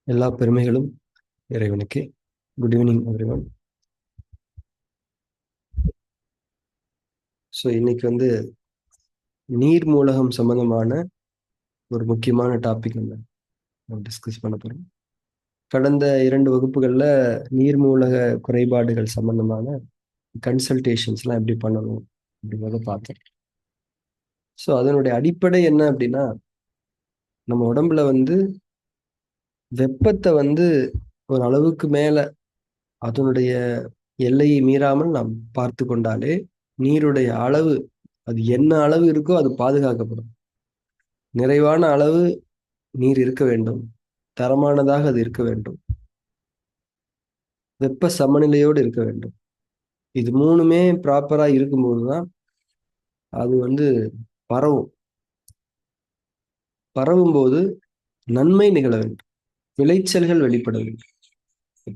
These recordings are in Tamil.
எல்லா பெருமைகளும் இறைவனுக்கு. Good evening everyone. ஸோ இன்னைக்கு வந்து நீர் மூலகம் சம்பந்தமான ஒரு முக்கியமான டாபிக் நம்ம டிஸ்கஸ் பண்ண போகிறோம். கடந்த 2 வகுப்புகளில் நீர்மூலக குறைபாடுகள் சம்பந்தமான கன்சல்டேஷன்ஸ்லாம் எப்படி பண்ணணும் அப்படிங்கிறத பார்த்தோம். ஸோ அதனுடைய அடிப்படை என்ன அப்படின்னா, நம்ம உடம்புல வந்து வெப்பத்தை வந்து ஒரு அளவுக்கு மேலே அதனுடைய எல்லையை மீறாமல் நாம் பார்த்து கொண்டாலே நீருடைய அளவு அது என்ன அளவு இருக்கோ அது பாதுகாக்கப்படும். நிறைவான அளவு நீர் இருக்க வேண்டும், தரமானதாக அது இருக்க வேண்டும், வெப்ப சமநிலையோடு இருக்க வேண்டும். இது மூணுமே ப்ராப்பரா இருக்கும்போது தான் அது வந்து பரவும். பரவும் போது நன்மை நிகழ வேண்டும், விளைச்சல்கள் வெளிப்பட வேண்டும்.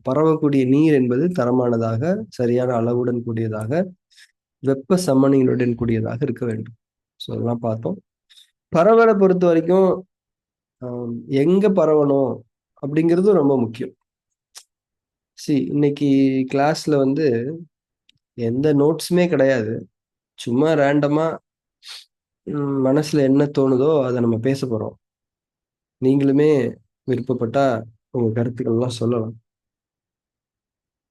பரவக்கூடிய நீர் என்பது தரமானதாக, சரியான அளவுடன் கூடியதாக, வெப்ப சமநிலையுடன் கூடியதாக இருக்க வேண்டும். ஸோ அதெல்லாம் பார்த்தோம். பரவலை பொறுத்த வரைக்கும் எங்க பரவணும் அப்படிங்கிறது ரொம்ப முக்கியம். இன்னைக்கு கிளாஸ்ல வந்து எந்த நோட்ஸுமே கிடையாது. சும்மா ரேண்டமா மனசுல என்ன தோணுதோ அதை நம்ம பேச போறோம். நீங்களுமே விருப்பப்பட்டா உங்க கருத்துக்கள் எல்லாம் சொல்லலாம்.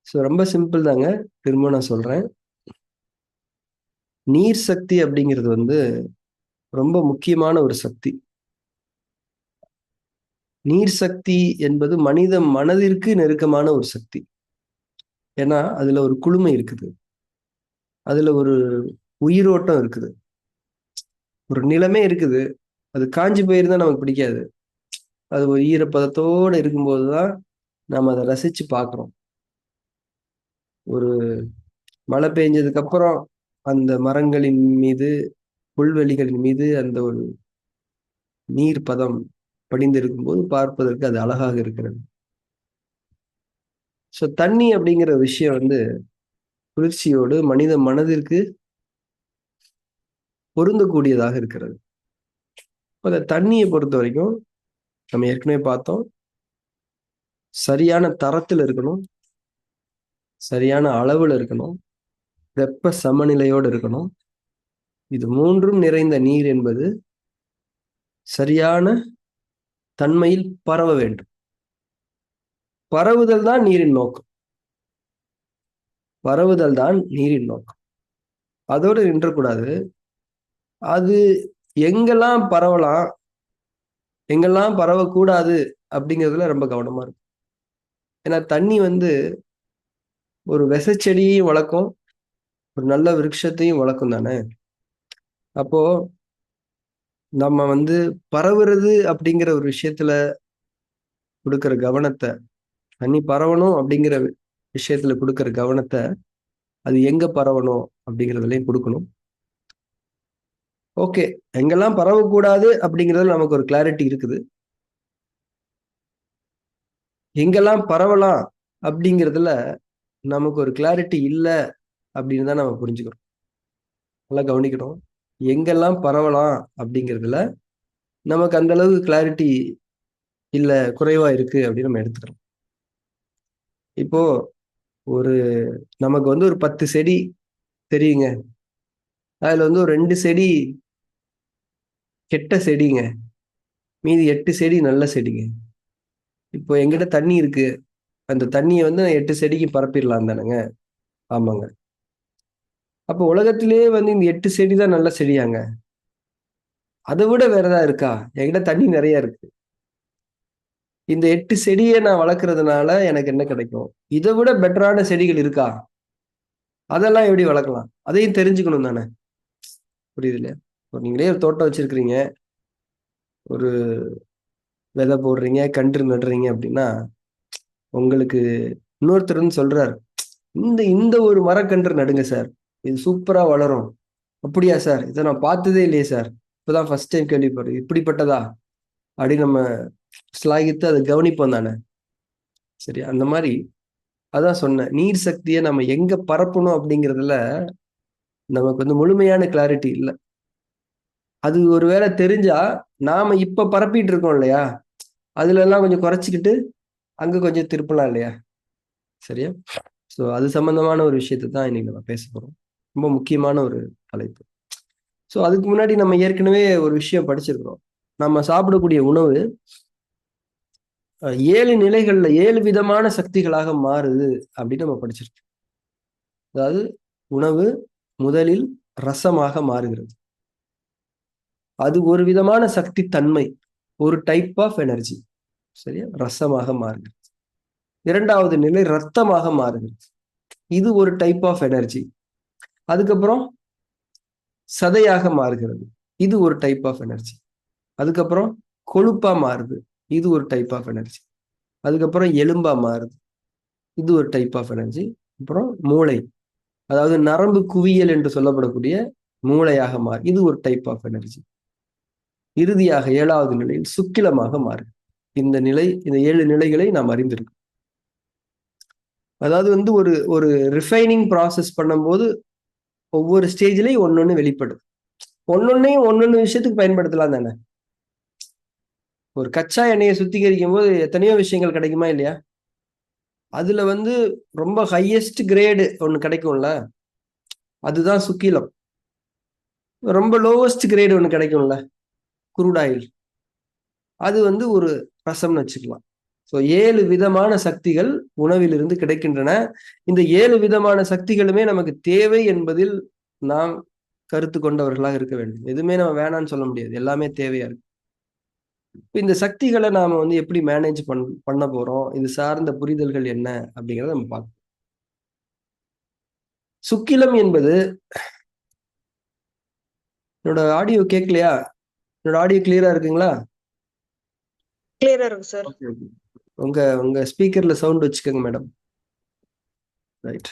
ஸோ ரொம்ப சிம்பிள் தாங்க. திரும்ப நான் சொல்றேன். நீர் சக்தி அப்படிங்கிறது வந்து ரொம்ப முக்கியமான ஒரு சக்தி. நீர் சக்தி என்பது மனித மனதிற்கு நெருக்கமான ஒரு சக்தி. ஏன்னா அதுல ஒரு குளுமை இருக்குது, அதுல ஒரு உயிரோட்டம் இருக்குது, ஒரு நிலமே இருக்குது. அது காஞ்சி போயிருந்தா நமக்கு பிடிக்காது. அது ஒரு ஈரப்பதத்தோடு இருக்கும்போதுதான் நம்ம அதை ரசிச்சு பார்க்கிறோம். ஒரு மழை பெஞ்சதுக்கு அப்புறம் அந்த மரங்களின் மீது, புல்வெளிகளின் மீது அந்த ஒரு நீர் பதம் படிந்திருக்கும் போது பார்ப்பதற்கு அது அழகாக இருக்கிறது. ஸோ தண்ணி அப்படிங்கிற விஷயம் வந்து குளிர்ச்சியோடு மனித மனதிற்கு பொருந்தக்கூடியதாக இருக்கிறது. அந்த தண்ணியை பொறுத்த வரைக்கும் நம்ம ஏற்கனவே பார்த்தோம், சரியான தரத்தில் இருக்கணும், சரியான அளவில் இருக்கணும், வெப்ப சமநிலையோடு இருக்கணும். இது மூன்றும் நிறைந்த நீர் என்பது சரியான தன்மையில் பரவ வேண்டும். பரவுதல் தான் நீரின் நோக்கம். பரவுதல் தான் நீரின் நோக்கம். அதோடு நின்றக்கூடாது. அது எங்கெல்லாம் பரவலாம், எங்கெல்லாம் பரவக்கூடாது அப்படிங்கிறதுல ரொம்ப கவனமா இருக்கும். ஏன்னா தண்ணி வந்து ஒரு விசைச்செடியையும் வளர்க்கும், ஒரு நல்ல விருட்சத்தையும் வளர்க்கும் தானே. அப்போ நம்ம வந்து பரவுறது அப்படிங்கிற ஒரு விஷயத்துல கொடுக்கிற கவனத்தை, தண்ணி பரவணும் அப்படிங்கிற விஷயத்துல கொடுக்கிற கவனத்தை அது எங்க பரவணும் அப்படிங்கிறதுலையும் கொடுக்கணும். ஓகே, எங்கெல்லாம் பரவக்கூடாது அப்படிங்கிறதுல நமக்கு ஒரு கிளாரிட்டி இருக்குது. எங்கெல்லாம் பரவலாம் அப்படிங்கிறதுல நமக்கு ஒரு கிளாரிட்டி இல்லை அப்படின்னு தான் நம்ம புரிஞ்சுக்கிறோம். நல்லா கவனிக்கணும். எங்கெல்லாம் பரவலாம் அப்படிங்கிறதுல நமக்கு அந்த அளவுக்கு கிளாரிட்டி இல்லை, குறைவா இருக்கு அப்படின்னு நம்ம எடுத்துக்கிறோம். இப்போ ஒரு நமக்கு வந்து ஒரு 10 செடி தெரியுங்க. அதுல வந்து ஒரு 2 செடி கெட்ட செடிங்க, மீதி 8 செடி நல்ல செடிங்க. இப்போ எங்கிட்ட தண்ணி இருக்கு, அந்த தண்ணியை வந்து 8 செடிக்கு பரப்பிடலாம் தானேங்க? ஆமாங்க. அப்போ உலகத்திலேயே வந்து இந்த 8 செடி தான் நல்ல செடியாங்க? அதை விட வேற ஏதாவது இருக்கா? என்கிட்ட தண்ணி நிறைய இருக்கு. இந்த 8 செடியை நான் வளர்க்கறதுனால எனக்கு என்ன கிடைக்கும்? இதை விட பெட்டரான செடிகள் இருக்கா? அதெல்லாம் எப்படி வளர்க்கலாம்? அதையும் தெரிஞ்சுக்கணும் தானே. புரியுது இல்லையா? நீங்களே ஒரு தோட்டம் வச்சிருக்கிறீங்க, ஒரு விதை போடுறீங்க, கன்று நடுறீங்க அப்படின்னா உங்களுக்கு இன்னொருத்தர் வந்து சொல்றாரு, இந்த இந்த ஒரு மரக்கன்று நடுங்க சார், இது சூப்பரா வளரும். அப்படியா சார்? இதை நான் பார்த்ததே இல்லையே சார், இப்பதான் ஃபர்ஸ்ட் டைம் கேள்விப்படுறேன், இப்படிப்பட்டதா அப்படின்னு நம்ம ஸ்லாகித்து அதை கவனிப்போம் தானே. சரி, அந்த மாதிரி அதான் சொன்னேன், நீர் சக்தியை நம்ம எங்க பரப்பணும் அப்படிங்கிறதுல நமக்கு வந்து முழுமையான கிளாரிட்டி இல்லை. அது ஒருவேளை தெரிஞ்சா நாம இப்ப பரப்பிட்டு இருக்கோம் இல்லையா, அதுல எல்லாம் கொஞ்சம் குறைச்சிக்கிட்டு அங்க கொஞ்சம் திருப்பலாம் இல்லையா? சரியா? ஸோ அது சம்பந்தமான ஒரு விஷயத்தை தான் இன்னைக்கு நம்ம பேச போறோம். ரொம்ப முக்கியமான ஒரு தலைப்பு. ஸோ அதுக்கு முன்னாடி நம்ம ஏற்கனவே ஒரு விஷயம் படிச்சிருக்கிறோம். நம்ம சாப்பிடக்கூடிய உணவு 7 நிலைகள்ல 7 விதமான சக்திகளாக மாறுது அப்படின்னு நம்ம படிச்சிருக்கோம். அதாவது உணவு முதலில் ரசமாக மாறுகிறது. அது ஒரு விதமான சக்தி தன்மை, ஒரு டைப் ஆஃப் எனர்ஜி. சரியா? ரசமாக மாறுகிறது. இரண்டாவது நிலை ரத்தமாக மாறுகிறது. இது ஒரு டைப் ஆஃப் எனர்ஜி. அதுக்கப்புறம் சதையாக மாறுகிறது. இது ஒரு டைப் ஆஃப் எனர்ஜி. அதுக்கப்புறம் கொழுப்பா மாறுது. இது ஒரு டைப் ஆஃப் எனர்ஜி. அதுக்கப்புறம் எலும்பா மாறுது. இது ஒரு டைப் ஆஃப் எனர்ஜி. அப்புறம் மூளை, அதாவது நரம்பு குவியல் என்று சொல்லப்படக்கூடிய மூளையாக மாறு. இது ஒரு டைப் ஆஃப் எனர்ஜி. இறுதியாக 7வது நிலையில் சுக்கிலமாக மாறு. இந்த 7 நிலைகளை நாம் அறிந்திருக்கோம். அதாவது வந்து ஒரு ஒரு ரிஃபைனிங் ப்ராசஸ் பண்ணும்போது ஒவ்வொரு ஸ்டேஜ்லயும் ஒன்னொன்னு வெளிப்படும். ஒன்னொன்னையும் ஒன்னொன்னு விஷயத்துக்கு பயன்படுத்தலாம் தானே? ஒரு கச்சா எண்ணெயை சுத்திகரிக்கும் போது எத்தனையோ விஷயங்கள் கிடைக்குமா இல்லையா? அதுல வந்து ரொம்ப ஹையஸ்ட் கிரேடு ஒண்ணு கிடைக்கும்ல, அதுதான் சுக்கிலம். ரொம்ப லோவஸ்ட் கிரேடு ஒண்ணு கிடைக்கும்ல, குரூட் ஆயில், அது வந்து ஒரு ரசம்னு வச்சுக்கலாம். ஸோ 7 விதமான சக்திகள் உணவிலிருந்து கிடைக்கின்றன. இந்த 7 விதமான சக்திகளுமே நமக்கு தேவை என்பதில் நாம் கருத்து கொண்டவர்களாக இருக்க வேண்டும். எதுவுமே நம்ம வேணாம்னு சொல்ல முடியாது. எல்லாமே தேவையா இருக்கு. இந்த சக்திகளை நாம வந்து எப்படி மேனேஜ் பண்ண போறோம், இது சார்ந்த புரிதல்கள் என்ன அப்படிங்கிறத நம்ம பார்ப்போம். சுக்கிலம் என்பது, என்னோட ஆடியோ கேட்கலையா? என்னோட ஆடியோ கிளியரா இருக்குங்களா? கிளியரா இருக்கு சார். Okay, okay. உங்க உங்க ஸ்பீக்கர்ல சவுண்ட் வச்சுக்கோங்க மேடம். ரைட்.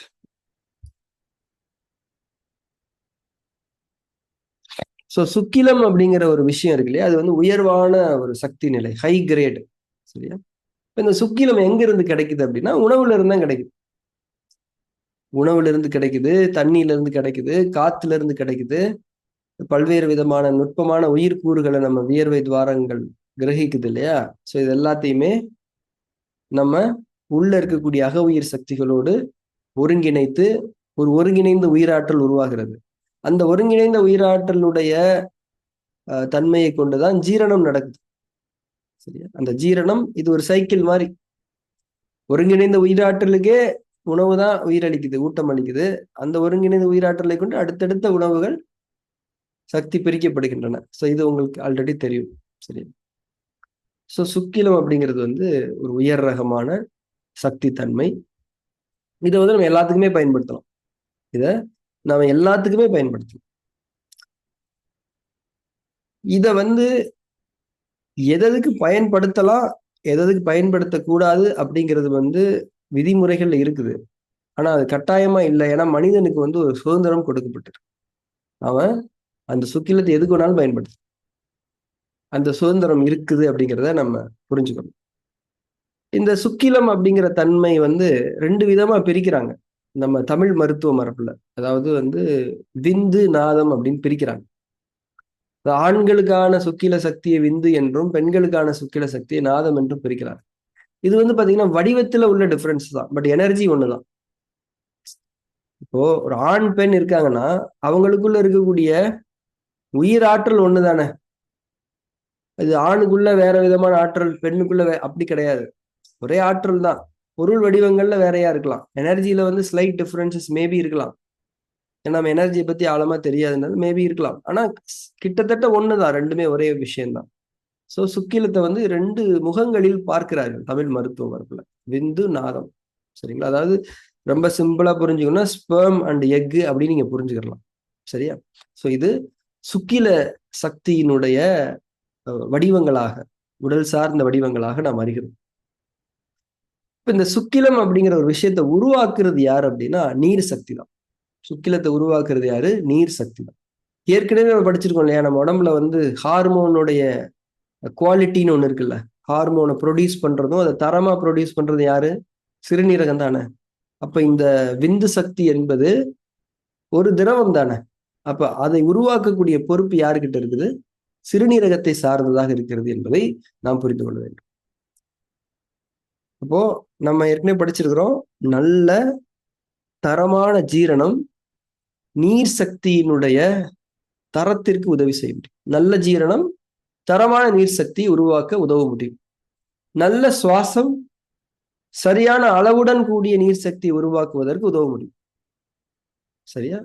ஸோ சுக்கிலம் அப்படிங்கிற ஒரு விஷயம் இருக்கு இல்லையா, அது வந்து உயர்வான ஒரு சக்தி நிலை, ஹை கிரேட். சரியா? இந்த சுக்கிலம் எங்க இருந்து கிடைக்குது அப்படின்னா உணவுல இருந்து தான் கிடைக்குது. உணவுல இருந்து கிடைக்குது, தண்ணியில இருந்து கிடைக்குது, காத்துல இருந்து கிடைக்குது. பல்வேறு விதமான நுட்பமான உயிர் கூறுகளை நம்ம வியர்வை துவாரங்கள் கிரகிக்குது இல்லையா? ஸோ இது எல்லாத்தையுமே நம்ம உள்ள இருக்கக்கூடிய அக உயிர் சக்திகளோடு ஒருங்கிணைத்து ஒரு ஒருங்கிணைந்த உயிராற்றல் உருவாகிறது. அந்த ஒருங்கிணைந்த உயிராற்றலுடைய தன்மையை கொண்டுதான் ஜீரணம் நடக்குது. சரியா? அந்த ஜீரணம் இது ஒரு சைக்கிள் மாதிரி. ஒருங்கிணைந்த உயிராற்றலுக்கே உணவு தான் உயிரளிக்குது, ஊட்டம் அளிக்குது. அந்த ஒருங்கிணைந்த உயிராற்றலை கொண்டு அடுத்தடுத்த உணவுகள் சக்தி பிரிக்கப்படுகின்றன. ஸோ இது உங்களுக்கு ஆல்ரெடி தெரியும். சரி. ஸோ சுக்கிலம் அப்படிங்கிறது வந்து ஒரு உயர் ரகமான சக்தி தன்மை. இதை வந்து நம்ம எல்லாத்துக்குமே பயன்படுத்தலாம். இதை நம்ம எல்லாத்துக்குமே பயன்படுத்தலாம். இதை வந்து எதற்கு பயன்படுத்தலாம், எதற்கு பயன்படுத்தக்கூடாது அப்படிங்கிறது வந்து விதிமுறைகள்ல இருக்குது. ஆனா அது கட்டாயமா இல்லை. ஏன்னா மனிதனுக்கு வந்து ஒரு சுதந்திரம் கொடுக்கப்பட்டிருக்கு. அவன் அந்த சுக்கிலத்தை எதுக்கு வேணாலும் பயன்படுத்து, அந்த சுதந்திரம் இருக்குது அப்படிங்கிறத நம்ம புரிஞ்சுக்கணும். இந்த சுக்கிலம் அப்படிங்கிற தன்மை வந்து 2 விதமா பிரிக்கிறாங்க நம்ம தமிழ் மருத்துவ மரபுல. அதாவது வந்து விந்து நாதம் அப்படின்னு பிரிக்கிறாங்க. ஆண்களுக்கான சுக்கில சக்தியை விந்து என்றும், பெண்களுக்கான சுக்கில சக்தியை நாதம் என்றும் பிரிக்கிறாங்க. இது வந்து பாத்தீங்கன்னா வடிவத்துல உள்ள டிஃபரன்ஸ் தான், பட் எனர்ஜி ஒண்ணுதான். இப்போ ஒரு ஆண் பெண் இருக்காங்கன்னா அவங்களுக்குள்ள இருக்கக்கூடிய உயிராற்றல் ஒண்ணுதானே. இது ஆணுக்குள்ள வேற விதமான ஆற்றல், பெண்ணுக்குள்ள அப்படி கிடையாது. ஒரே ஆற்றல் தான். பொருள் வடிவங்கள்ல வேறையா இருக்கலாம். எனர்ஜியில வந்து ஸ்லைட் டிஃபரன்சஸ் மேபி இருக்கலாம். ஏன்னா நம்ம எனர்ஜியை பத்தி ஆழமா தெரியாதுன்றது மேபி இருக்கலாம். ஆனா கிட்டத்தட்ட ஒண்ணுதான், ரெண்டுமே ஒரே விஷயம்தான். ஸோ சுக்கிலத்தை வந்து 2 முகங்களில் பார்க்கிறார்கள் தமிழ் மருத்துவ மரபுல. விந்து நாதம். சரிங்களா? அதாவது ரொம்ப சிம்பிளா புரிஞ்சுக்கணும்னா ஸ்பெர்ம் அண்ட் எக் அப்படின்னு நீங்க புரிஞ்சுக்கலாம். சரியா? ஸோ இது சுக்கில சக்தியினுடைய வடிவங்களாக, உடல் சார்ந்த வடிவங்களாக நாம் அறிகிறோம். இப்ப இந்த சுக்கிலம் அப்படிங்கிற ஒரு விஷயத்தை உருவாக்குறது யார் அப்படின்னா நீர் சக்தி தான். சுக்கிலத்தை உருவாக்குறது யாரு? நீர் சக்தி தான். ஏற்கனவே நம்ம படிச்சிருக்கோம் இல்லையா, நம்ம உடம்புல வந்து ஹார்மோனுடைய குவாலிட்டின்னு ஒண்ணு இருக்குல்ல. ஹார்மோனை ப்ரொடியூஸ் பண்றதும் அதை தரமா ப்ரொடியூஸ் பண்றது யாரு? சிறுநீரகம் தானே. அப்ப இந்த விந்து சக்தி என்பது ஒரு திரவம் தானே. அப்ப அதை உருவாக்கக்கூடிய பொறுப்பு யாருக்கிட்ட இருக்குது? சிறுநீரகத்தை சார்ந்ததாக இருக்கிறது என்பதை நாம் புரிந்து கொள்ள வேண்டும். அப்போ நம்ம ஏற்கனவே படிச்சிருக்கிறோம், நல்ல தரமான ஜீரணம் நீர் சக்தியினுடைய தரத்திற்கு உதவி செய்ய முடியும். நல்ல ஜீரணம் தரமான நீர் சக்தி உருவாக்க உதவ முடியும். நல்ல சுவாசம் சரியான அளவுடன் கூடிய நீர் சக்தி உருவாக்குவதற்கு உதவ முடியும். சரியா?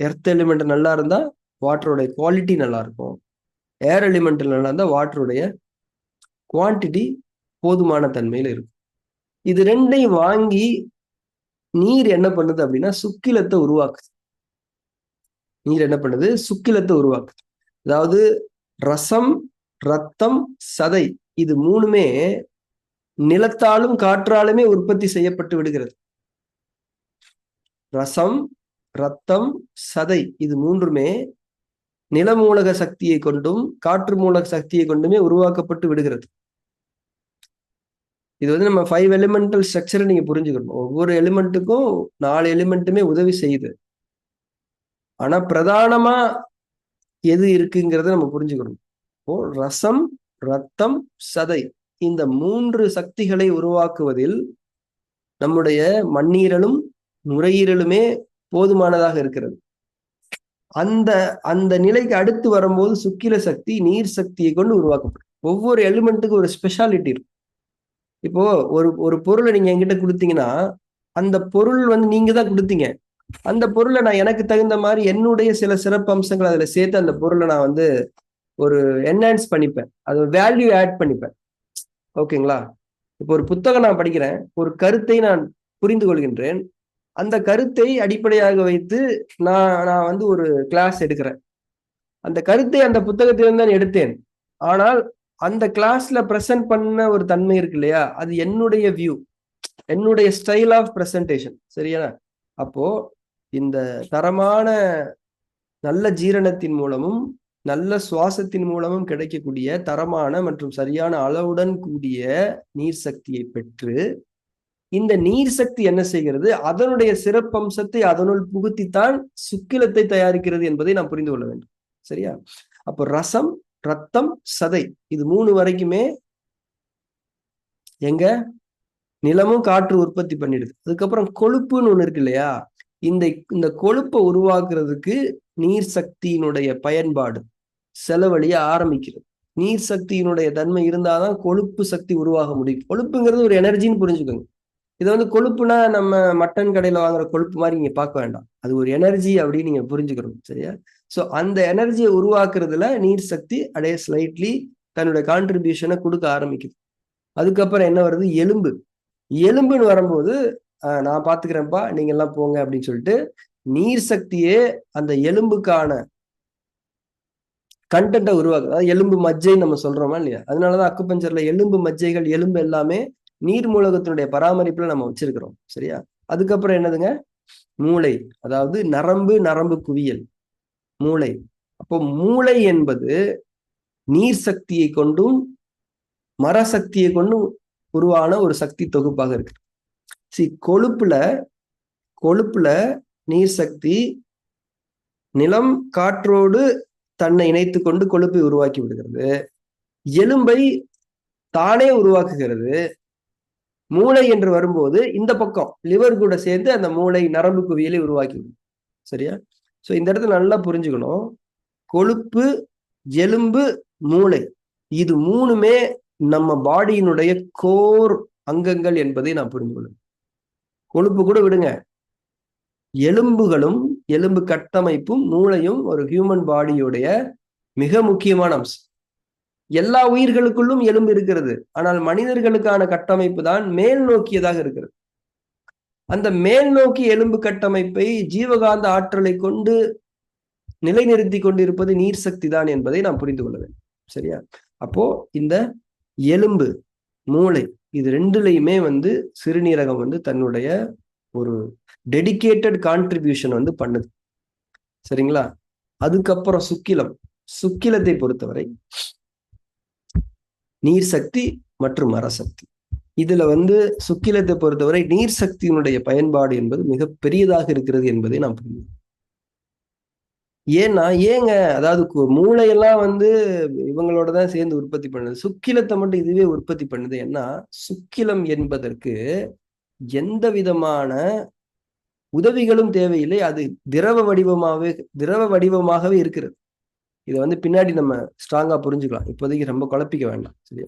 எர்த் எலிமெண்ட் நல்லா இருந்தா வாட்டருடைய குவாலிட்டி நல்லா இருக்கும். ஏர் எலிமெண்ட் நல்லா இருந்தா வாட்டருடைய குவான்டிட்டி போதுமான தன்மையில் இருக்கும். இது ரெண்டையும் வாங்கி நீர் என்ன பண்ணுது அப்படின்னா சுக்கிலத்தை உருவாக்குது. நீர் என்ன பண்ணுது? சுக்கிலத்தை உருவாக்குது. அதாவது ரசம், ரத்தம், சதை இது மூணுமே நிலத்தாலும் காற்றாலுமே உற்பத்தி செய்யப்பட்டு விடுகிறது. ரசம், ரத்தம், சதை இது மூன்றுமே நிலமூலக சக்தியை கொண்டும் காற்று மூலக சக்தியை கொண்டுமே உருவாக்கப்பட்டு விடுகிறது. இது வந்து நம்ம 5 எலிமெண்டல் ஸ்ட்ரக்சரை நீங்க புரிஞ்சுக்கணும். ஒவ்வொரு எலிமெண்ட்டுக்கும் 4 எலிமெண்ட்டுமே உதவி செய்யுது. ஆனா பிரதானமா எது இருக்குங்கிறத நம்ம புரிஞ்சுக்கணும். இப்போ ரசம், ரத்தம், சதை இந்த 3 சக்திகளை உருவாக்குவதில் நம்முடைய மண்ணீரலும் நுரையீரலுமே போதுமானதாக இருக்கிறது. அந்த அந்த நிலைக்கு அடுத்து வரும்போது சுக்கில சக்தி நீர் சக்தியை கொண்டு உருவாக்கப்படும். ஒவ்வொரு எலிமெண்ட்டுக்கும் ஒரு ஸ்பெஷாலிட்டி இருக்கும். இப்போ ஒரு பொருளை நீங்க என்கிட்ட கொடுத்தீங்கன்னா அந்த பொருள் வந்து நீங்க தான் கொடுத்தீங்க. அந்த பொருளை நான் எனக்கு தகுந்த மாதிரி என்னுடைய சில சிறப்பு அம்சங்கள் அதுல சேர்த்து அந்த பொருளை நான் வந்து ஒரு என்ஹான்ஸ் பண்ணிப்பேன். அது வேல்யூ ஆட் பண்ணிப்பேன். ஓகேங்களா? இப்போ ஒரு புத்தகம் நான் படிக்கிறேன், ஒரு கருத்தை நான் புரிந்து கொள்கின்றேன். அந்த கருத்தை அடிப்படையாக வைத்து நான் வந்து ஒரு கிளாஸ் எடுக்கிறேன். அந்த கருத்தை அந்த புத்தகத்திலிருந்து தான் எடுத்தேன். ஆனால் அந்த கிளாஸ்ல பிரசன்ட் பண்ண ஒரு தன்மை இருக்கு இல்லையா, அது என்னுடைய வியூ, என்னுடைய ஸ்டைல் ஆஃப் பிரசன்டேஷன். சரியா? அப்போ இந்த தரமான நல்ல ஜீரணத்தின் மூலமும் நல்ல சுவாசத்தின் மூலமும் கிடைக்கக்கூடிய தரமான மற்றும் சரியான அளவுடன் கூடிய நீர் சக்தியை பெற்று இந்த நீர் சக்தி என்ன செய்கிறது? அதனுடைய சிறப்பம்சத்தை அதனுள் புகுத்தித்தான் சுக்கிலத்தை தயாரிக்கிறது என்பதை நாம் புரிந்து கொள்ள வேண்டும். சரியா? அப்போ ரசம், ரத்தம், சதை இது 3 வரைக்குமே எங்க நிலமும் காற்று உற்பத்தி பண்ணிடுது. அதுக்கப்புறம் கொழுப்புன்னு ஒண்ணு இருக்கு இல்லையா, இந்த கொழுப்பை உருவாக்குறதுக்கு நீர் சக்தியினுடைய பயன்பாடு செலவழிய ஆரம்பிக்கிறது. நீர் சக்தியினுடைய தன்மை இருந்தாதான் கொழுப்பு சக்தி உருவாக முடியும். கொழுப்புங்கிறது ஒரு எனர்ஜின்னு புரிஞ்சுக்கோங்க. இதை வந்து கொழுப்புனா நம்ம மட்டன் கடையில வாங்குற கொழுப்பு மாதிரி நீங்க பார்க்க வேண்டாம். அது ஒரு எனர்ஜி அப்படின்னு நீங்க புரிஞ்சுக்கணும். சரியா? ஸோ அந்த எனர்ஜியை உருவாக்குறதுல நீர் சக்தி அப்படியே ஸ்லைட்லி தன்னுடைய கான்ட்ரிபியூஷனை கொடுக்க ஆரம்பிக்குது. அதுக்கப்புறம் என்ன வருது? எலும்பு. எலும்புன்னு வரும்போது நான் பாத்துக்கிறேன்ப்பா, நீங்க எல்லாம் போங்க அப்படின்னு சொல்லிட்டு நீர் சக்தியே அந்த எலும்புக்கான கண்டென்ட்டை உருவாக்குது. அதாவது எலும்பு மஜ்ஜைன்னு நம்ம சொல்றோமா இல்லையா? அதனாலதான் அக்குபஞ்சர்ல எலும்பு மஜ்ஜைகள் எலும்பு எல்லாமே நீர் மூலகத்தினுடைய பராமரிப்புல நம்ம வச்சிருக்கிறோம். சரியா? அதுக்கப்புறம் என்னதுங்க? மூளை. அதாவது நரம்பு குவியல் மூளை. அப்போ மூளை என்பது நீர் சக்தியை கொண்டும் மரசக்தியை கொண்டும் உருவான ஒரு சக்தி தொகுப்பாக இருக்கு. கொழுப்புல நீர் சக்தி நிலம் காற்றோடு தன்னை இணைத்து கொண்டு கொழுப்பை உருவாக்கி விடுகிறது. எலும்பை தானே உருவாக்குகிறது. மூளை என்று வரும்போது இந்த பக்கம் லிவர் கூட சேர்ந்து அந்த மூளை நரம்பு குவியலை உருவாக்கி விடும். சரியா? ஸோ இந்த இடத்துல நல்லா புரிஞ்சுக்கணும். கொழுப்பு, எலும்பு, மூளை இது 3மே நம்ம பாடியினுடைய கோர் அங்கங்கள் என்பதை நான் புரிந்து கொள்ளும். கொழுப்பு கூட விடுங்க, எலும்புகளும் எலும்பு கட்டமைப்பும் மூளையும் ஒரு ஹியூமன் பாடியுடைய மிக முக்கியமான அம்சம். எல்லா உயிர்களுக்குள்ளும் எலும்பு இருக்கிறது. ஆனால் மனிதர்களுக்கான கட்டமைப்பு தான் மேல் நோக்கியதாக இருக்கிறது. அந்த மேல் நோக்கி எலும்பு கட்டமைப்பை ஜீவகாந்த ஆற்றலை கொண்டு நிலைநிறுத்தி கொண்டிருப்பது நீர் சக்தி தான் என்பதை நாம் புரிந்து கொள்ள வேண்டும். சரியா? அப்போ இந்த எலும்பு, மூளை இது ரெண்டுலையுமே வந்து சிறுநீரகம் வந்து தன்னுடைய ஒரு டெடிகேட்டட் கான்ட்ரிபியூஷன் வந்து பண்ணுது. சரிங்களா? அதுக்கப்புறம் சுக்கிலத்தை பொறுத்தவரை நீர் சக்தி மற்றும் மரசக்தி. இதுல வந்து சுக்கிலத்தை பொறுத்தவரை நீர் சக்தியினுடைய பயன்பாடு என்பது மிக பெரியதாக இருக்கிறது என்பதை நாம் புரியும். ஏன்னா ஏங்க, அதாவது மூளையெல்லாம் வந்து இவங்களோட தான் சேர்ந்து உற்பத்தி பண்ணுது, சுக்கிலத்தை மட்டும் இதுவே உற்பத்தி பண்ணுது. ஏன்னா சுக்கிலம் என்பதற்கு எந்த விதமான உதவிகளும் தேவையில்லை. அது திரவ வடிவமாகவே இருக்கிறது. இதை வந்து பின்னாடி நம்ம ஸ்ட்ராங்கா புரிஞ்சுக்கலாம். இப்போதைக்கு ரொம்ப குழப்பிக்க வேண்டாம். சரியா?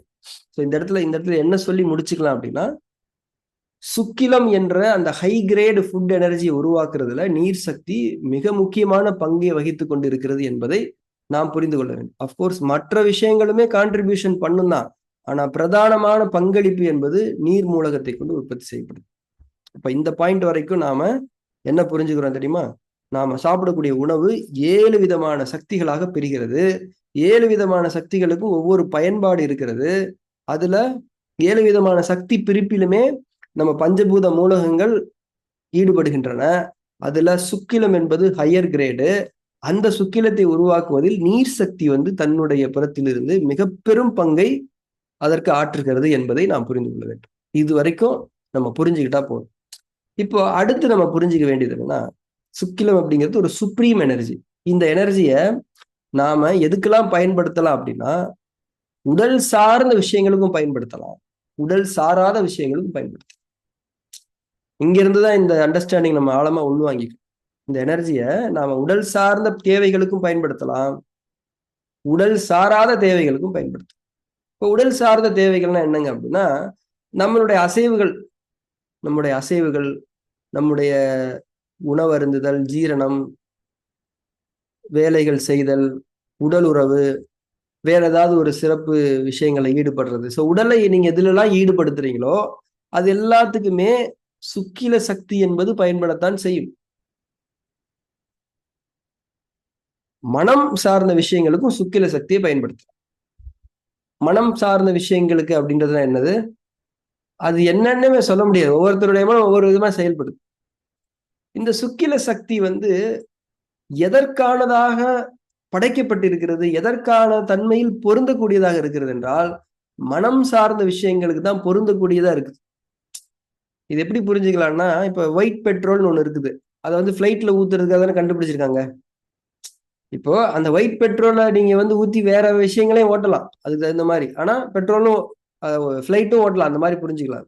ஸோ இந்த இடத்துல என்ன சொல்லி முடிச்சுக்கலாம் அப்படின்னா, சுக்கிலம் என்ற அந்த ஹை கிரேட் ஃபுட் எனர்ஜியை உருவாக்குறதுல நீர் சக்தி மிக முக்கியமான பங்கை வகித்துக் கொண்டிருக்கிறது என்பதை நாம் புரிந்து கொள்ள வேண்டும். அப்கோர்ஸ் மற்ற விஷயங்களுமே கான்ட்ரிபியூஷன் பண்ணும் தான். ஆனா பிரதானமான பங்களிப்பு என்பது நீர் மூலகத்தை கொண்டு உற்பத்தி செய்யப்படுது. அப்ப இந்த பாயிண்ட் வரைக்கும் நாம என்ன புரிஞ்சுக்கிறோம் தெரியுமா? நாம சாப்பிடக்கூடிய உணவு 7 விதமான சக்திகளாக பிரிகிறது. 7 விதமான சக்திகளுக்கும் ஒவ்வொரு பயன்பாடு இருக்கிறது. அதுல 7 விதமான சக்தி பிரிப்பிலுமே நம்ம பஞ்சபூத மூலகங்கள் ஈடுபடுகின்றன. அதுல சுக்கிலம் என்பது ஹையர் கிரேடு. அந்த சுக்கிலத்தை உருவாக்குவதில் நீர் சக்தி வந்து தன்னுடைய புறத்திலிருந்து மிக பெரும் பங்கை அதற்கு ஆற்றுகிறது என்பதை நாம் புரிந்து கொள்ள வேண்டும். இது வரைக்கும் நம்ம புரிஞ்சுக்கிட்டா போதும். இப்போ அடுத்து நம்ம புரிஞ்சுக்க வேண்டியது என்னன்னா, சுக்கிலம் அப்படிங்கிறது ஒரு சுப்ரீம் எனர்ஜி. இந்த எனர்ஜியை நாம எதுக்கெல்லாம் பயன்படுத்தலாம் அப்படின்னா, உடல் சார்ந்த விஷயங்களுக்கும் பயன்படுத்தலாம், உடல் சாராத விஷயங்களுக்கும் பயன்படுத்தலாம். இங்க இருந்துதான் இந்த அண்டர்ஸ்டாண்டிங் நம்ம ஆழமா உள்வாங்கிக்கணும். இந்த எனர்ஜியை நாம உடல் சார்ந்த தேவைகளுக்கும் பயன்படுத்தலாம், உடல் சாராத தேவைகளுக்கும் பயன்படுத்தலாம். இப்போ உடல் சார்ந்த தேவைகள்னா என்னங்க அப்படின்னா, நம்மளுடைய அசைவுகள் நம்முடைய உணவருந்துதல், ஜீரணம், வேலைகள் செய்தல், உடல் உறவு, வேற ஏதாவது ஒரு சிறப்பு விஷயங்களை ஈடுபடுறது. ஸோ உடலை நீங்க எதுலெல்லாம் ஈடுபடுத்துறீங்களோ அது எல்லாத்துக்குமே சுக்கில சக்தி என்பது பயன்படத்தான் செய்யும். மனம் சார்ந்த விஷயங்களுக்கும் சுக்கில சக்தியை பயன்படுத்தலாம். மனம் சார்ந்த விஷயங்களுக்கு அப்படின்றதுனா என்னது? அது என்னன்னு சொல்ல முடியாது. ஒவ்வொருத்தருடைய மனம் ஒவ்வொரு விதமா செயல்படுது. இந்த சுக்கில சக்தி வந்து எதற்கானதாக படைக்கப்பட்டிருக்கிறது, எதற்கான தன்மையில் பொருந்தக்கூடியதாக இருக்கிறது என்றால், மனம் சார்ந்த விஷயங்களுக்கு தான் பொருந்தக்கூடியதா இருக்குது. இது எப்படி புரிஞ்சுக்கலாம்னா, இப்ப ஒயிட் பெட்ரோல்னு ஒண்ணு இருக்குது. அதை வந்து ஃபிளைட்ல ஊத்துறதுக்காக தானே கண்டுபிடிச்சிருக்காங்க. இப்போ அந்த ஒயிட் பெட்ரோலை நீங்க வந்து ஊத்தி வேற விஷயங்களையும் ஓட்டலாம், அதுக்கு தகுந்த மாதிரி. ஆனா பெட்ரோலும் ஃபிளைட்டும் ஓட்டலாம், அந்த மாதிரி புரிஞ்சுக்கலாம்.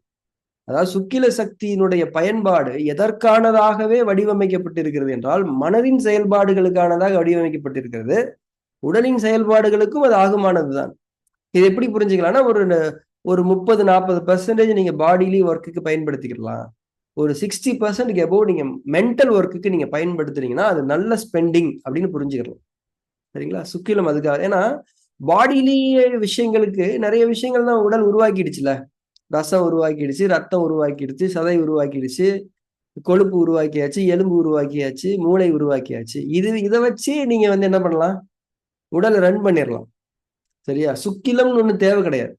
அதாவது சுக்கில சக்தியினுடைய பயன்பாடு எதற்கானதாகவே வடிவமைக்கப்பட்டிருக்கிறது என்றால், மனதின் செயல்பாடுகளுக்கானதாக வடிவமைக்கப்பட்டிருக்கிறது. உடலின் செயல்பாடுகளுக்கும் அது ஆகுமானதுதான். இது எப்படி புரிஞ்சுக்கலாம்னா, ஒரு 30-40% நீங்க பாடிலி ஒர்க்குக்கு பயன்படுத்திக்கலாம். ஒரு 60% எபோவ் நீங்க மென்டல் ஒர்க்குக்கு நீங்க பயன்படுத்துறீங்கன்னா அது நல்ல ஸ்பெண்டிங் அப்படின்னு புரிஞ்சுக்கலாம். சரிங்களா? சுக்கிலம் அதுக்காக. ஏன்னா பாடிலி விஷயங்களுக்கு நிறைய விஷயங்கள் தான் உடல் உருவாக்கிடுச்சுல. ரசம் உருவாக்கிடுச்சு, ரத்தம் உருவாக்கிடுச்சு, சதை உருவாக்கிடுச்சு, கொழுப்பு உருவாக்கியாச்சு, எலும்பு உருவாக்கியாச்சு, மூளை உருவாக்கியாச்சு. இதை வச்சு நீங்க வந்து என்ன பண்ணலாம்? உடலை ரன் பண்ணிடலாம். சரியா? சுக்கிலம்னு ஒண்ணு தேவை கிடையாது.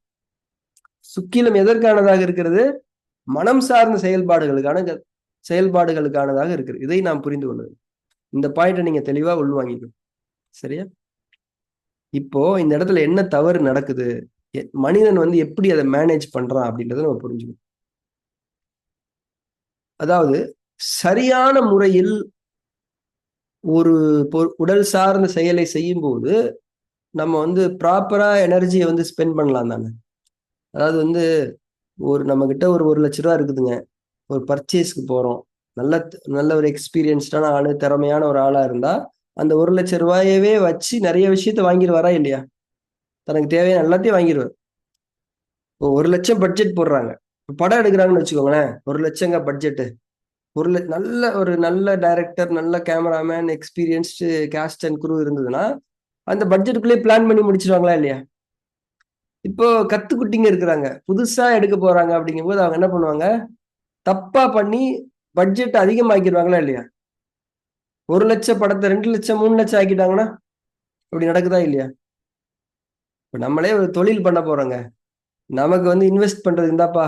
சுக்கிலம் எதற்கானதாக இருக்கிறது? மனம் சார்ந்த செயல்பாடுகளுக்கானதாக இருக்கிறது. இதை நாம் புரிந்து கொள்வது. இந்த பாயிண்ட்டை நீங்க தெளிவா உள்வாங்கிக்கணும். சரியா? இப்போ இந்த இடத்துல என்ன தவறு நடக்குது, மனிதன் வந்து எப்படி அதை மேனேஜ் பண்றான் அப்படின்றத நம்ம புரிஞ்சுக்கணும். அதாவது சரியான முறையில் ஒரு உடல் சார்ந்த செயலை செய்யும் போது நம்ம வந்து ப்ராப்பரா எனர்ஜியை வந்து ஸ்பெண்ட் பண்ணலாம் தானே. அதாவது வந்து நம்ம கிட்ட ஒரு 1,00,000 ரூபா இருக்குதுங்க, ஒரு பர்ச்சேஸ்க்கு போறோம். நல்ல நல்ல ஒரு எக்ஸ்பீரியன்ஸ்டான ஆளு, திறமையான ஒரு ஆளா இருந்தா அந்த 1,00,000 ரூபாயவே வச்சு நிறைய விஷயத்த வாங்கிடுவாரா இல்லையா? தனக்கு தேவையான எல்லாத்தையும் வாங்கிடுவார். இப்போ 1,00,000 பட்ஜெட் போடுறாங்க, படம் எடுக்கிறாங்கன்னு வச்சுக்கோங்களேன். 1,00,000 பட்ஜெட்டு. ஒரு நல்ல டைரக்டர், நல்ல cameraman, experienced cast and crew இருந்ததுன்னா அந்த பட்ஜெட்டுக்குள்ளேயே பிளான் பண்ணி முடிச்சிருவாங்களா இல்லையா? இப்போ கத்துக்குட்டிங்க இருக்கிறாங்க, புதுசா எடுக்க போறாங்க. அப்படிங்கும் போது அவங்க என்ன பண்ணுவாங்க? தப்பா பண்ணி பட்ஜெட் அதிகமாக்கிடுவாங்களா இல்லையா? 1,00,000 படத்தை 2,00,000 3,00,000 ஆக்கிட்டாங்கன்னா அப்படி நடக்குதா இல்லையா? இப்ப நம்மளே ஒரு தொழில் பண்ண போறோங்க, நமக்கு வந்து இன்வெஸ்ட் பண்றது இருந்தாப்பா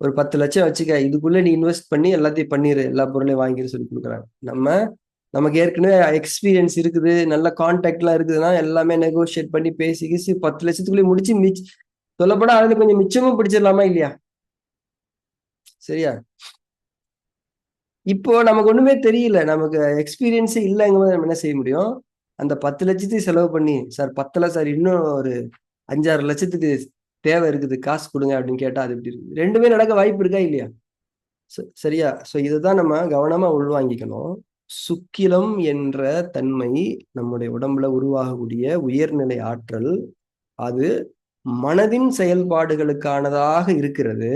ஒரு 10,00,000 வச்சுக்க, இதுக்குள்ள நீ இன்வெஸ்ட் பண்ணி எல்லாத்தையும் பண்ணிரு, எல்லா பொருளையும் வாங்கிரு சொல்லி கொடுக்குறாங்க. நமக்கு ஏற்கனவே எக்ஸ்பீரியன்ஸ் இருக்குது, நல்ல கான்டாக்ட் எல்லாம் இருக்குதுன்னா எல்லாமே நெகோசியேட் பண்ணி பேசி 10,00,000க்குள்ளேயே முடிச்சு சொல்லப்போனா அதுல கொஞ்சம் மிச்சமும் பிடிச்சிடலாமா இல்லையா? சரியா? இப்போ நமக்கு ஒண்ணுமே தெரியல, நமக்கு எக்ஸ்பீரியன்ஸே இல்லைங்கும் போது நம்ம என்ன செய்ய முடியும்? அந்த 10 லட்சத்தையும் செலவு பண்ணி, சார் பத்தல சார், இன்னும் ஒரு 5-6 லட்சத்துக்கு தேவை இருக்குது, காசு கொடுங்க அப்படின்னு கேட்டா அது எப்படி இருக்கு? ரெண்டுமே நடக்க வாய்ப்பு இருக்கா இல்லையா? சரியா? சோ இதுதான் நம்ம கவனமா உள்வாங்கிக்கணும். சுக்கிலம் என்ற தன்மை நம்முடைய உடம்புல உருவாகக்கூடிய உயர்நிலை ஆற்றல், அது மனதின் செயல்பாடுகளுக்கானதாக இருக்கிறது.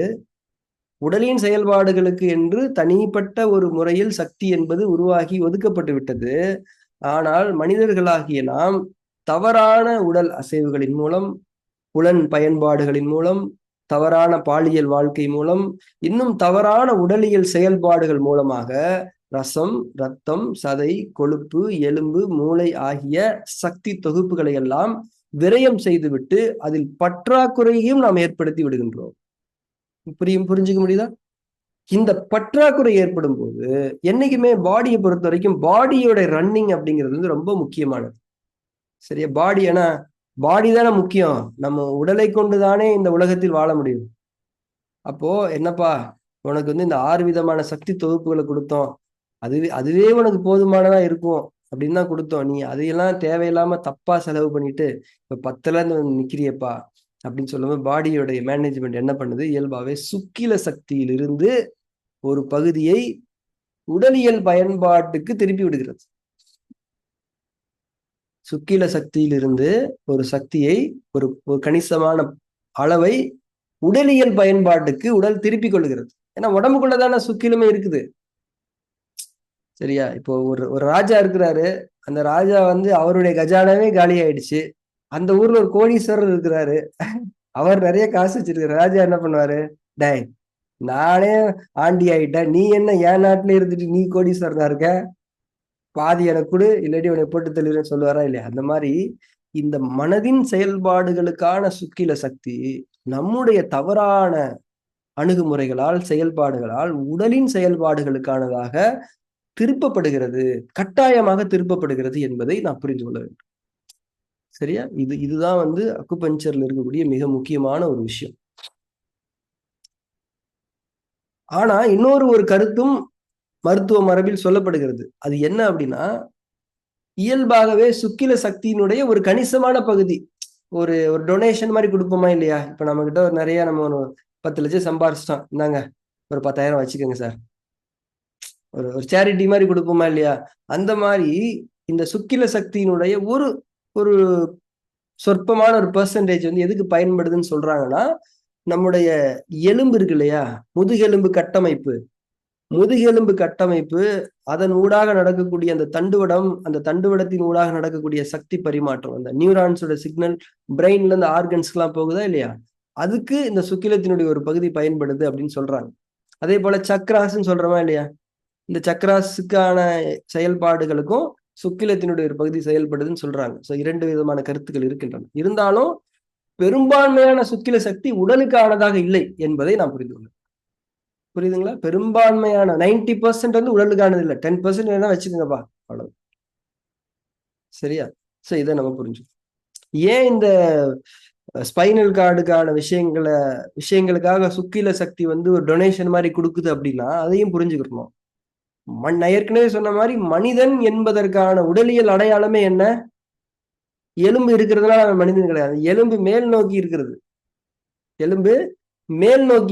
உடலின் செயல்பாடுகளுக்கு என்று தனிப்பட்ட ஒரு முறையில் சக்தி என்பது உருவாகி ஒதுக்கப்பட்டு விட்டது. ஆனால் மனிதர்களாகிய நாம் தவறான உடல் அசைவுகளின் மூலம், புலன் பயன்பாடுகளின் மூலம், தவறான பாலியல் வாழ்க்கை மூலம், இன்னும் தவறான உடலியல் செயல்பாடுகள் மூலமாக ரசம், ரத்தம், சதை, கொழுப்பு, எலும்பு, மூளை ஆகிய சக்தி தொகுப்புகளை எல்லாம் விரயம் செய்துவிட்டு அதில் பற்றாக்குறையையும் நாம் ஏற்படுத்தி விடுகின்றோம். புரிஞ்சுக்க முடியுதா? இந்த பற்றாக்குறை ஏற்படும் போது என்னைக்குமே பாடியை பொறுத்த வரைக்கும் பாடியோட ரன்னிங் அப்படிங்கிறது வந்து ரொம்ப முக்கியமானது. சரியா? பாடி தானே முக்கியம். நம்ம உடலை கொண்டுதானே இந்த உலகத்தில் வாழ முடியும். அப்போ என்னப்பா, உனக்கு வந்து இந்த 6 விதமான சக்தி தொகுப்புகளை கொடுத்தோம், அதுவே உனக்கு போதுமானதா இருக்கும் அப்படின்னு தான் கொடுத்தோம். நீ அதையெல்லாம் தேவையில்லாம தப்பா செலவு பண்ணிட்டு இப்ப 10ல இருந்து நிக்கிறியப்பா அப்படின்னு சொல்லும்போது பாடியோடைய மேனேஜ்மெண்ட் என்ன பண்ணுது? இயல்பாவே சுக்கில சக்தியிலிருந்து ஒரு பகுதியை உடலியல் பயன்பாட்டுக்கு திருப்பி விடுகிறது. சுக்கில சக்தியிலிருந்து ஒரு சக்தியை, ஒரு கணிசமான அளவை உடலியல் பயன்பாட்டுக்கு உடல் திருப்பி கொள்ளுகிறது. ஏன்னா உடம்புக்குள்ளதான சுக்கிலுமே இருக்குது. சரியா? இப்போ ஒரு ராஜா இருக்கிறாரு. அந்த ராஜா வந்து அவருடைய கஜானாவே காலி ஆயிடுச்சு. அந்த ஊர்ல ஒரு கோடீஸ்வரர் இருக்கிறாரு. அவர் நிறைய காசு வச்சிருக்காரு. ராஜா என்ன பண்ணுவாரு? டேய், நானே ஆண்டி ஆயிட்டேன், நீ என்ன என் நாட்டுல இருந்துட்டு நீ கோடீஸ்வரனா இருக்க, பாதி எனக்கு கொடு, இல்லாட்டி உன்னை போட்டு தள்ளுறேன்னு சொல்லுவாரா இல்லையா? அந்த மாதிரி இந்த மனதின் செயல்பாடுகளுக்கான சுக்கில சக்தி நம்முடைய தவறான அணுகுமுறைகளால், செயல்பாடுகளால் உடலின் செயல்பாடுகளுக்கானதாக திருப்பப்படுகிறது, கட்டாயமாக திருப்பப்படுகிறது என்பதை நான் புரிந்து கொள்ள வேண்டும். சரியா? இதுதான் வந்து அக்குபஞ்சர்ல இருக்கக்கூடிய மிக முக்கியமான ஒரு விஷயம். ஆனா இன்னொரு கருத்தும் மருத்துவ மரபில் சொல்லப்படுகிறது. அது என்ன அப்படின்னா, இயல்பாகவே சுக்கில சக்தியினுடைய ஒரு கணிசமான பகுதி ஒரு டொனேஷன் மாதிரி கொடுப்போமா இல்லையா? இப்ப நம்ம கிட்ட நம்ம ஒரு 10 லட்சம் சம்பாரிச்சிட்டோம், இந்தாங்க ஒரு 10,000 வச்சுக்கோங்க சார், ஒரு சேரிட்டி மாதிரி கொடுப்போமா இல்லையா? அந்த மாதிரி இந்த சுக்கில சக்தியினுடைய ஒரு ஒரு சொற்பமான ஒரு பெர்சன்டேஜ் வந்து எதுக்கு பயன்படுதுன்னு சொல்றாங்கன்னா, நம்முடைய எலும்பு இருக்கு இல்லையா, முதுகெலும்பு கட்டமைப்பு, அதன் ஊடாக நடக்கக்கூடிய அந்த தண்டுவடம், அந்த தண்டுவடத்தின் ஊடாக நடக்கக்கூடிய சக்தி பரிமாற்றம், அந்த நியூரான்ஸோட சிக்னல் பிரெயின்ல இருந்து ஆர்கன்ஸ்க்கு எல்லாம் போகுதா இல்லையா, அதுக்கு இந்த சுக்கிலத்தினுடைய ஒரு பகுதி பயன்படுது அப்படின்னு சொல்றாங்க. அதே போல சக்ராஸ்ன்னு சொல்றோமா இல்லையா, இந்த சக்ராஸுக்கான செயல்பாடுகளுக்கும் சுக்கிலத்தினுடைய ஒரு பகுதி செயல்படுதுன்னு சொல்றாங்க. சோ 2 விதமான கருத்துக்கள் இருக்கின்றன. இருந்தாலும் பெரும்பான்மையான சுக்கில சக்தி உடலுக்கானதாக இல்லை என்பதை நாம் புரிந்து கொள்ளணும். புரியுதுங்களா? பெரும்பான்மையான 90% வந்து உடலுக்கானது இல்லை, 10% வேணா வச்சுக்கோங்கப்பா, அவ்வளவு. சரியா? சோ இதை நம்ம புரிஞ்சுக்கணும். ஏன் இந்த ஸ்பைனல் கார்டுக்கான விஷயங்களுக்காக சுக்கில சக்தி வந்து ஒரு டொனேஷன் மாதிரி கொடுக்குது அப்படின்னா அதையும் புரிஞ்சுக்கணும். நான் ஏற்கனவே சொன்ன மாதிரி மனிதன் என்பதற்கான உடலியல் அடையாளமே என்ன? எலும்பு இருக்கிறதுனால அவன் மனிதன் கிடையாது. எலும்பு மேல் நோக்கி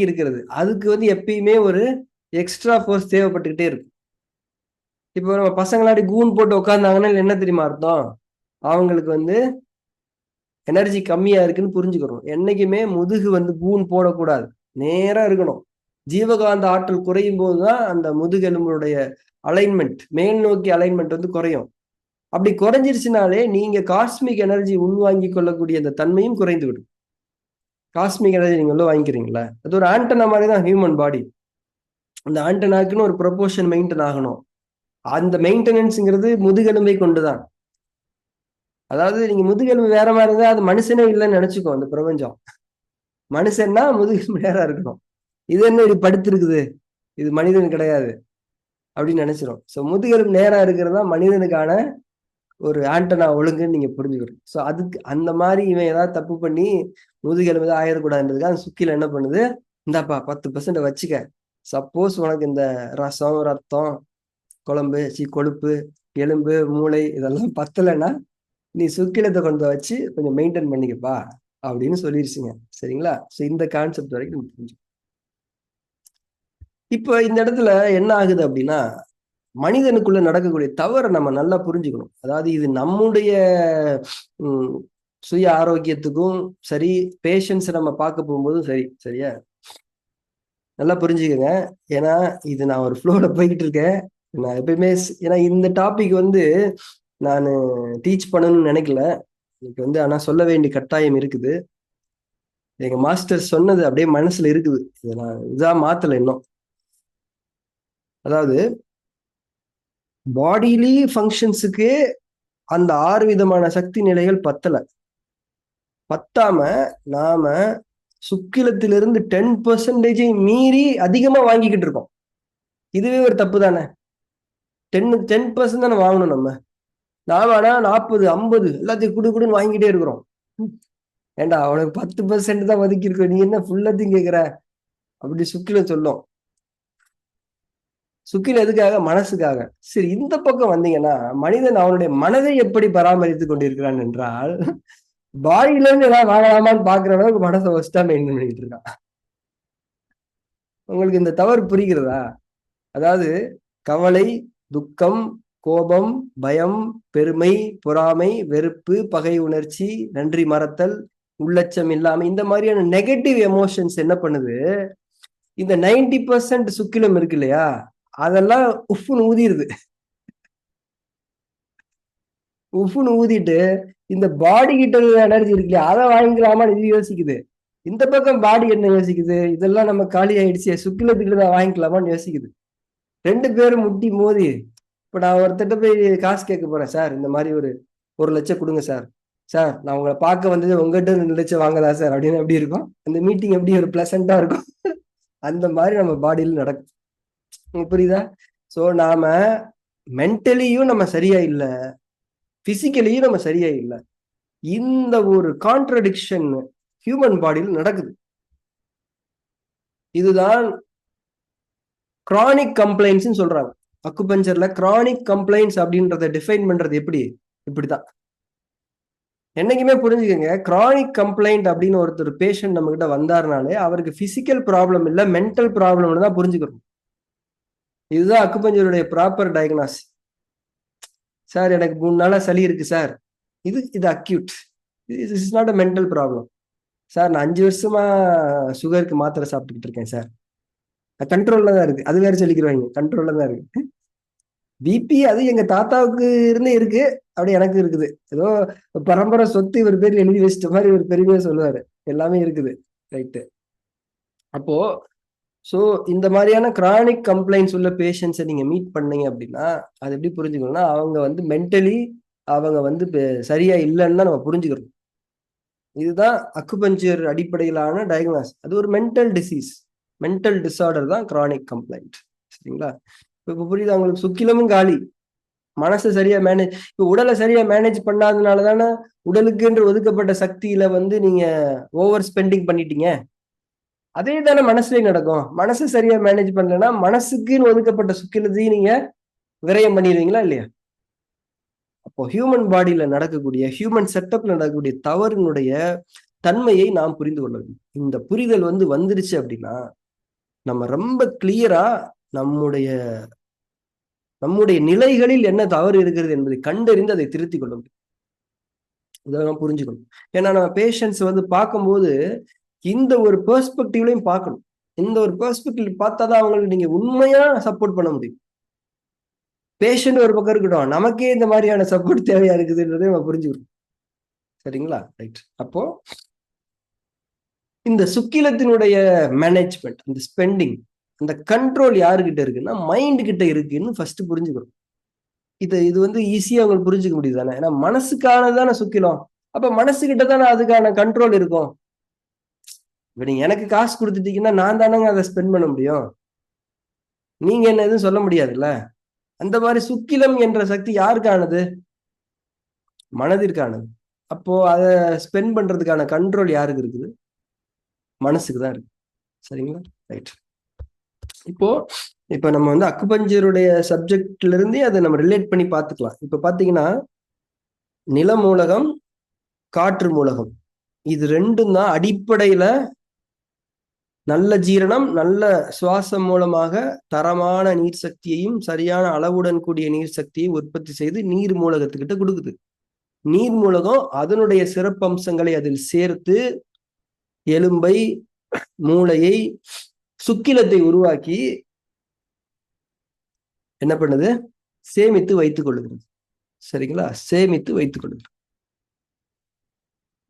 இருக்கிறது. அதுக்கு வந்து எப்பயுமே ஒரு எக்ஸ்ட்ரா ஃபோர்ஸ் தேவைப்பட்டுக்கிட்டே இருக்கும். இப்போ நம்ம பசங்களாடி கூன் போட்டு உட்கார்ந்தாங்கன்னா என்ன தெரியுமா அர்த்தம்? அவங்களுக்கு வந்து எனர்ஜி கம்மியா இருக்குன்னு புரிஞ்சுக்கிறோம். என்னைக்குமே முதுகு வந்து கூன் போடக்கூடாது, நேரா இருக்கணும். ஜீவகாந்த ஆற்றல் குறையும் போதுதான் அந்த முதுகெலும்புடைய அலைன்மெண்ட், மேல் நோக்கி அலைன்மெண்ட் வந்து குறையும். அப்படி குறைஞ்சிருச்சுனாலே நீங்க காஸ்மிக் எனர்ஜி உள்வாங்கி கொள்ளக்கூடிய அந்த தன்மையும் குறைந்து விடும். காஸ்மிக் எனர்ஜி நீங்க உள்ள வாங்கிக்கிறீங்களா, அது ஒரு ஆண்டனா மாதிரி தான் ஹியூமன் பாடி. அந்த ஆண்டனாக்குன்னு ஒரு ப்ரொபோர்ஷன் மெயின்டைன் ஆகணும். அந்த மெயின்டெனன்ஸ்ங்கிறது முதுகெலும்பை கொண்டுதான். அதாவது நீங்க முதுகெலும்பு வேற மாதிரி இருந்தா அது மனுஷனே இல்லைன்னு நினைச்சுக்கோ. அந்த பிரபஞ்சம் மனுஷன்னா முதுகெலும்பு நேரா இருக்கணும். இது என்ன இப்படி படுத்திருக்குது, இது மனிதன் கிடையாது அப்படின்னு நினைச்சிரும். ஸோ முதுகெலும்பு நேரா இருக்கிறது தான் மனிதனுக்கான ஒரு ஆண்டனா ஒழுங்குன்னு நீங்க புரிஞ்சுக்கணும். ஸோ அதுக்கு அந்த மாதிரி இவன் ஏதாவது தப்பு பண்ணி முதுகெலும்பு தான் ஆயிடக்கூடாதுன்றதுக்காக சுக்கில என்ன பண்ணுது, இந்தாப்பா 10% வச்சுக்க. சப்போஸ் உனக்கு இந்த ரசம், ரத்தம், கொழுப்பு எலும்பு மூளை இதெல்லாம் பத்தலைன்னா நீ சுக்கிலத்தை கொண்டு வச்சு கொஞ்சம் மெயின்டைன் பண்ணிக்கப்பா அப்படின்னு சொல்லிருச்சுங்க. சரிங்களா? ஸோ இந்த கான்செப்ட் வரைக்கும் நம்ம புரிஞ்சு. இப்போ இந்த இடத்துல என்ன ஆகுது அப்படின்னா, மனிதனுக்குள்ள நடக்கக்கூடிய தவறை நம்ம நல்லா புரிஞ்சுக்கணும். அதாவது இது நம்முடைய சுய ஆரோக்கியத்துக்கும் சரி, பேஷன்ஸ் நம்ம பார்க்க போகும்போதும் சரி. சரியா? நல்லா புரிஞ்சுக்கங்க. ஏன்னா இது நான் ஒரு ஃப்ளோல போய்கிட்டு இருக்கேன். நான் எப்பயுமே ஏன்னா இந்த டாபிக் வந்து நான் டீச் பண்ணணும்னு நினைக்கல. எனக்கு வந்து ஆனா சொல்ல வேண்டிய கட்டாயம் இருக்குது. எங்க மாஸ்டர் சொன்னது அப்படியே மனசுல இருக்குது. இதை நான் இதா மாத்தல இன்னும். அதாவது பாடிலி ஃபங்க்ஷன்ஸுக்கு அந்த 6 விதமான சக்தி நிலைகள் பத்தாம நாம சுக்கிலத்திலிருந்து 10% மீறி அதிகமா வாங்கிக்கிட்டு இருக்கோம். இதுவே ஒரு தப்பு தானே? 10% தானே வாங்கணும் நம்ம. நாம ஆனா 40, 50 எல்லாத்தையும் குடுன்னு வாங்கிட்டே இருக்கிறோம். ஏண்டா அவனுக்கு 10% தான் ஒதுக்கி இருக்க, நீ என்ன ஃபுல்லாத்தையும் கேட்கிற அப்படி சுக்கில சொல்லும். சுக்கில எதுக்காக? மனசுக்காக. சரி, இந்த பக்கம் வந்தீங்கன்னா மனிதன் அவனுடைய மனதை எப்படி பராமரித்துக் கொண்டிருக்கிறான் என்றால், பாடியில இருந்து ஏதாவது வாங்கலாமான்னு பாக்குற அளவுக்கு மனசை வச்சுதான் மெயின்டைன் பண்ணிட்டு இருக்கான். உங்களுக்கு இந்த தவறு புரிகிறதா? அதாவது கவலை, துக்கம், கோபம், பயம், பெருமை, பொறாமை, வெறுப்பு, பகை உணர்ச்சி, நன்றி மறத்தல், உள்ளச்சம் இல்லாம இந்த மாதிரியான நெகட்டிவ் எமோஷன்ஸ் என்ன பண்ணுது? இந்த 90% சுக்கிலம் இருக்கு இல்லையா, அதெல்லாம் உஃப்னு ஊதிடுது. உஃப்னு ஊதிட்டு இந்த பாடி கிட்ட எனர்ஜி இருக்கு இல்லையா, அதை வாங்கிக்கலாமான்னு இது யோசிக்குது. இந்த பக்கம் பாடி என்ன யோசிக்குது? இதெல்லாம் நம்ம காலி ஆயிடுச்சு, சுக்கிலத்துக்கு தான் வாங்கிக்கலாமான்னு யோசிக்குது. 2 பேரும் முட்டி மோதி, இப்ப நான் ஒருத்தட்ட போய் காசு கேட்க போறேன். சார் இந்த மாதிரி ஒரு 1,00,000 கொடுங்க சார். சார் நான் உங்களை பார்க்க வந்தது உங்ககிட்ட 2,00,000 வாங்கதா சார் அப்படின்னு எப்படி இருக்கும்? அந்த மீட்டிங் எப்படி ஒரு பிளசண்டா இருக்கும்? அந்த மாதிரி நம்ம பாடியில் நடக்கும். உங்களுக்கு புரியுதா? ஸோ நாம மென்டலியும் நம்ம சரியா இல்லை, பிசிக்கலியும் நம்ம சரியா இல்லை. இந்த ஒரு கான்ட்ரடிக்ஷன் ஹியூமன் பாடியில் நடக்குது. இதுதான் கிரானிக் கம்ப்ளைண்ட்ஸ் சொல்றாங்க. அக்குபஞ்சர்ல கிரானிக் கம்ப்ளைண்ட்ஸ் அப்படின்றத டிஃபைன் பண்றது எப்படி? இப்படிதான். என்னைக்குமே புரிஞ்சுக்கங்க, கிரானிக் கம்ப்ளைண்ட் அப்படின்னு ஒருத்தர் பேஷண்ட் நம்ம கிட்ட வந்தாருனாலே அவருக்கு பிசிக்கல் ப்ராப்ளம் இல்ல, மென்டல் ப்ராப்ளம்னு தான் புரிஞ்சுக்கணும். இதுதான் அக்குபஞ்சருடைய ப்ராப்பர் டயக்னாஸ். சார் எனக்கு 3 நாளா சளி இருக்கு சார், இது acute, is not a mental problem. Sir நான் 5 வருஷமா சுகருக்கு மாத்திரை சாப்பிட்டுக்கிட்டு இருக்கேன் சார், கண்ட்ரோல்ல தான் இருக்கு. அது வேற சொல்லிக்கிறவாங்க, கண்ட்ரோல்ல தான் இருக்கு. பிபி அது எங்க தாத்தாவுக்கு இருந்தே இருக்கு, அப்படி எனக்கு இருக்குது. ஏதோ பரம்பரை சொத்து இவர் பேர்ல எழுதி வச்சிட்ட மாதிரி ஒரு பெருமையா சொல்லுவாரு. எல்லாமே இருக்குது. ரைட்டு. அப்போ ஸோ இந்த மாதிரியான கிரானிக் கம்ப்ளைண்ட்ஸ் உள்ள பேஷண்ட்ஸை நீங்க மீட் பண்ணீங்க அப்படின்னா அது எப்படி புரிஞ்சுக்கணும்னா, அவங்க வந்து மென்டலி அவங்க வந்து சரியா இல்லைன்னு தான் நம்ம புரிஞ்சுக்கிறோம். இதுதான் அக்குபஞ்சர் அடிப்படையிலான டயக்னாஸ். அது ஒரு மென்டல் டிசீஸ், மென்டல் டிஸார்டர் தான் கிரானிக் கம்ப்ளைண்ட். சரிங்களா? இப்போ புரியுதா உங்களுக்கு? சுக்கிலமும் காலி, மனசை சரியா மேனேஜ், இப்போ உடலை சரியா மேனேஜ் பண்ணாதனால தானே உடலுக்கு என்று ஒதுக்கப்பட்ட சக்தியில வந்து நீங்க ஓவர் ஸ்பெண்டிங் பண்ணிட்டீங்க. அதே தானே மனசுலயும் நடக்கும். மனசை சரியா மேனேஜ் பண்ணலன்னா மனசுக்குன்னு ஒதுக்கப்பட்ட சுக்கிலத்தையும் நீங்க விரயம் பண்ணிடுவீங்களா இல்லையா? அப்போ ஹியூமன் பாடியில நடக்கக்கூடிய, ஹியூமன் செட்டப்ல நடக்கக்கூடிய தவறினுடைய தன்மையை நாம் புரிந்து கொள்ள வேண்டும். இந்த புரிதல் வந்து வந்துருச்சு அப்படின்னா நம்ம ரொம்ப கிளியரா நம்முடைய நம்முடைய நிலைகளில் என்ன தவறு இருக்கிறது என்பதை கண்டறிந்து அதை திருத்திக் கொள்ள முடியும். இதை நம்ம புரிஞ்சுக்கணும். ஏன்னா நம்ம பேஷண்ட்ஸ் வந்து பார்க்கும்போது இந்த ஒரு பெர்ஸ்பெக்டிவ்லையும் பார்க்கணும். இந்த ஒரு பெர்ஸ்பெக்டிவ் பார்த்தாதான் அவங்களுக்கு நீங்க உண்மையா சப்போர்ட் பண்ண முடியும். பேஷண்ட் ஒரு பக்கம் இருக்கட்டும், நமக்கே இந்த மாதிரியான சப்போர்ட் தேவையா இருக்குதுன்றதை நம்ம புரிஞ்சுக்கணும். சரிங்களா? ரைட். அப்போ இந்த சுக்கிலத்தினுடைய மேனேஜ்மெண்ட், இந்த ஸ்பெண்டிங், அந்த கண்ட்ரோல் யாருகிட்ட இருக்குன்னா மைண்ட் கிட்ட இருக்குன்னு ஃபர்ஸ்ட் புரிஞ்சுக்கணும். இது வந்து ஈஸியா உங்களுக்கு புரிஞ்சுக்க முடியுது தானே? ஏன்னா மனசுக்கானதான சுக்கிலம். அப்ப மனசுகிட்ட தானே அதுக்கான கண்ட்ரோல் இருக்கும். இப்ப நீங்க எனக்கு காசு கொடுத்துட்டீங்கன்னா நான் தானங்க அதை ஸ்பெண்ட் பண்ண முடியும், நீங்க என்ன எதுவும் சொல்ல முடியாதுல்ல. அந்த மாதிரி சுக்கிலம் என்ற சக்தி யாருக்கானது? மனதிற்கானது. அப்போ அதை ஸ்பெண்ட் பண்றதுக்கான கண்ட்ரோல் யாருக்கு இருக்குது? மனசுக்கு தான் இருக்கு. சரிங்களா? ரைட். இப்போ இப்ப நம்ம வந்து அக்குபஞ்சருடைய சப்ஜெக்ட்ல இருந்தே அதை நம்ம ரிலேட் பண்ணி பார்த்துக்கலாம். இப்ப பாத்தீங்கன்னா நில மூலகம், காற்று மூலகம், இது ரெண்டும் தான் அடிப்படையில நல்ல ஜீரணம், நல்ல சுவாசம் மூலமாக தரமான நீர் சக்தியையும் சரியான அளவுடன் கூடிய நீர் சக்தியை உற்பத்தி செய்து நீர் மூலகத்துக்கிட்ட கொடுக்குது. நீர் மூலகம் அதனுடைய சிறப்பம்சங்களை அதில் சேர்த்து எலும்பை, மூளையை, சுக்கிலத்தை உருவாக்கி என்ன பண்ணுது? சேமித்து வைத்துக் கொள்ளுகிறது. சரிங்களா? சேமித்து வைத்துக் கொள்ளுகிறது.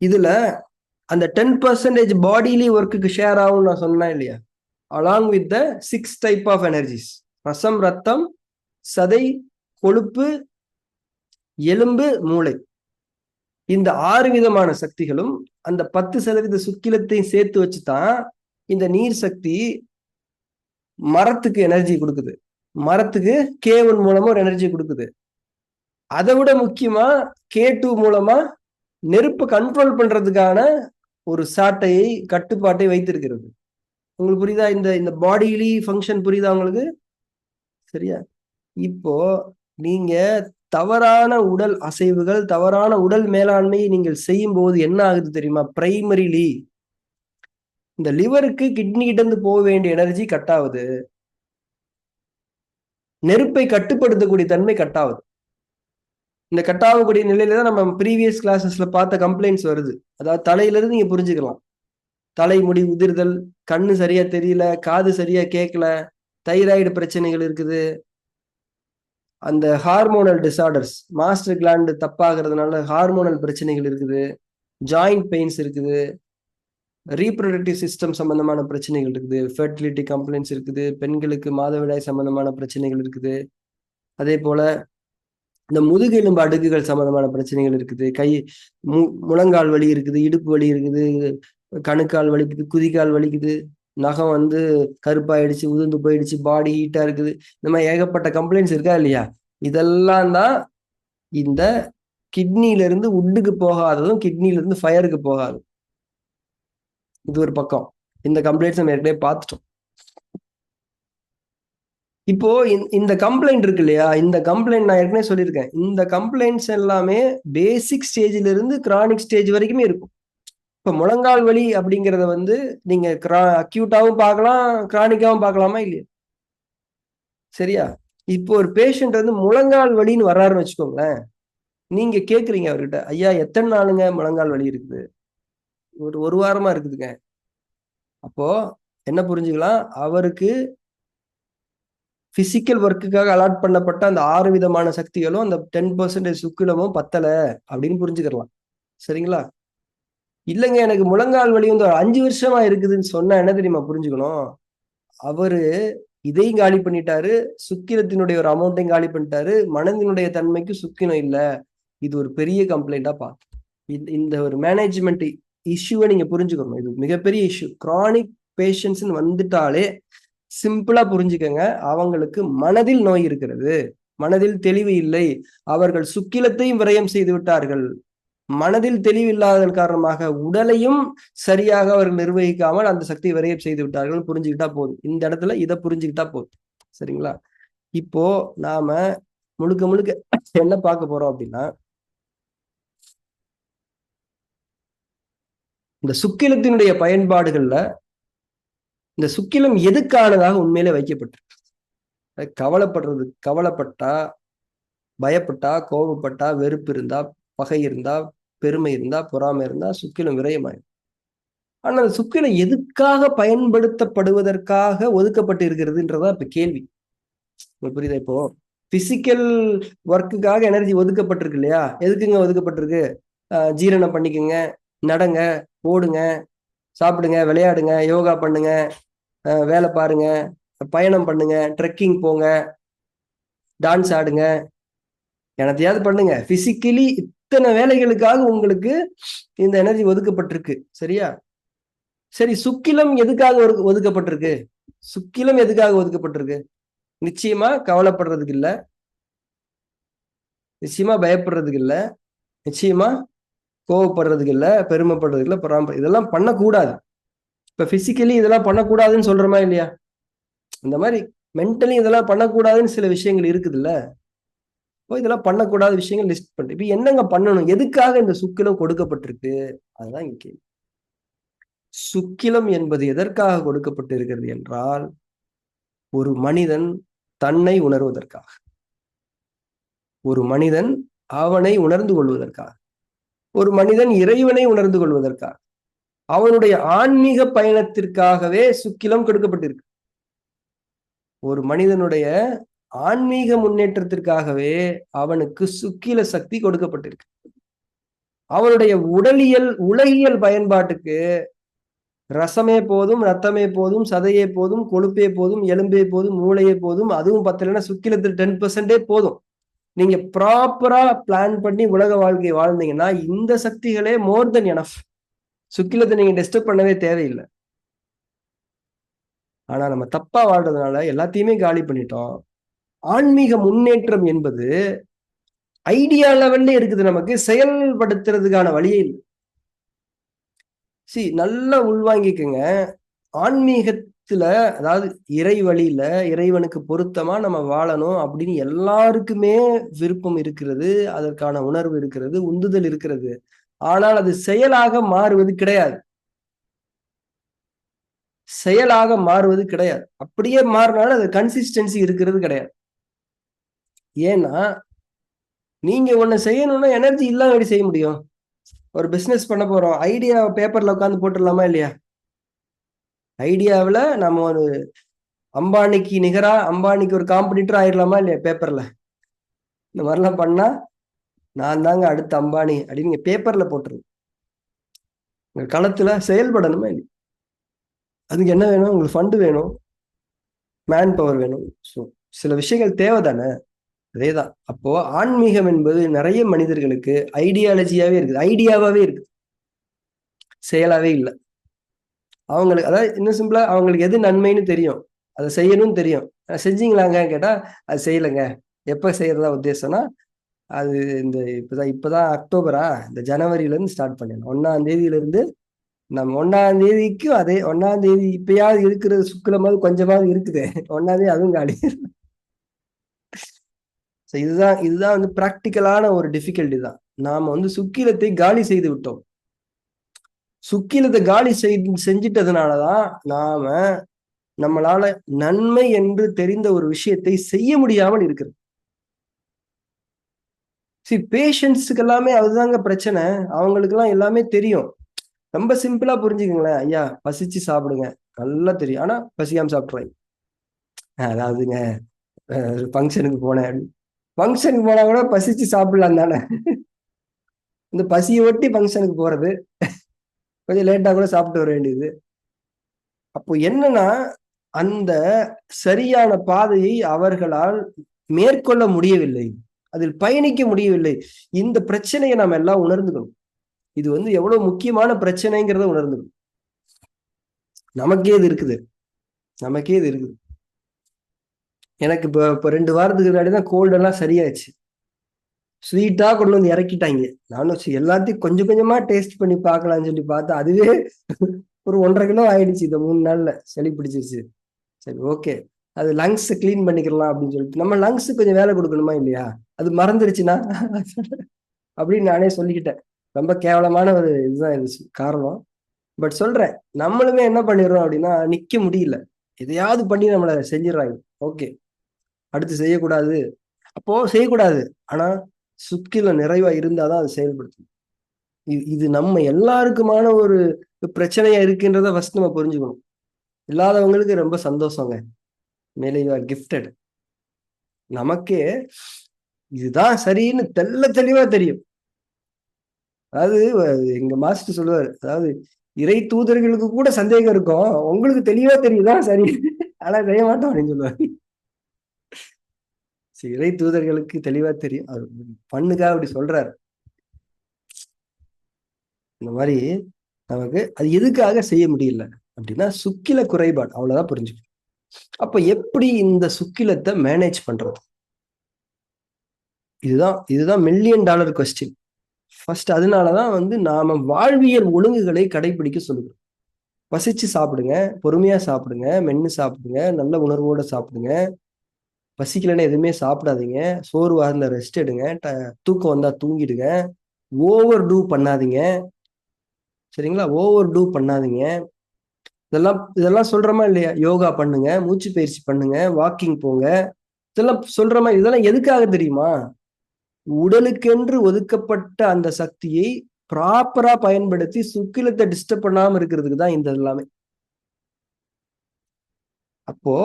இதுல அந்த 10% பாடிலி ஒர்க்குக்கு ஷேர் ஆகும் நான் சொன்னேன் இல்லையா? Along with the 6 type of energies, ரசம், ரத்தம், சதை, கொழுப்பு, எலும்பு, மூளை, இந்த 6 விதமான சக்திகளும் அந்த 10% சுக்கிலத்தையும் சேர்த்து வச்சுதான் இந்த நீர் சக்தி மரத்துக்கு எனர்ஜி கொடுக்குது. மரத்துக்கு K1 மூலமா ஒரு எனர்ஜி கொடுக்குது. அதை விட முக்கியமா K2 மூலமா நெருப்பை கண்ட்ரோல் பண்றதுக்கான ஒரு சாட்டையை, கட்டுப்பாட்டை வைத்திருக்கிறது. உங்களுக்கு புரியுதா? இந்த இந்த பாடிலி ஃபங்க்ஷன் புரியுதா உங்களுக்கு? சரியா? இப்போ நீங்க தவறான உடல் அசைவுகள், தவறான உடல் மேலாண்மையை நீங்கள் செய்யும் போது என்ன ஆகுது தெரியுமா? பிரைமரிலி இந்த லிவருக்கு, கிட்னி கிட்ட இருந்து போக வேண்டிய எனர்ஜி கட் ஆகுது. நெருப்பை கட்டுப்படுத்தக்கூடிய தன்மை கட் ஆகுது. இந்த கட் ஆகக்கூடிய நிலையில தான் நம்ம ப்ரீவியஸ் கிளாஸஸ்ல பார்த்த கம்ப்ளைண்ட்ஸ் வருது. அதாவது தலையிலிருந்து நீங்க புரிஞ்சுக்கலாம். தலைமுடி உதிர்தல், கண்ணு சரியா தெரியல, காது சரியா கேட்கல, தைராய்டு பிரச்சனைகள் இருக்குது, அந்த ஹார்மோனல் டிசார்டர்ஸ், மாஸ்டர் கிளாண்டு தப்பாகிறதுனால ஹார்மோனல் பிரச்சனைகள் இருக்குது, ஜாயிண்ட் பெயின்ஸ் இருக்குது, ரீப்ரொடக்டிவ் சிஸ்டம் சம்பந்தமான பிரச்சனைகள் இருக்குது, ஃபெர்டிலிட்டி கம்ப்ளைண்ட்ஸ் இருக்குது, பெண்களுக்கு மாதவிடாய் சம்பந்தமான பிரச்சனைகள் இருக்குது, அதே போல இந்த முதுகெலும்பு அடுக்குகள் சம்பந்தமான பிரச்சனைகள் இருக்குது, முழங்கால் வலி இருக்குது, இடுப்பு வலி இருக்குது, கணுக்கால் வலிக்குது, குதிக்கால் வலிக்குது, நகம் வந்து கருப்பாயிடுச்சு, உதிர்ந்து போயிடுச்சு, பாடி ஹீட்டா இருக்குது, இந்த மாதிரி ஏகப்பட்ட கம்ப்ளைண்ட்ஸ் இருக்கா இல்லையா? இதெல்லாம் தான் இந்த கிட்னில இருந்து உட்டுக்கு போகாததும், கிட்னில இருந்து ஃபயருக்கு போகாது. இது ஒரு பக்கம். இந்த கம்ப்ளைண்ட்ஸ் நம்ம ஏற்கனவே பார்த்துட்டோம். இப்போ இந்த கம்ப்ளைண்ட் இருக்கு இல்லையா? இந்த கம்ப்ளைண்ட் நான் ஏற்கனவே சொல்லியிருக்கேன். இந்த கம்ப்ளைண்ட்ஸ் எல்லாமே பேசிக் ஸ்டேஜ்ல இருந்து கிரானிக் ஸ்டேஜ் வரைக்குமே இருக்கும். இப்ப முழங்கால் வலி அப்படிங்கறத வந்து நீங்க அக்யூட்டாவும் பார்க்கலாம், கிரானிக்காவும் பார்க்கலாமா இல்லையா? சரியா? இப்போ ஒரு பேஷண்ட் வந்து முழங்கால் வலின்னு வர்றாருன்னு வச்சுக்கோங்களேன். நீங்க கேக்குறீங்க அவர்கிட்ட, ஐயா எத்தனை நாளுங்க முழங்கால் வலி இருக்குது? ஒரு வாரமா இருக்குதுங்க. அப்போ என்ன புரிஞ்சுக்கலாம்? அவருக்கு பிசிக்கல் ஒர்க்குக்காக அலாட் பண்ணப்பட்ட அந்த 6 விதமான சக்திகளும் அந்த 10% சுக்கிலமும் பத்தல அப்படின்னு புரிஞ்சுக்கலாம். சரிங்களா? இல்லைங்க எனக்கு முழங்கால் வலி வந்து 5 வருஷமா இருக்குதுன்னு சொன்னா என்ன தெரியுமா புரிஞ்சுக்கணும்? அவரு இதையும் காலி பண்ணிட்டாரு, சுக்கிரத்தினுடைய ஒரு அமௌண்ட்டையும் காலி பண்ணிட்டாரு, மனதினுடைய தன்மைக்கு சுக்கினம் இல்ல. இது ஒரு பெரிய கம்ப்ளைண்டா பார்த்து இந்த ஒரு மேனேஜ்மெண்ட் இஷ்யூவை நீங்க புரிஞ்சுக்கணும். இது மிகப்பெரிய இஷ்யூ. கிரானிக் பேஷன்ஸ்ன்னு வந்துட்டாலே சிம்பிளா புரிஞ்சுக்கங்க, அவங்களுக்கு மனதில் நோய் இருக்கிறது, மனதில் தெளிவு இல்லை, அவர்கள் சுக்கிலத்தையும் விரயம் செய்து விட்டார்கள், மனதில் தெளிவு இல்லாததன் காரணமாக உடலையும் சரியாக அவர்கள் நிர்வகிக்காமல் அந்த சக்தியை விரயம் செய்து விட்டார்கள் புரிஞ்சுக்கிட்டா போதும். இந்த இடத்துல இதை புரிஞ்சுக்கிட்டா போதும். சரிங்களா? இப்போ நாம முழுக்க முழுக்க என்ன பார்க்க போறோம் அப்படின்னா, இந்த சுக்கிலத்தினுடைய பயன்பாடுகள்ல இந்த சுக்கிலம் எதுக்கானதாக உண்மையிலே வைக்கப்பட்டிருக்கு? கவலைப்பட்டா, பயப்பட்டா, கோபப்பட்டா, வெறுப்பு இருந்தா, பகை இருந்தா, பெருமை இருந்தா, பொறாமை இருந்தா சுக்கிலம் விரயமாயிடும். ஆனா அந்த சுக்கிலம் எதுக்காக பயன்படுத்தப்படுவதற்காக ஒதுக்கப்பட்டு இருக்கிறதுன்றதா இப்ப கேள்வி. உங்களுக்கு புரியுதா? இப்போ பிசிக்கல் ஒர்க்குக்காக எனர்ஜி ஒதுக்கப்பட்டிருக்கு இல்லையா? எதுக்குங்க ஒதுக்கப்பட்டிருக்கு? ஜீரணம் பண்ணிக்கோங்க, நடங்க, ஓடுங்க, சாப்பிடுங்க, விளையாடுங்க, யோகா பண்ணுங்க, வேலை பாருங்க, பயணம் பண்ணுங்க, ட்ரெக்கிங் போங்க, டான்ஸ் ஆடுங்க, எனத்தையாவது பண்ணுங்க. பிசிக்கலி இத்தனை வேலைகளுக்காக உங்களுக்கு இந்த எனர்ஜி ஒதுக்கப்பட்டிருக்கு. சரியா? சரி, சுக்கிலம் எதுக்காக ஒதுக்கப்பட்டிருக்கு? சுக்கிலம் எதுக்காக ஒதுக்கப்பட்டிருக்கு? நிச்சயமா கவலைப்படுறதுக்கு இல்ல, நிச்சயமா பயப்படுறதுக்கு இல்ல, நிச்சயமா கோவப்படுறதுக்கு இல்ல, பெருமைப்படுறதுக்கு இல்ல, பொறாமை, இதெல்லாம் பண்ணக்கூடாது. இப்ப பிசிக்கலி இதெல்லாம் பண்ணக்கூடாதுன்னு சொல்றோமா இல்லையா? இந்த மாதிரி மென்டலி இதெல்லாம் பண்ணக்கூடாதுன்னு சில விஷயங்கள் இருக்குதுல்ல. இப்போ இதெல்லாம் பண்ணக்கூடாத விஷயங்கள் லிஸ்ட் பண்ணிட்டு இப்ப என்னங்க பண்ணணும்? எதுக்காக இந்த சுக்கிலம் கொடுக்கப்பட்டிருக்கு? அதுதான் இங்க கேள்வி. சுக்கிலம் என்பது எதற்காக கொடுக்கப்பட்டு இருக்கிறது என்றால், ஒரு மனிதன் தன்னை உணர்வதற்காக. ஒரு மனிதன் அவனை உணர்ந்து கொள்வதற்காக. ஒரு மனிதன் இறைவனை உணர்ந்து கொள்வதற்காக. அவனுடைய ஆன்மீக பயணத்திற்காகவே சுக்கிலம் கொடுக்கப்பட்டிருக்கு. ஒரு மனிதனுடைய ஆன்மீக முன்னேற்றத்திற்காகவே அவனுக்கு சுக்கில சக்தி கொடுக்கப்பட்டிருக்கு. அவனுடைய உலகியல் பயன்பாட்டுக்கு ரசமே போதும், ரத்தமே போதும், சதையே போதும், கொழுப்பே போதும், எலும்பே போதும், மூளையே போதும், அதுவும் பத்தலைன்னா சுக்கிலத்தில் 10% போதும். நீங்க ப்ராப்பரா பிளான் பண்ணி உலக வாழ்க்கையை வாழ்ந்தீங்கன்னா இந்த சக்திகளே மோர் தென் எனஃப். சுக்கிலத்தை நீங்க டிஸ்டர்ப் பண்ணவே தேவையில்லை. ஆனா நம்ம தப்பா வாழ்றதுனால எல்லாத்தையுமே காலி பண்ணிட்டோம். ஆன்மீக முன்னேற்றம் என்பது ஐடியா லெவல்ல இருக்குது, நமக்கு செயல்படுத்துறதுக்கான வழியே இல்லை. நல்லா உள்வாங்கிக்கங்க. ஆன்மீகத்துல, அதாவது இறை வழியில இறைவனுக்கு பொருத்தமா நம்ம வாழணும் அப்படின்னு எல்லாருக்குமே விருப்பம் இருக்கிறது, அதற்கான உணர்வு இருக்கிறது, உந்துதல் இருக்கிறது. ஆனால் அது செயலாக மாறுவது கிடையாது. செயலாக மாறுவது கிடையாது. அப்படியே மாறினாலும் அது கன்சிஸ்டன்சி இருக்கிறது கிடையாது. ஏன்னா நீங்க ஒண்ணு செய்யணும்னா எனர்ஜி இல்லாம எப்படி செய்ய முடியும்? ஒரு பிசினஸ் பண்ண போறோம், ஐடியா பேப்பர்ல உட்காந்து போட்டுடலாமா இல்லையா? ஐடியாவில் நம்ம ஒரு அம்பானிக்கு நிகரா, அம்பானிக்கு ஒரு காம்படிட்டர் ஆயிடலாமா இல்லையா பேப்பர்ல? இந்த மாதிரிலாம் பண்ணா நான் தாங்க அடுத்த அம்பானி அப்படின்னு நீங்க பேப்பர்ல போட்டுருங்க. உங்க களத்துல செயல்படணுமா இல்லையா? அதுக்கு என்ன வேணும்? உங்களுக்கு ஃபண்டு வேணும், மேன் பவர் வேணும். ஸோ சில விஷயங்கள் தேவைதானே. அதேதான். அப்போ ஆன்மீகம் என்பது நிறைய மனிதர்களுக்கு ஐடியாலஜியாவே இருக்குது, ஐடியாவாவே இருக்கு, செயலாவே இல்லை. அவங்களுக்கு அதாவது இன்னும் சிம்பிளா அவங்களுக்கு எது நன்மைன்னு தெரியும், அதை செய்யணும்னு தெரியும். செஞ்சீங்களாங்க கேட்டா அது செய்யலைங்க. எப்ப செய்யறதா உத்தேசம்னா அது இந்த இப்பதான் அக்டோபரா, இந்த ஜனவரியில இருந்து ஸ்டார்ட் பண்ணிடணும். 1ஆம் தேதியில இருந்து நம்ம 1ஆம் தேதிக்கு அதே 1ஆம் தேதி இப்பயாவது இருக்கிறது சுக்கிலமாவது கொஞ்சமாவது இருக்குது. 1ஆம் தேதி அதுவும் காலி. இதுதான் வந்து பிராக்டிக்கலான ஒரு டிஃபிகல்ட்டி தான். நாம வந்து சுக்கிலத்தை காலி செய்து விட்டோம். சுக்கிலத்தை காலி செஞ்சிட்டதுனாலதான் நாம நம்மளால நன்மை என்று தெரிந்த ஒரு விஷயத்தை செய்ய முடியாமல் இருக்கிறது. பேஷண்ட்ஸுக்கு எல்லாமே அதுதாங்க பிரச்சனை. அவங்களுக்கு எல்லாம் எல்லாமே தெரியும். ரொம்ப சிம்பிளா புரிஞ்சுக்கங்களேன். ஐயா பசிச்சு சாப்பிடுங்க, நல்லா தெரியும். ஆனா பசியாம சாப்பிட்றாங்க. அதாவதுங்க ஃபங்க்ஷனுக்கு போனேன், ஃபங்க்ஷனுக்கு போனா கூட பசிச்சு சாப்பிடலாம் தானே. இந்த பசியை ஒட்டி ஃபங்க்ஷனுக்கு போறது, கொஞ்சம் லேட்டா கூட சாப்பிட்டு வர வேண்டியது. அப்போ என்னன்னா அந்த சரியான பாதையை அவர்களால் மேற்கொள்ள முடியவில்லை, அதில் பயணிக்க முடியவில்லை. இந்த பிரச்சனையை நம்ம எல்லாம் உணர்ந்துக்கணும். இது வந்து எவ்வளவு முக்கியமான பிரச்சனைங்கிறத உணர்ந்துக்கணும். நமக்கே இது இருக்குது. எனக்கு இப்ப 2 வாரத்துக்கு முன்னாடிதான் கோல்டு எல்லாம் சரியாச்சு. ஸ்வீட்டா கொண்டு வந்து இறக்கிட்டாங்க. நானும் எல்லாத்தையும் கொஞ்சம் கொஞ்சமா டேஸ்ட் பண்ணி பார்க்கலாம்னு சொல்லி பார்த்தா அதுவே ஒரு 1.5 கிலோ ஆயிடுச்சு. இந்த 3 நாள்ல சளி பிடிச்சிருச்சு. சரி, ஓகே, அது லங்ஸ் கிளீன் பண்ணிக்கலாம் அப்படின்னு சொல்லிட்டு நம்ம லங்ஸ் கொஞ்சம் வேலை கொடுக்கணுமா இல்லையா? அது மறந்துருச்சுன்னா அப்படின்னு நானே சொல்லிக்கிட்டேன். ரொம்ப கேவலமான ஒரு இதுதான் இருந்துச்சு காரணம். பட் சொல்றேன், நம்மளுமே என்ன பண்ணிடுறோம் அப்படின்னா நிக்க முடியல, எதையாவது பண்ணி நம்மளை செஞ்சிடறாங்க. ஓகே, அடுத்து செய்யக்கூடாது, அப்போ செய்யக்கூடாது. ஆனா சுக்கில நிறைவா இருந்தாதான் அது செயல்படுத்தும். இது நம்ம எல்லாருக்குமான ஒரு பிரச்சனையா இருக்குன்றத ஃபர்ஸ்ட் நம்ம புரிஞ்சுக்கணும். இல்லாதவங்களுக்கு ரொம்ப சந்தோஷங்க, மேலே யூ ஆர் கிஃப்டட். நமக்கே இதுதான் சரின்னு தெளிவா தெரியும். அதாவது எங்க மாஸ்டர் சொல்லுவாரு, அதாவது இறை தூதர்களுக்கு கூட சந்தேகம் இருக்கும், உங்களுக்கு தெளிவா தெரியுதான் சரி, ஆனா செய்ய மாட்டோம் அப்படின்னு சொல்லுவாரு. இறை தூதர்களுக்கு தெளிவா தெரியும், அவர் பண்ணுக்கா அப்படி சொல்றாரு. இந்த மாதிரி நமக்கு அது எதுக்காக செய்ய முடியல அப்படின்னா சுக்கில குறைபாடு, அவ்வளவுதான் புரிஞ்சுக்கணும். அப்ப எப்படி இந்த சுக்கிலத்தை மேனேஜ் பண்றது? இதுதான் $1,000,000 கொஸ்டின். ஃபர்ஸ்ட் அதனாலதான் வந்து நாம வாழ்வியல் ஒழுங்குகளை கடைபிடிக்க சொல்லுகிறோம். பசிச்சு சாப்பிடுங்க, பொறுமையா சாப்பிடுங்க, மென்னு சாப்பிடுங்க, நல்ல உணர்வோட சாப்பிடுங்க. பசிக்கலைன்னா எதுவுமே சாப்பிடாதீங்க. சோர்வா இருந்தா ரெஸ்ட் எடுங்க. தூக்கம் வந்தா தூங்கிடுங்க. ஓவர் டூ பண்ணாதீங்க. சரிங்களா? ஓவர் டூ பண்ணாதீங்க. இதெல்லாம் சொல்றோமா இல்லையா? யோகா பண்ணுங்க, மூச்சு பயிற்சி பண்ணுங்க, வாக்கிங் போங்க. இதெல்லாம் சொல்றோமா? இதெல்லாம் எதுக்காக தெரியுமா? உடலுக்கென்று ஒதுக்கப்பட்ட அந்த சக்தியை ப்ராப்பரா பயன்படுத்தி சுக்கிலத்தை டிஸ்டர்ப் பண்ணாம இருக்கிறதுக்கு தான் இந்த எல்லாமே. அப்போ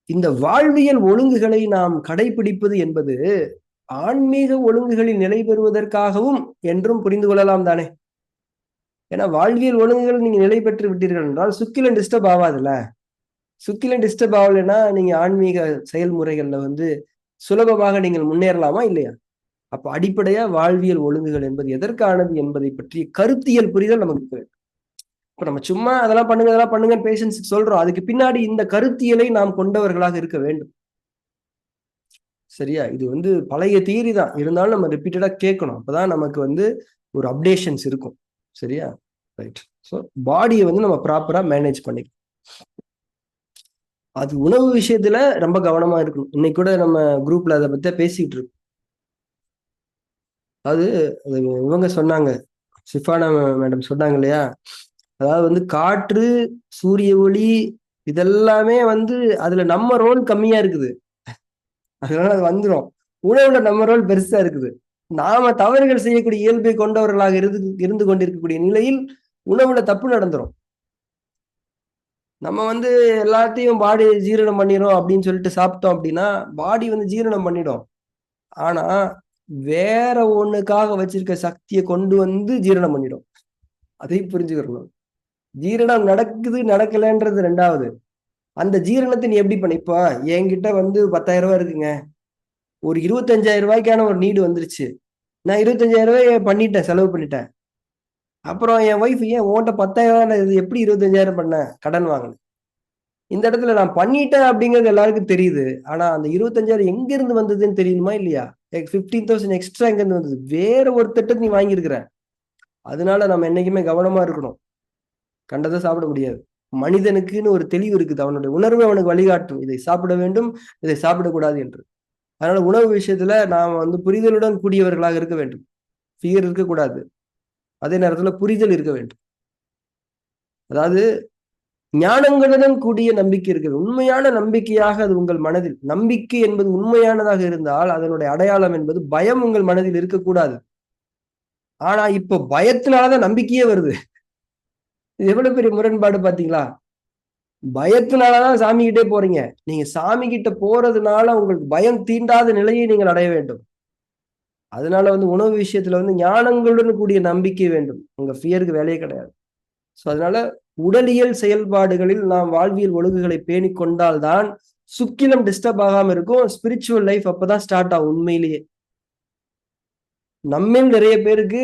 இந்த வாழ்வியல் ஒழுங்குகளை நாம் கடைபிடிப்பது என்பது ஆன்மீக ஒழுங்குகளில் நிலை பெறுவதற்காகவும் என்றும் புரிந்து கொள்ளலாம் தானே. ஏன்னா வாழ்வியல் ஒழுங்குகள் நீங்க நிலை பெற்று விட்டீர்கள் என்றால் சுக்கிலன் டிஸ்டர்ப் ஆகாதுல்ல. சுக்கிலன் டிஸ்டர்ப் ஆகலைன்னா நீங்க ஆன்மீக செயல்முறைகள்ல வந்து சுலபமாக நீங்கள் முன்னேறலாமா இல்லையா? அப்ப அடிப்படையா வாழ்வியல் ஒழுங்குகள் என்பது எதற்கானது என்பதை பற்றி கருத்தியல் புரிதல் நமக்கு. இப்ப நம்ம சும்மா அதெல்லாம் பண்ணுங்க அதெல்லாம் பண்ணுங்க பேஷன்ஸுக்கு சொல்றோம். அதுக்கு பின்னாடி இந்த கருத்தியலை நாம் கொண்டவர்களாக இருக்க வேண்டும். சரியா? இது வந்து பழைய தியரி தான். இருந்தாலும் நம்ம ரிப்பீட்டடா கேட்கணும். அப்பதான் நமக்கு வந்து ஒரு அப்டேஷன்ஸ் இருக்கும். சரியா? ரைட். ஸோ பாடியை வந்து நம்ம ப்ராப்பரா மேனேஜ் பண்ணிக்கணும். அது உணவு விஷயத்துல ரொம்ப கவனமா இருக்கணும். இன்னைக்கு கூட நம்ம குரூப்ல அதை பத்தி பேசிக்கிட்டு இருக்கோம். அது இவங்க சொன்னாங்க, ஷிஃபானா மேடம் சொன்னாங்க இல்லையா? அதாவது வந்து காற்று, சூரிய ஒளி இதெல்லாமே வந்து அதுல நம்ம ரோல் கம்மியா இருக்குது. அதனால அது வந்துடும். உணவுல நம்ம ரோல் பெருசா இருக்குது. நாம தவறுகள் செய்யக்கூடிய இயல்பை கொண்டவர்களாக இருந்து கொண்டிருக்கக்கூடிய நிலையில் உணவுல தப்பு நடந்துரும். நம்ம வந்து எல்லாத்தையும் பாடி ஜீரணம் பண்ணிரும் அப்படின்னு சொல்லிட்டு சாப்பிட்டோம் அப்படின்னா பாடி வந்து ஜீரணம் பண்ணிடும். ஆனா வேற ஒண்ணுக்காக வச்சிருக்க சக்தியை கொண்டு வந்து ஜீரணம் பண்ணிடும். அதையும் புரிஞ்சுக்கணும். ஜீரணம் நடக்குது நடக்கலன்றது ரெண்டாவது. அந்த ஜீரணத்தை நீ எப்படி பண்ண? இப்ப என்கிட்ட வந்து 10,000 ரூபாய் இருக்குங்க. ஒரு 25,000 ரூபாய்க்கான ஒரு நீடு வந்துருச்சு. நான் 25,000 ரூபாய் பண்ணிட்டேன், செலவு பண்ணிட்டேன். அப்புறம் என் ஒய்ஃப், ஏன் உன்கிட்ட 10,000 இது எப்படி 25,000 பண்ண? கடன் வாங்கினேன். இந்த இடத்துல நான் பண்ணிட்டேன் அப்படிங்கிறது எல்லாருக்கும் தெரியுது. ஆனா அந்த 25,000 எங்க இருந்து வந்ததுன்னு தெரியுமா இல்லையா? 15,000 எக்ஸ்ட்ரா எங்க இருந்து வந்தது? வேற ஒருத்தட்ட நீ வாங்கியிருக்கிற. அதனால நம்ம என்னைக்குமே கவனமா இருக்கணும். கண்டதை சாப்பிட முடியாது. மனிதனுக்குன்னு ஒரு தெளிவு இருக்குது. அவனுடைய உணர்வு அவனுக்கு வழிகாட்டும். இதை சாப்பிட வேண்டும், இதை சாப்பிடக்கூடாது என்று. அதனால உணவு விஷயத்துல நாம் வந்து புரிதலுடன் கூடியவர்களாக இருக்க வேண்டும். ஃபியர் இருக்கக்கூடாது. அதே நேரத்துல புரிதல் இருக்க வேண்டும். அதாவது ஞானங்களுடன் கூடிய நம்பிக்கை இருக்குது. உண்மையான நம்பிக்கையாக அது உங்கள் மனதில், நம்பிக்கை என்பது உண்மையானதாக இருந்தால் அதனுடைய அடையாளம் என்பது பயம் உங்கள் மனதில் இருக்கக்கூடாது. ஆனா இப்போ பயத்தினாலதான் நம்பிக்கையே வருது. இது எவ்வளவு பெரிய முரண்பாடு பாத்தீங்களா? பயத்தினாலதான் சாமி கிட்டே போறீங்க. நீங்க சாமி கிட்ட போறதுனால உங்களுக்கு பயம் தீண்டாத நிலையை நீங்கள் அடைய வேண்டும். அதனால வந்து உணவு விஷயத்துல வந்து ஞானங்களுடன் கூடிய நம்பிக்கை வேண்டும். உங்க ஃபியருக்கு வேலையே கிடையாது. ஸோ அதனால உடலியல் செயல்பாடுகளில் நாம் வாழ்வியல் ஒழுங்குகளை பேணி கொண்டால்தான் சுக்கிலம் டிஸ்டர்ப் ஆகாம இருக்கும். ஸ்பிரிச்சுவல் லைஃப் அப்பதான் ஸ்டார்ட் ஆகும். உண்மையிலேயே நம்மில் நிறைய பேருக்கு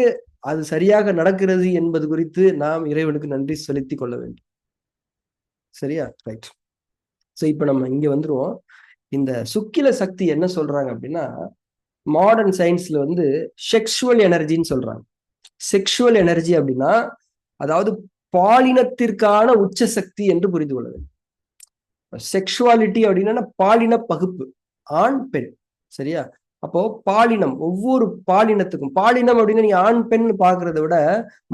அது சரியாக நடக்கிறது என்பது குறித்து நாம் இறைவனுக்கு நன்றி செலுத்திக் கொள்ள வேண்டும். சரியா? ரைட். ஸோ இப்ப நம்ம இங்க வந்துருவோம். இந்த சுக்கில சக்தி என்ன சொல்றாங்க அப்படின்னா, மாடர்ன் சயின்ஸ்ல வந்து செக்ஷுவல் எனர்ஜின்னு சொல்றாங்க. செக்ஷுவல் எனர்ஜி அப்படின்னா அதாவது பாலினத்திற்கான உச்ச சக்தி என்று புரிந்து கொள்ள வேண்டும். செக்ஷுவாலிட்டி அப்படின்னா பாலின பகுப்பு, ஆண் பெண். சரியா? அப்போ பாலினம், ஒவ்வொரு பாலினத்துக்கும், பாலினம் அப்படின்னு நீ ஆண் பெண் பார்க்கறத விட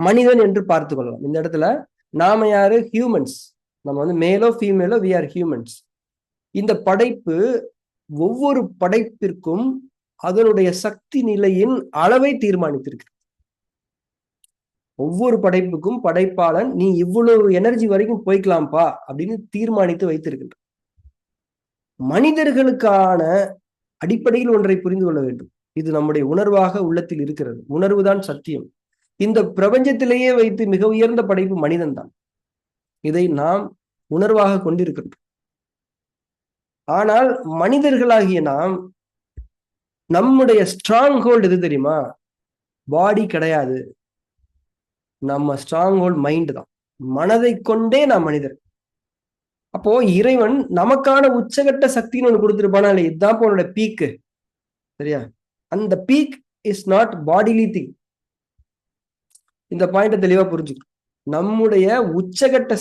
மனிதன் என்று பார்த்து கொள்ளலாம். இந்த இடத்துல நாம யாரு? ஹியூமன்ஸ். நம்ம வந்து மேலோ ஃபீமேலோ வி ஆர் ஹியூமன்ஸ். இந்த படைப்பு ஒவ்வொரு படைப்பிற்கும் அதனுடைய சக்தி நிலையின் அளவை தீர்மானித்திருக்கு. ஒவ்வொரு படைப்புக்கும் படைப்பாளன் நீ இவ்வளவு எனர்ஜி வரைக்கும் போய்க்கலாம்ப்பா அப்படின்னு தீர்மானித்து வைத்திருக்கின்ற. மனிதர்களுக்கான அடிப்படையில் ஒன்றை புரிந்து கொள்ள வேண்டும். இது நம்முடைய உணர்வாக உள்ளத்தில் இருக்கிறது. உணர்வுதான் சத்தியம். இந்த பிரபஞ்சத்திலேயே வைத்து மிக உயர்ந்த படைப்பு மனிதன் தான். இதை நாம் உணர்வாக கொண்டிருக்கின்றோம். ஆனால் மனிதர்களாகிய நாம், நம்முடைய ஸ்ட்ராங் ஹோல்டு எது தெரியுமா? பாடி கிடையாது. நம்ம ஸ்ட்ராங் ஹோல்ட் மைண்ட் தான். மனதை கொண்டே நாம் மனிதர். அப்போ இறைவன் நமக்கான உச்சகட்ட சக்தின்னு ஒண்ணு கொடுத்துருப்பானா இல்லை? இதுதான் உன்னோட பீக்கு. சரியா? அந்த peak is not bodily thing. இந்த பாயிண்ட தெளிவா புரிஞ்சுக்கணும். நம்முடைய உச்சகட்ட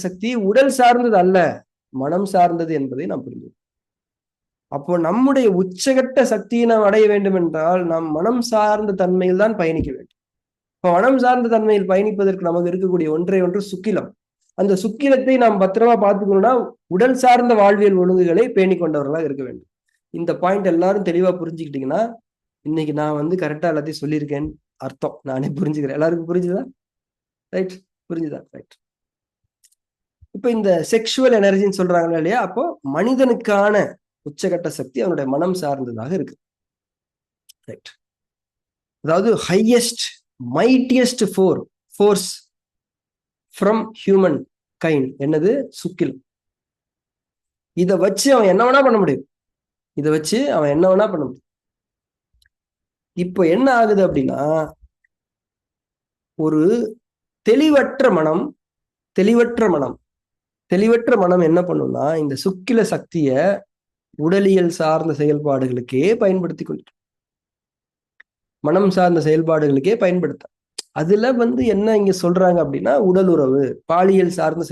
சக்தி உடல் சார்ந்தது அல்ல, மனம் சார்ந்தது என்பதை நாம் புரிந்து. அப்போ நம்முடைய உச்சகட்ட சக்தியை நாம் அடைய வேண்டும் என்றால் நாம் மனம் சார்ந்த தன்மையில் தான் பயணிக்க வேண்டும். இப்போ மனம் சார்ந்த தன்மையில் பயணிப்பதற்கு நமக்கு இருக்கக்கூடிய ஒன்று சுக்கிலம். அந்த சுக்கிலத்தை நாம் பத்திரமா பார்த்துக்கணும்னா உடல் சார்ந்த வாழ்வியல் ஒழுங்குகளை பேணி கொண்டவர்களாக இருக்க வேண்டும். இந்த பாயிண்ட் எல்லாரும் தெளிவா புரிஞ்சுக்கிட்டீங்கன்னா இன்னைக்கு நான் கரெக்டா எல்லாத்தையும் சொல்லியிருக்கேன் அர்த்தம். நானே புரிஞ்சுக்கிறேன். எல்லாருக்கும் புரிஞ்சுதா? ரைட், புரிஞ்சுதா? ரைட். இப்ப இந்த செக்ஷுவல் எனர்ஜின்னு சொல்றாங்களா இல்லையா, அப்போ மனிதனுக்கான உச்சகட்ட சக்தி அவனுடைய மனம் சார்ந்ததாக இருக்கு. ரைட். அதாவது highest mightiest force from humankind என்னது? சுக்கிலம். இதை வச்சு அவன் என்ன வேணா பண்ண முடியும். இப்போ என்ன ஆகுது அப்படின்னா, ஒரு தெளிவற்ற மனம் என்ன பண்ணும்னா இந்த சுக்கில சக்திய உடலியல் சார்ந்த செயல்பாடுகளுக்கே பயன்படுத்தி கொண்டு மனம் சார்ந்த செயல்பாடுகளுக்கே பயன்படுத்த. அதுல என்ன இங்க சொல்றாங்க அப்படின்னா உடல் உறவு, பாலியல் சார்ந்த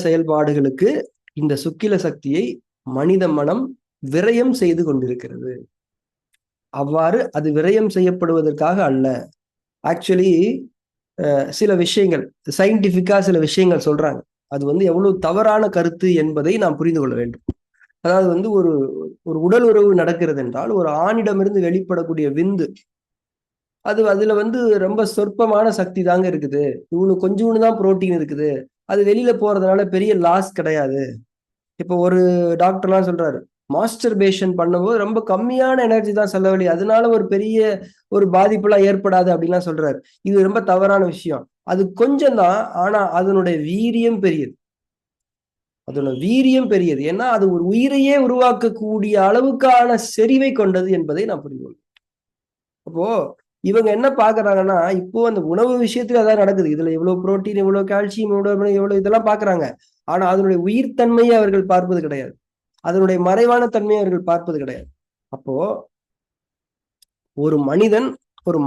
செயல்பாடுகளுக்கு இந்த சுக்கில சக்தியை மனித மனம் விரயம் செய்து கொண்டிருக்கிறது. அவ்வாறு அது விரயம் செய்யப்படுவதற்காக அல்ல. ஆக்சுவலி சில விஷயங்கள் சயின்டிபிக்கா சில விஷயங்கள் சொல்றாங்க. அது எவ்வளவு தவறான கருத்து என்பதை நாம் புரிந்து கொள்ள வேண்டும். அதாவது ஒரு ஒரு உடல் உறவு நடக்கிறது என்றால் ஒரு ஆணிடமிருந்து வெளிப்படக்கூடிய விந்து அதுல ரொம்ப சொற்பமான சக்தி தாங்க இருக்குது. இவனுக்கு கொஞ்சோண்டு தான் புரோட்டீன் இருக்குது. அது வெளியில போறதுனால பெரிய லாஸ் கிடையாது. இப்போ ஒரு டாக்டர்லாம் சொல்றாரு மாஸ்டர்பேஷன் பண்ணும்போது ரொம்ப கம்மியான எனர்ஜி தான் செலவழி, அதனால ஒரு பெரிய ஒரு பாதிப்புலாம் ஏற்படாது அப்படின்லாம் சொல்றாரு. இது ரொம்ப தவறான விஷயம். அது கொஞ்சம் தான், ஆனா அதனுடைய வீரியம் பெரியது. ஏன்னா அது ஒரு உயிரையே உருவாக்கக்கூடிய அளவுக்கான செறிவை கொண்டது என்பதை நான் புரிந்து கொள்வேன். அப்போ இவங்க என்ன பாக்குறாங்கன்னா, இப்போ அந்த உணவு விஷயத்துல அதான் நடக்குது. இதுல இவ்வளவு புரோட்டீன், இவ்வளவு கால்சியம், இவ்வளவு இதெல்லாம் பாக்குறாங்க. ஆனா அதனுடைய உயிர்த்தன்மையை அவர்கள் பார்ப்பது கிடையாது. அதனுடைய மறைவான தன்மையை அவர்கள் பார்ப்பது கிடையாது. அப்போ ஒரு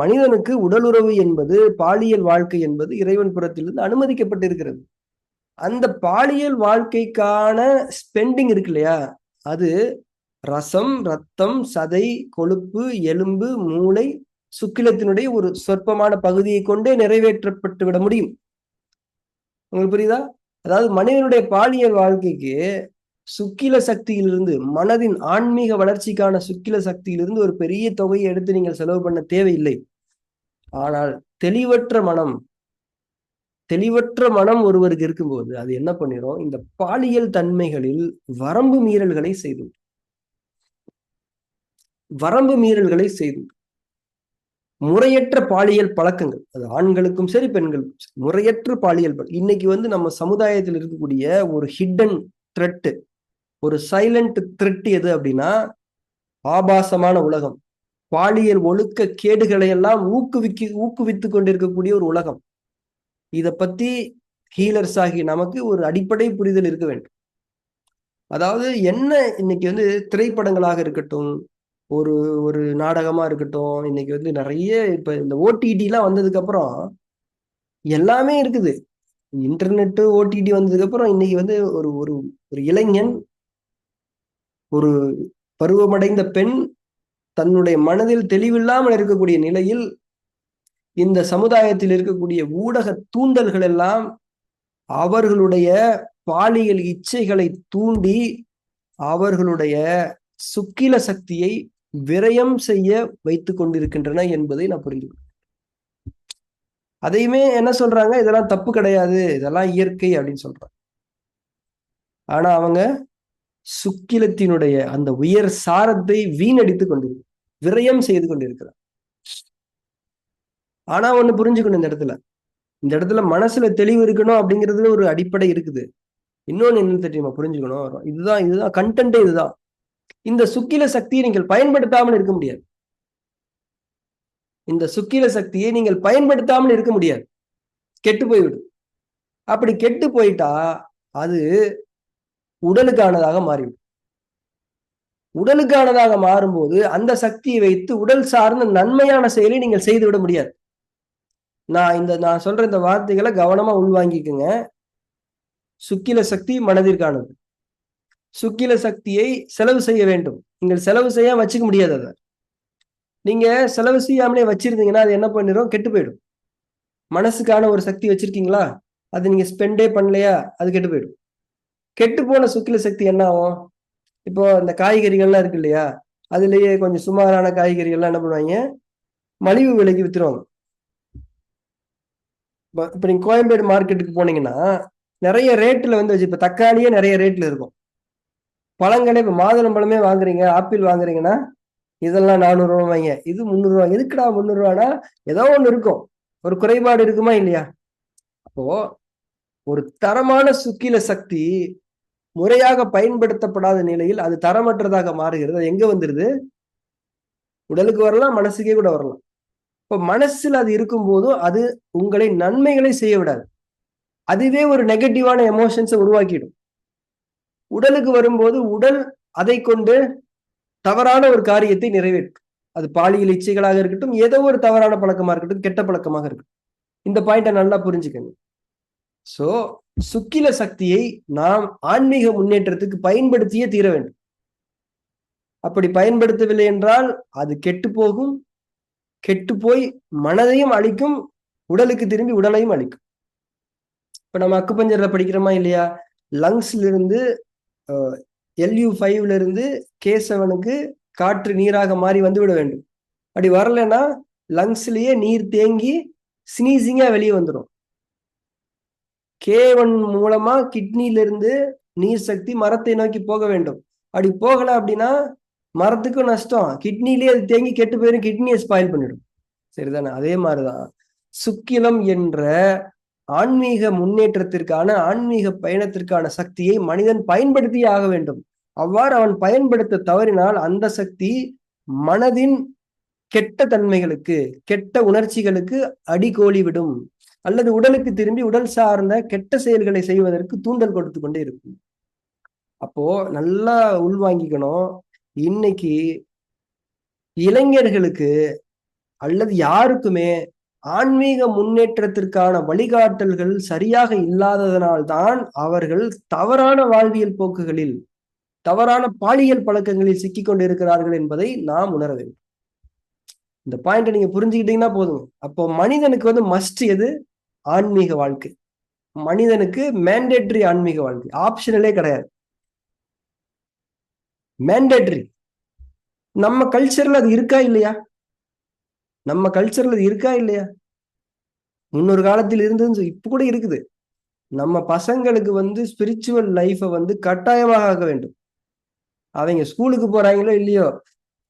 மனிதனுக்கு உடலுறவு என்பது, பாலியல் வாழ்க்கை என்பது இறைவன் புறத்திலிருந்து அனுமதிக்கப்பட்டிருக்கிறது. அந்த பாலியல் வாழ்க்கைக்கான ஸ்பெண்டிங் இருக்கு இல்லையா, அது ரசம், ரத்தம், சதை, கொழுப்பு, எலும்பு, மூளை, சுக்கிலத்தினுடைய ஒரு சொற்பமான பகுதியை கொண்டே நிறைவேற்றப்பட்டு விட முடியும். உங்களுக்கு புரியுதா? அதாவது மனிதனுடைய பாலியல் வாழ்க்கைக்கு சுக்கில சக்தியிலிருந்து, மனதின் ஆன்மீக வளர்ச்சிக்கான சுக்கில சக்தியிலிருந்து ஒரு பெரிய தொகையை எடுத்து நீங்கள் செலவு பண்ண தேவையில்லை. ஆனால் தெளிவற்ற மனம் ஒருவருக்கு இருக்கும்போது அது என்ன பண்ணிரும், இந்த பாலியல் தன்மைகளில் வரம்பு மீறல்களை செய்து முறையற்ற பாலியல் பழக்கங்கள், அது ஆண்களுக்கும் சரி பெண்களுக்கும் சரி, முறையற்ற பாலியல் இன்னைக்கு நம்ம சமுதாயத்தில் இருக்கக்கூடிய ஒரு ஹிடன் த்ரெட், ஒரு சைலண்ட் த்ரெட் எது அப்படின்னா ஆபாசமான உலகம், பாலியல் ஒழுக்க கேடுகளை எல்லாம் ஊக்குவித்து கொண்டிருக்கக்கூடிய ஒரு உலகம். இத பத்தி ஹீலர்ஸ் ஆகி நமக்கு ஒரு அடிப்படை புரிதல் இருக்க வேண்டும். அதாவது என்ன, இன்னைக்கு திரைப்படங்களாக இருக்கட்டும், ஒரு ஒரு நாடகமா இருக்கட்டும், இன்னைக்கு நிறைய இப்ப இந்த ஓடிடி எல்லாம் வந்ததுக்கு அப்புறம் எல்லாமே இருக்குது. இன்டர்நெட், ஓடிடி வந்ததுக்கு அப்புறம் இன்னைக்கு ஒரு ஒரு ஒரு இளைஞன், ஒரு பருவமடைந்த பெண் தன்னுடைய மனதில் தெளிவில்லாமல் இருக்கக்கூடிய நிலையில் இந்த சமுதாயத்தில் இருக்கக்கூடிய ஊடக தூண்டல்கள் எல்லாம் அவர்களுடைய பாலியல் இச்சைகளை தூண்டி அவர்களுடைய சுக்கில சக்தியை விரயம் செய்ய வைத்துக் கொண்டிருக்கின்றன என்பதை நான் புரிந்து கொள்கிறேன். அதையுமே என்ன சொல்றாங்க, இதெல்லாம் தப்பு கிடையாது, இதெல்லாம் இயற்கை அப்படின்னு சொல்றாங்க. ஆனா அவங்க சுக்கிலத்தினுடைய அந்த உயர் சாரத்தை வீணடித்து கொண்டிருக்கிறார், விரயம் செய்து கொண்டிருக்கிறார். ஆனா ஒண்ணு புரிஞ்சுக்கணும், இந்த இடத்துல மனசுல தெளிவு இருக்கணும் அப்படிங்கிறதுல ஒரு அடிப்படை இருக்குது. இன்னொன்னு என்ன தெரியுமா புரிஞ்சுக்கணும், இதுதான் கண்டென்ட். இதுதான், இந்த சுக்கில சக்தியை நீங்கள் பயன்படுத்தாமல் இருக்க முடியாது. கெட்டு போய்விடும். அப்படி கெட்டு போயிட்டா அது உடலுக்கானதாக மாறிவிடும். உடலுக்கானதாக மாறும்போது அந்த சக்தியை வைத்து உடல் சார்ந்த நன்மையான செயலை நீங்கள் செய்து விட முடியாது. நான் சொல்ற இந்த வார்த்தைகளை கவனமா உள்வாங்கிக்குங்க. சுக்கில சக்தி மனதிற்கானது. சுக்கில சக்தியை செலவு செய்ய வேண்டும். நீங்கள் செலவு செய்ய வச்சுக்க முடியாது. அதை நீங்க செலவு செய்யாமலே வச்சிருந்தீங்கன்னா அது என்ன பண்ணிடும்? கெட்டு போயிடும். மனசுக்கான ஒரு சக்தி வச்சிருக்கீங்களா, அது நீங்க ஸ்பெண்டே பண்ணலையா, அது கெட்டு போயிடும். கெட்டு போன சுக்கில சக்தி என்ன ஆகும்? இப்போ இந்த காய்கறிகள்லாம் இருக்கு இல்லையா, அதுலயே கொஞ்சம் சுமாரான காய்கறிகள்லாம் என்ன பண்ணுவாங்க, மலிவு விலைக்கு வித்துருவாங்க. இப்ப நீங்க கோயம்பேடு மார்க்கெட்டுக்கு போனீங்கன்னா நிறைய ரேட்ல வந்து வச்சு, இப்ப தக்காளியே நிறைய ரேட்ல இருக்கும். பழங்களே இப்ப மாதுளம்பழமே வாங்குறீங்க, ஆப்பிள் வாங்குறீங்கன்னா இதெல்லாம் 400 ரூபாய் வாங்க, இது 300 ரூபாய். எதுக்குடா 300 ரூபானா ஏதோ ஒண்ணு இருக்கும், ஒரு குறைபாடு இருக்குமா இல்லையா? அப்போ ஒரு தரமான சுக்கில சக்தி முறையாக பயன்படுத்தப்படாத நிலையில் அது தரமற்றதாக மாறுகிறது. அது எங்க வந்துருது? உடலுக்கு வரலாம், மனசுக்கே கூட வரலாம். இப்ப மனசுல அது இருக்கும் போதும் அது உங்களை நன்மைகளை செய்ய விடாது. அதுவே ஒரு நெகட்டிவான எமோஷன்ஸை உருவாக்கிடும். உடலுக்கு வரும்போது உடல் அதை கொண்டு தவறான ஒரு காரியத்தை நிறைவேற்றும். அது பாலியல் இச்சைகளாக இருக்கட்டும், ஏதோ ஒரு தவறான பழக்கமா இருக்கட்டும், கெட்ட பழக்கமாக இருக்கட்டும். இந்த பாயிண்ட நல்லா புரிஞ்சுக்கங்க. சோ சுக்கில சக்தியை நாம் ஆன்மீக முன்னேற்றத்துக்கு பயன்படுத்தியே தீர வேண்டும். அப்படி பயன்படுத்தவில்லை என்றால் அது கெட்டு போகும். கெட்டு போய் மனதையும் அழிக்கும், உடலுக்கு திரும்பி உடலையும் அழிக்கும். இப்ப நம்ம அக்குபஞ்சர்ல படிக்கிறோமா இல்லையா, லங்ஸ்ல இருந்து LU5ல இருந்து K7க்கு காற்று நீராக மாறி வந்து விட வேண்டும். அப்படி வரலன்னா லங்ஸ்லயே நீர் தேங்கி ஸ்னீசிங்கா வெளியே வந்துடும். K1 மூலமா கிட்னில இருந்து நீர் சக்தி மரத்தை நோக்கி போக வேண்டும். அப்படி போகல அப்படின்னா மரத்துக்கும் நஷ்டம், கிட்னிலேயே அது தேங்கி கெட்டு போயிடும், கிட்னியை ஸ்பாயில் பண்ணிடும். சரிதானே? அதே மாதிரிதான் சுக்கிலம் என்ற ஆன்மீக முன்னேற்றத்திற்கான, ஆன்மீக பயணத்திற்கான சக்தியை மனிதன் பயன்படுத்தியே ஆக வேண்டும். அவ்வாறு அவன் பயன்படுத்த தவறினால் அந்த சக்தி மனதின் கெட்ட தன்மைகளுக்கு, கெட்ட உணர்ச்சிகளுக்கு அடிகோலி விடும், அல்லது உடலுக்கு திரும்பி உடல் சார்ந்த கெட்ட செயல்களை செய்வதற்கு தூண்டல் கொடுத்து கொண்டே இருக்கும். அப்போ நல்லா உள்வாங்கிக்கணும். இன்னைக்கு இளைஞர்களுக்கு அல்லது யாருக்குமே ஆன்மீக முன்னேற்றத்திற்கான வழிகாட்டல்கள் சரியாக இல்லாததனால்தான் அவர்கள் தவறான வாழ்வியல் போக்குகளில், தவறான பாலியல் பழக்கங்களில் சிக்கிக் கொண்டிருக்கிறார்கள் என்பதை நாம் உணர வேண்டும். இந்த பாயிண்ட நீங்க புரிஞ்சுக்கிட்டீங்கன்னா போதும். அப்போ மனிதனுக்கு வந்து மஸ்ட் எது? ஆன்மீக வாழ்க்கை. மனிதனுக்கு மேண்டேட்டரி ஆன்மீக வாழ்க்கை, ஆப்ஷனலே கிடையாது, மேண்டேட்டரி. நம்ம கல்ச்சர்ல அது இருக்கா இல்லையா? நம்ம கல்ச்சர்ல அது இருக்கா இல்லையா? முன்னொரு காலத்தில் இருந்தது, இப்ப கூட இருக்குது. நம்ம பசங்களுக்கு வந்து ஸ்பிரிச்சுவல் லைஃபை வந்து கட்டாயமாக ஆக வேண்டும். அவங்க ஸ்கூலுக்கு போறாங்களோ இல்லையோ,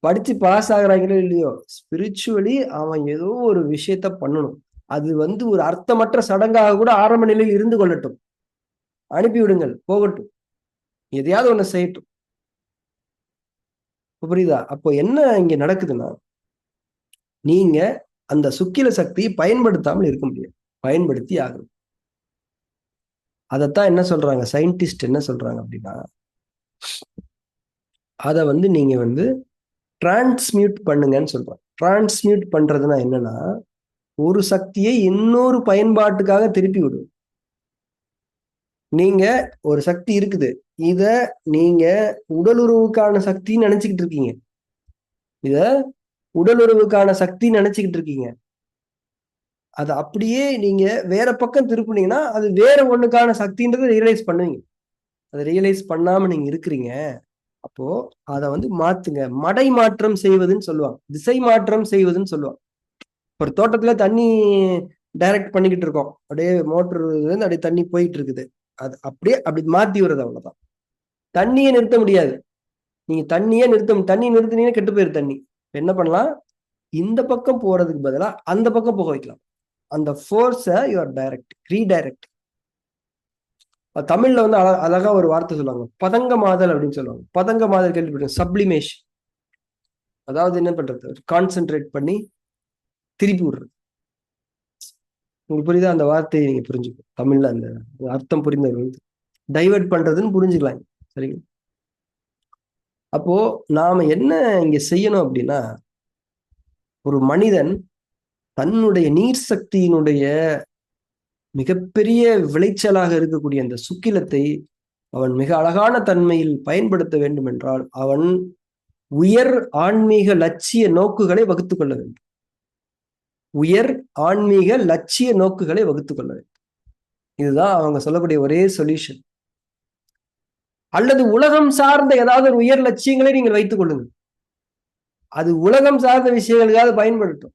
படிச்சு பாஸ் ஆகுறாங்களோ இல்லையோ, ஸ்பிரிச்சுவலி அவன் ஏதோ ஒரு விஷயத்த பண்ணணும். அது வந்து ஒரு அர்த்தமற்ற சடங்காக கூட ஆரம்ப நிலையில் இருந்து கொள்ளட்டும், அனுப்பி விடுங்கள், போகட்டும், எதையாவது ஒண்ணு செய்யட்டும். புரியுதா? அப்போ என்ன இங்க நடக்குதுன்னா, நீங்க அந்த சுக்கில சக்தியை பயன்படுத்தாமல் இருக்க முடியாது, பயன்படுத்தி ஆகும். அதைத்தான் என்ன சொல்றாங்க சயின்டிஸ்ட், என்ன சொல்றாங்க அப்படின்னா, அதை வந்து நீங்க வந்து டிரான்ஸ்மியூட் பண்ணுங்கன்னு சொல்றாங்க. டிரான்ஸ்மியூட் பண்றதுன்னா என்னன்னா, ஒரு சக்தியை இன்னொரு பயன்பாட்டுக்காக திருப்பி விடும். நீங்க ஒரு சக்தி இருக்குது, இத நீங்க உடலுறவுக்கான சக்தின்னு நினைச்சுக்கிட்டு இருக்கீங்க, இத உடலுறவுக்கான சக்தின்னு நினைச்சுக்கிட்டு இருக்கீங்க. அது அப்படியே நீங்க வேற பக்கம் திருப்புனீங்கன்னா அது வேற ஒண்ணுக்கான சக்தின்றதை ரியலைஸ் பண்ணுவீங்க. அதை ரியலைஸ் பண்ணாம நீங்க இருக்கிறீங்க. அப்போ அதை வந்து மாத்துங்க. மடை மாற்றம் செய்வதுன்னு சொல்லுவாங்க, திசை மாற்றம் செய்வதுன்னு சொல்லுவாங்க. ஒரு தோட்டத்துல தண்ணி டைரக்ட் பண்ணிக்கிட்டு இருக்கோம், அப்படியே மோட்டர் அப்படியே தண்ணி போயிட்டு இருக்குது, அது அப்படியே அப்படி மாத்தி விடுறது, அவ்வளவுதான். தண்ணியை நிறுத்த முடியாது. நீங்க தண்ணியே தண்ணி நிறுத்தினீங்கன்னா கெட்டு போயிரு தண்ணி. என்ன பண்ணலாம்? இந்த பக்கம் போறதுக்கு பதிலா அந்த பக்கம் போக வைக்கலாம். அந்த ஃபோர்ஸை யூஆர் டைரக்ட், ரீடைரக்ட். தமிழ்ல வந்து அழகா ஒரு வார்த்தை சொல்லுவாங்க, பதங்கமாதல் அப்படின்னு சொல்லுவாங்க. பதங்கமாதல் கேள்விப்பட்டேன், சப்ளிமேஷன். அதாவது என்ன பண்றது? கான்சென்ட்ரேட் பண்ணி திருப்பி விடுறது. உங்களுக்கு புரியுதா? அந்த வார்த்தையை நீங்க புரிஞ்சுக்கணும். தமிழ்ல அந்த அர்த்தம் புரிந்தவர்கள் டைவர்ட் பண்றதுன்னு புரிஞ்சுக்கலாம். சரிங்க. அப்போ நாம என்ன இங்க செய்யணும் அப்படின்னா, ஒரு மனிதன் தன்னுடைய நீர் சக்தியினுடைய மிகப்பெரிய விளைச்சலாக இருக்கக்கூடிய அந்த சுக்கிலத்தை அவன் மிக அழகான தன்மையில் பயன்படுத்த வேண்டும் என்றால் அவன் உயர் ஆன்மீக லட்சிய நோக்குகளை வகுத்துக் கொள்ள வேண்டும். உயர் ஆன்மீக லட்சிய நோக்குகளை வகுத்துக் கொள்ள வேண்டும். இதுதான் அவங்க சொல்லக்கூடிய ஒரே சொல்யூஷன். அல்லது உலகம் சார்ந்த ஏதாவது ஒரு உயர் லட்சியங்களை நீங்கள் வைத்துக் கொள்ளுங்கள். அது உலகம் சார்ந்த விஷயங்களுக்காக பயன்படுத்தும்.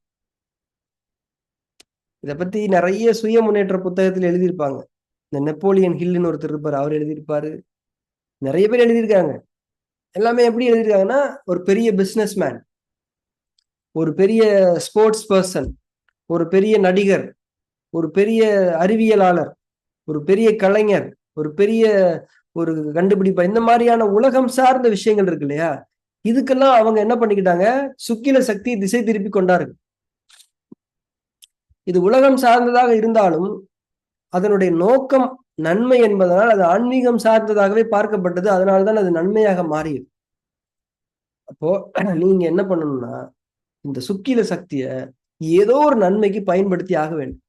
இதை பத்தி நிறைய சுய முன்னேற்ற புத்தகத்தில் எழுதியிருப்பாங்க. இந்த நெப்போலியன் ஹில்னு ஒருத்தர் இருப்பாரு, அவர் எழுதியிருப்பாரு. நிறைய பேர் எழுதியிருக்காங்க. எல்லாமே எப்படி எழுதியிருக்காங்கன்னா, ஒரு பெரிய பிசினஸ் மேன், ஒரு பெரிய ஸ்போர்ட்ஸ் பர்சன், ஒரு பெரிய நடிகர், ஒரு பெரிய அறிவியலாளர், ஒரு பெரிய கலைஞர், ஒரு பெரிய ஒரு கண்டுபிடிப்பார், இந்த மாதிரியான உலகம் சார்ந்த விஷயங்கள் இருக்கு இல்லையா, இதுக்கெல்லாம் அவங்க என்ன பண்ணிக்கிட்டாங்க, சுக்கில சக்தி திசை திருப்பி கொண்டார்கள். இது உலகம் சார்ந்ததாக இருந்தாலும் அதனுடைய நோக்கம் நன்மை என்பதனால் அது ஆன்மீகம் சார்ந்ததாகவே பார்க்கப்பட்டது. அதனால்தான் அது நன்மையாக மாறியது. அப்போ நீங்க என்ன பண்ணணும்னா, இந்த சுக்கில சக்திய ஏதோ ஒரு நன்மைக்கு பயன்படுத்தி ஆக வேண்டும்.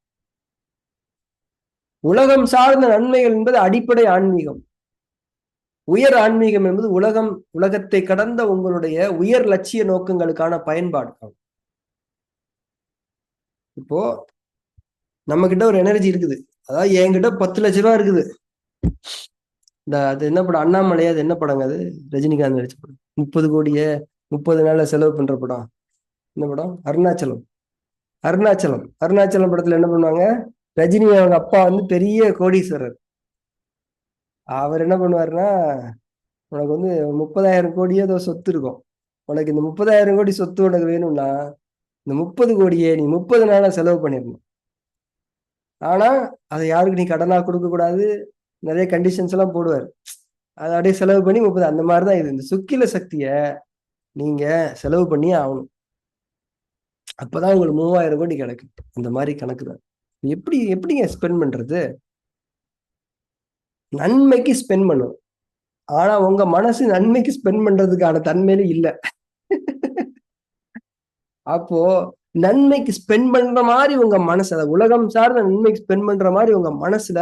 உலகம் சார்ந்த நன்மைகள் என்பது அடிப்படை ஆன்மீகம். உயர் ஆன்மீகம் என்பது உலகத்தை கடந்த உங்களுடைய உயர் லட்சிய நோக்கங்களுக்கான பயன்பாடு. இப்போ நம்ம கிட்ட ஒரு எனர்ஜி இருக்குது. அதாவது என்கிட்ட 10 லட்ச ரூபா இருக்குது. அது என்ன படம், அண்ணாமலை, அது என்ன படங்க, அது ரஜினிகாந்த் நடிச்ச படம், 30 கோடிய 30 நாள்ல செலவு பண்ற படம், என்ன படம், அருணாச்சலம். அருணாச்சலம் படத்துல என்ன பண்ணுவாங்க, ரஜினி அவங்க அப்பா வந்து பெரிய கோடீஸ்வரர். அவர் என்ன பண்ணுவாருன்னா, உனக்கு வந்து 30,000 கோடியோ ஏதோ சொத்து இருக்கும், உனக்கு இந்த 30,000 கோடி சொத்து உனக்கு வேணும்னா இந்த 30 கோடியே நீ 30 நாளா செலவு பண்ணிடணும். ஆனா அதை யாருக்கு நீ கடனா கொடுக்க கூடாது, நிறைய கண்டிஷன்ஸ் எல்லாம் போடுவார். அதை அப்படியே செலவு பண்ணி 30, அந்த மாதிரிதான் இது. இந்த சுக்கில சக்திய நீங்க செலவு பண்ணி ஆகணும். அப்பதான் உங்களுக்கு 3000 கோடி கிடைக்கும். அந்த மாதிரி கணக்கு தான். எப்படிங்க ஸ்பெண்ட் பண்றது? நன்மைக்கு ஸ்பெண்ட் பண்ணும். ஆனா உங்க மனசு நன்மைக்கு ஸ்பெண்ட் பண்றதுக்கான தன்மையில இல்ல. அப்போ நன்மைக்கு ஸ்பெண்ட் பண்ற மாதிரி உங்க மனசு, அதை உலகம் சார்ந்த நன்மைக்கு ஸ்பெண்ட் பண்ற மாதிரி உங்க மனசுல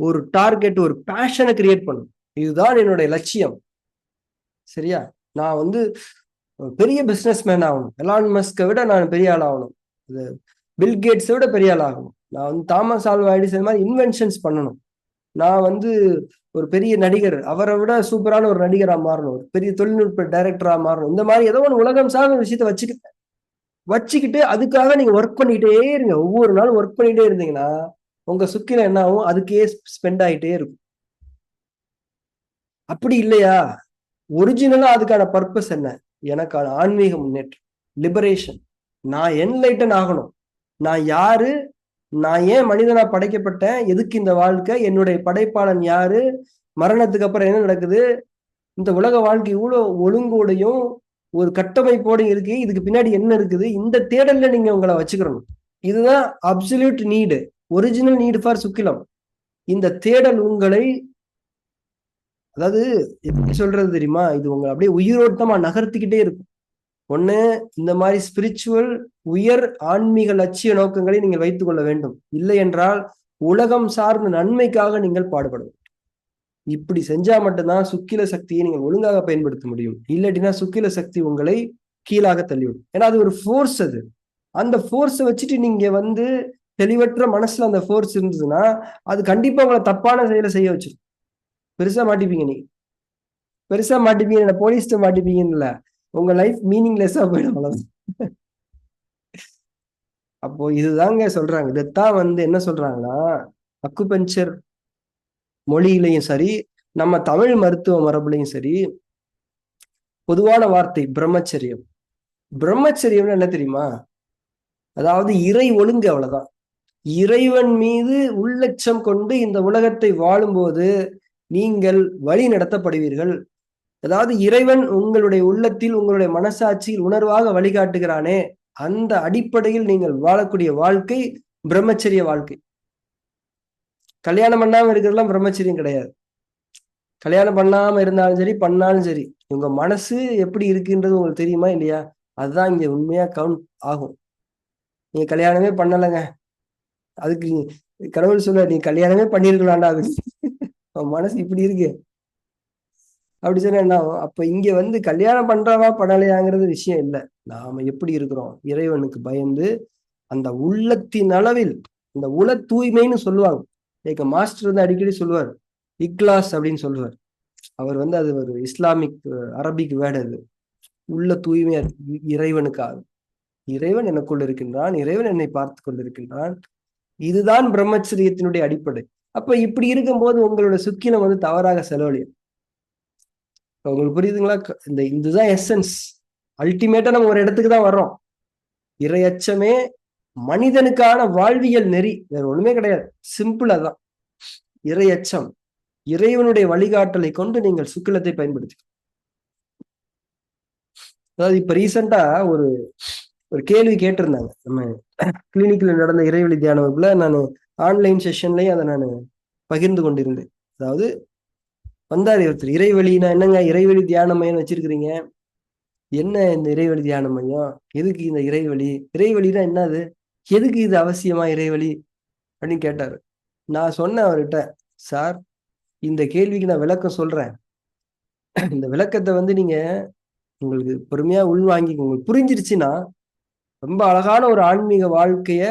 ஒரு டார்கெட், ஒரு பேஷனை கிரியேட் பண்ணும். இதுதான் என்னுடைய லட்சியம். சரியா? நான் வந்து பெரிய பிசினஸ் மேன் ஆகணும், எலான் மஸ்கை விட நான் பெரிய ஆள் ஆகணும், பில் கேட்ஸை விட பெரிய ஆள் ஆகணும், நான் வந்து தாமஸ் ஆல்வா எடிசன் மாதிரி இன்வென்ஷன்ஸ் பண்ணணும், நான் வந்து ஒரு பெரிய நடிகர், அவரை விட சூப்பரான ஒரு நடிகரா மாறணும், ஒரு பெரிய தொழில்நுட்ப டைரக்டரா மாறணும். இந்த மாதிரி ஏதோ ஒரு உலகம் சார்ந்த விஷயத்த வச்சுக்கிட்டு அதுக்காக நீங்க ஒர்க் பண்ணிட்டே இருங்க. ஒவ்வொரு நாளும் ஒர்க் பண்ணிட்டே இருந்தீங்கன்னா உங்க சுக்கில என்ன ஆகும், அதுக்கே ஸ்பெண்ட் ஆகிட்டே இருக்கும். அப்படி இல்லையா, ஒரிஜினலா அதுக்கான பர்பஸ் என்ன, எனக்கான ஆன்மீக முன்னேற்றம், லிபரேஷன், நான் என்லைட்டன் ஆகணும், நான் யாரு, நான் ஏன் மனிதனா படைக்கப்பட்டேன், எதுக்கு இந்த வாழ்க்கை, என்னுடைய படைப்பாளன் யாரு, மரணத்துக்கு அப்புறம் என்ன நடக்குது, இந்த உலக வாழ்க்கை இவ்வளவு ஒழுங்கோடையும் ஒரு கட்டமைப்போடையும் இருக்கு, இதுக்கு பின்னாடி என்ன இருக்குது, இந்த தேடல்ல நீங்க உங்களை வச்சுக்கிறணும். இதுதான் absolute need, original need for சுக்கிலம். இந்த தேடல் உங்களை, அதாவது எப்படி சொல்றது தெரியுமா, இது உங்களை அப்படியே உயிரோட்டமா நகர்த்திக்கிட்டே இருக்கும். ஒண்ணு, இந்த மாதிரி ஸ்பிரிச்சுவல் உயர் ஆன்மீக லட்சிய நோக்கங்களை நீங்கள் வைத்துக் கொள்ள வேண்டும். இல்லை என்றால் உலகம் சார்ந்த நன்மைக்காக நீங்கள் பாடுபட வேண்டும். இப்படி செஞ்சா மட்டும்தான் சுக்கில சக்தியை நீங்கள் ஒழுங்காக பயன்படுத்த முடியும். இல்லாட்டினா சுக்கில சக்தி உங்களை கீழாக தள்ளிவிடும். ஏன்னா அது ஒரு ஃபோர்ஸ். அது அந்த ஃபோர்ஸை வச்சுட்டு நீங்க வந்து தெளிவற்ற மனசுல அந்த ஃபோர்ஸ் இருந்ததுன்னா அது கண்டிப்பா உங்களை தப்பான செயலை செய்ய வச்சிடும். பெருசா மாட்டிப்பீங்க, நீங்க பெருசா மாட்டிப்பீங்க, போலீஸ்ட மாட்டிப்பீங்கன்னு இல்ல, உங்க லைஃப் மீனிங்லெஸ்ஸா போயிடும். அப்போ இதுதாங்க சொல்றாங்க. இதைத்தான் வந்து என்ன சொல்றாங்கன்னா, அக்குபஞ்சர் மொழியிலையும் சரி, நம்ம தமிழ் மருத்துவ மரபுலையும் சரி, பொதுவான வார்த்தை பிரம்மச்சரியம். பிரம்மச்சரியம்னு என்ன தெரியுமா, அதாவது இறை ஒழுங்கு, அவ்வளவுதான். இறைவன் மீது உள்ளட்சம் கொண்டு இந்த உலகத்தை வாழும்போது நீங்கள் வழி நடத்தப்படுவீர்கள். அதாவது இறைவன் உங்களுடைய உள்ளத்தில், உங்களுடைய மனசாட்சியில் உணர்வாக வழிகாட்டுகிறானே, அந்த அடிப்படையில் நீங்கள் வாழக்கூடிய வாழ்க்கை பிரம்மச்சரிய வாழ்க்கை. கல்யாணம் பண்ணாம இருக்கிறதுலாம் பிரம்மச்சரியம் கிடையாது. கல்யாணம் பண்ணாம இருந்தாலும் சரி, பண்ணாலும் சரி, உங்க மனசு எப்படி இருக்குன்றது உங்களுக்கு தெரியுமா இல்லையா? அதுதான் இங்க உண்மையா கவுண்ட் ஆகும். நீங்க கல்யாணமே பண்ணலைங்க, அதுக்கு கடவுள் சொல்ல நீ கல்யாணமே பண்ணிருக்கலாம்டா, அது மனசு இப்படி இருக்கு அப்படி சொன்னா என்ன ஆகும்? அப்ப இங்க கல்யாணம் பண்றவா பண்ணலையாங்கிறது விஷயம் இல்லை. நாம எப்படி இருக்கிறோம்? இறைவனுக்கு பயந்து அந்த உள்ளத்தின் அளவில், இந்த உள தூய்மைன்னு சொல்லுவாங்க. எங்க மாஸ்டர் அடிக்கடி சொல்லுவார், இக்லாஸ் அப்படின்னு சொல்லுவார். அவர் அது ஒரு இஸ்லாமிக் அரபிக் வேர்டு. அது உள்ள தூய்மையா இறைவனுக்காக. இறைவன் எனக்குள் இருக்கின்றான், இறைவன் என்னை பார்த்து கொண்டிருக்கின்றான். இதுதான் பிரம்மச்சரியத்தினுடைய அடிப்படை. அப்ப இப்படி இருக்கும்போது உங்களோட சுக்கினம் தவறாக செலவழியும். உங்களுக்கு புரியுதுங்களா? இதுதான் எசன்ஸ். அல்டிமேட்டா நம்ம ஒரு இடத்துக்கு தான் வர்றோம். இறையச்சமே மனிதனுக்கான வாழ்வியல் நெறி, வேற ஒண்ணுமே கிடையாது. சிம்பிள் அதான். இறையச்சம், இறைவனுடைய வழிகாட்டலை கொண்டு நீங்கள் சுக்கிலத்தை பயன்படுத்தி. அதாவது இப்ப ரீசெண்டா ஒரு ஒரு கேள்வி கேட்டிருந்தாங்க. நம்ம கிளினிக்ல நடந்த இறைவழி தியான வகுப்புல நான் ஆன்லைன் செஷன்லயும் அதை நான் பகிர்ந்து கொண்டிருந்தேன். அதாவது வந்தாரு ஒருத்தர், இறைவழினா என்னங்க, இறைவழி தியான மையம் வச்சிருக்கிறீங்க, என்ன இந்த இறைவழி தியான மையம், எதுக்கு இந்த இறைவழி, இறைவழினா என்னது, எதுக்கு இது அவசியமா இறைவழி அப்படின்னு கேட்டாரு. நான் சொன்னேன் அவர்கிட்ட, சார் இந்த கேள்விக்கு நான் விளக்கம் சொல்றேன். இந்த விளக்கத்தை நீங்க உங்களுக்கு பொறுமையா உள்வாங்கி உங்களுக்கு புரிஞ்சிருச்சுன்னா ரொம்ப அழகான ஒரு ஆன்மீக வாழ்க்கைய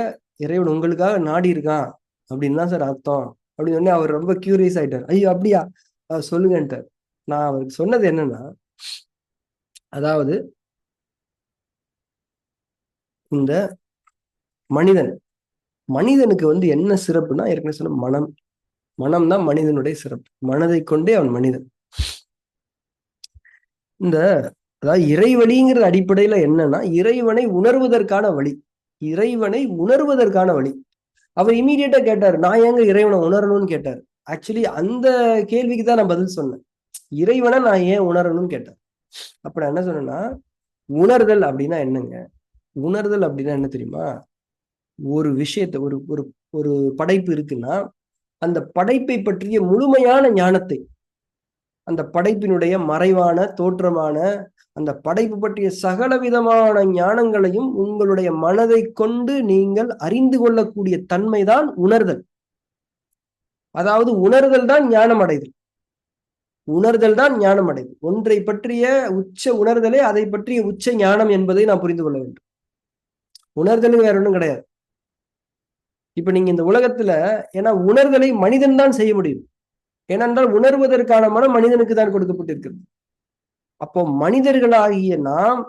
இறைவன் உங்களுக்காக நாடி இருக்கான் அப்படின்னு தான் சார் அர்த்தம் அப்படின்னு சொன்னே. அவர் ரொம்ப கியூரியஸ் ஆயிட்டார். ஐயோ அப்படியா, சொல்லுங்கன்ட்டு. நான் அவருக்கு சொன்னது என்னன்னா, அதாவது இந்த மனிதனுக்கு என்ன சிறப்புனா, ஏற்கனவே சொன்ன மனம் தான் மனிதனுடைய சிறப்பு. மனதை கொண்டே அவன் மனிதன். அதாவது இறைவழிங்கிறது அடிப்படையில என்னன்னா, இறைவனை உணர்வதற்கான வழி. இறைவனை உணர்வதற்கான வழி. அவர் இமீடியட்டா கேட்டார், நான் ஏங்க இறைவனை உணரணும்னு கேட்டார். ஆக்சுவலி அந்த கேள்விக்கு தான் நான் பதில் சொன்னேன். இறைவனை நான் ஏன் உணரணும்னு கேட்டேன். அப்ப நான் என்ன சொன்னேன்னா, உணர்தல் அப்படின்னா என்னங்க? உணர்தல் அப்படின்னா என்ன தெரியுமா? ஒரு விஷயத்தை, ஒரு ஒரு ஒரு படைப்பு இருக்குன்னா, அந்த படைப்பை பற்றிய முழுமையான ஞானத்தை, அந்த படைப்பினுடைய மறைவான தோற்றமான அந்த படைப்பு பற்றிய சகல விதமான ஞானங்களையும் உங்களுடைய மனதை கொண்டு நீங்கள் அறிந்து கொள்ளக்கூடிய தன்மைதான் உணர்தல். அதாவது உணர்தல் தான் ஞானம் அடைதல். உணர்தல் தான் ஞானம் அடைதல். ஒன்றை பற்றிய உச்ச உணர்தலே அதை பற்றிய உச்ச ஞானம் என்பதை நாம் புரிந்து கொள்ள வேண்டும். உணர்தலும் வேற ஒன்றும் கிடையாது. இப்ப நீங்க இந்த உலகத்துல, ஏன்னா உணர்தலை மனிதன் தான் செய்ய முடியும். ஏனென்றால் உணர்வதற்கான மனம் மனிதனுக்கு தான் கொடுக்கப்பட்டிருக்கிறது. அப்போ மனிதர்களாகிய நாம்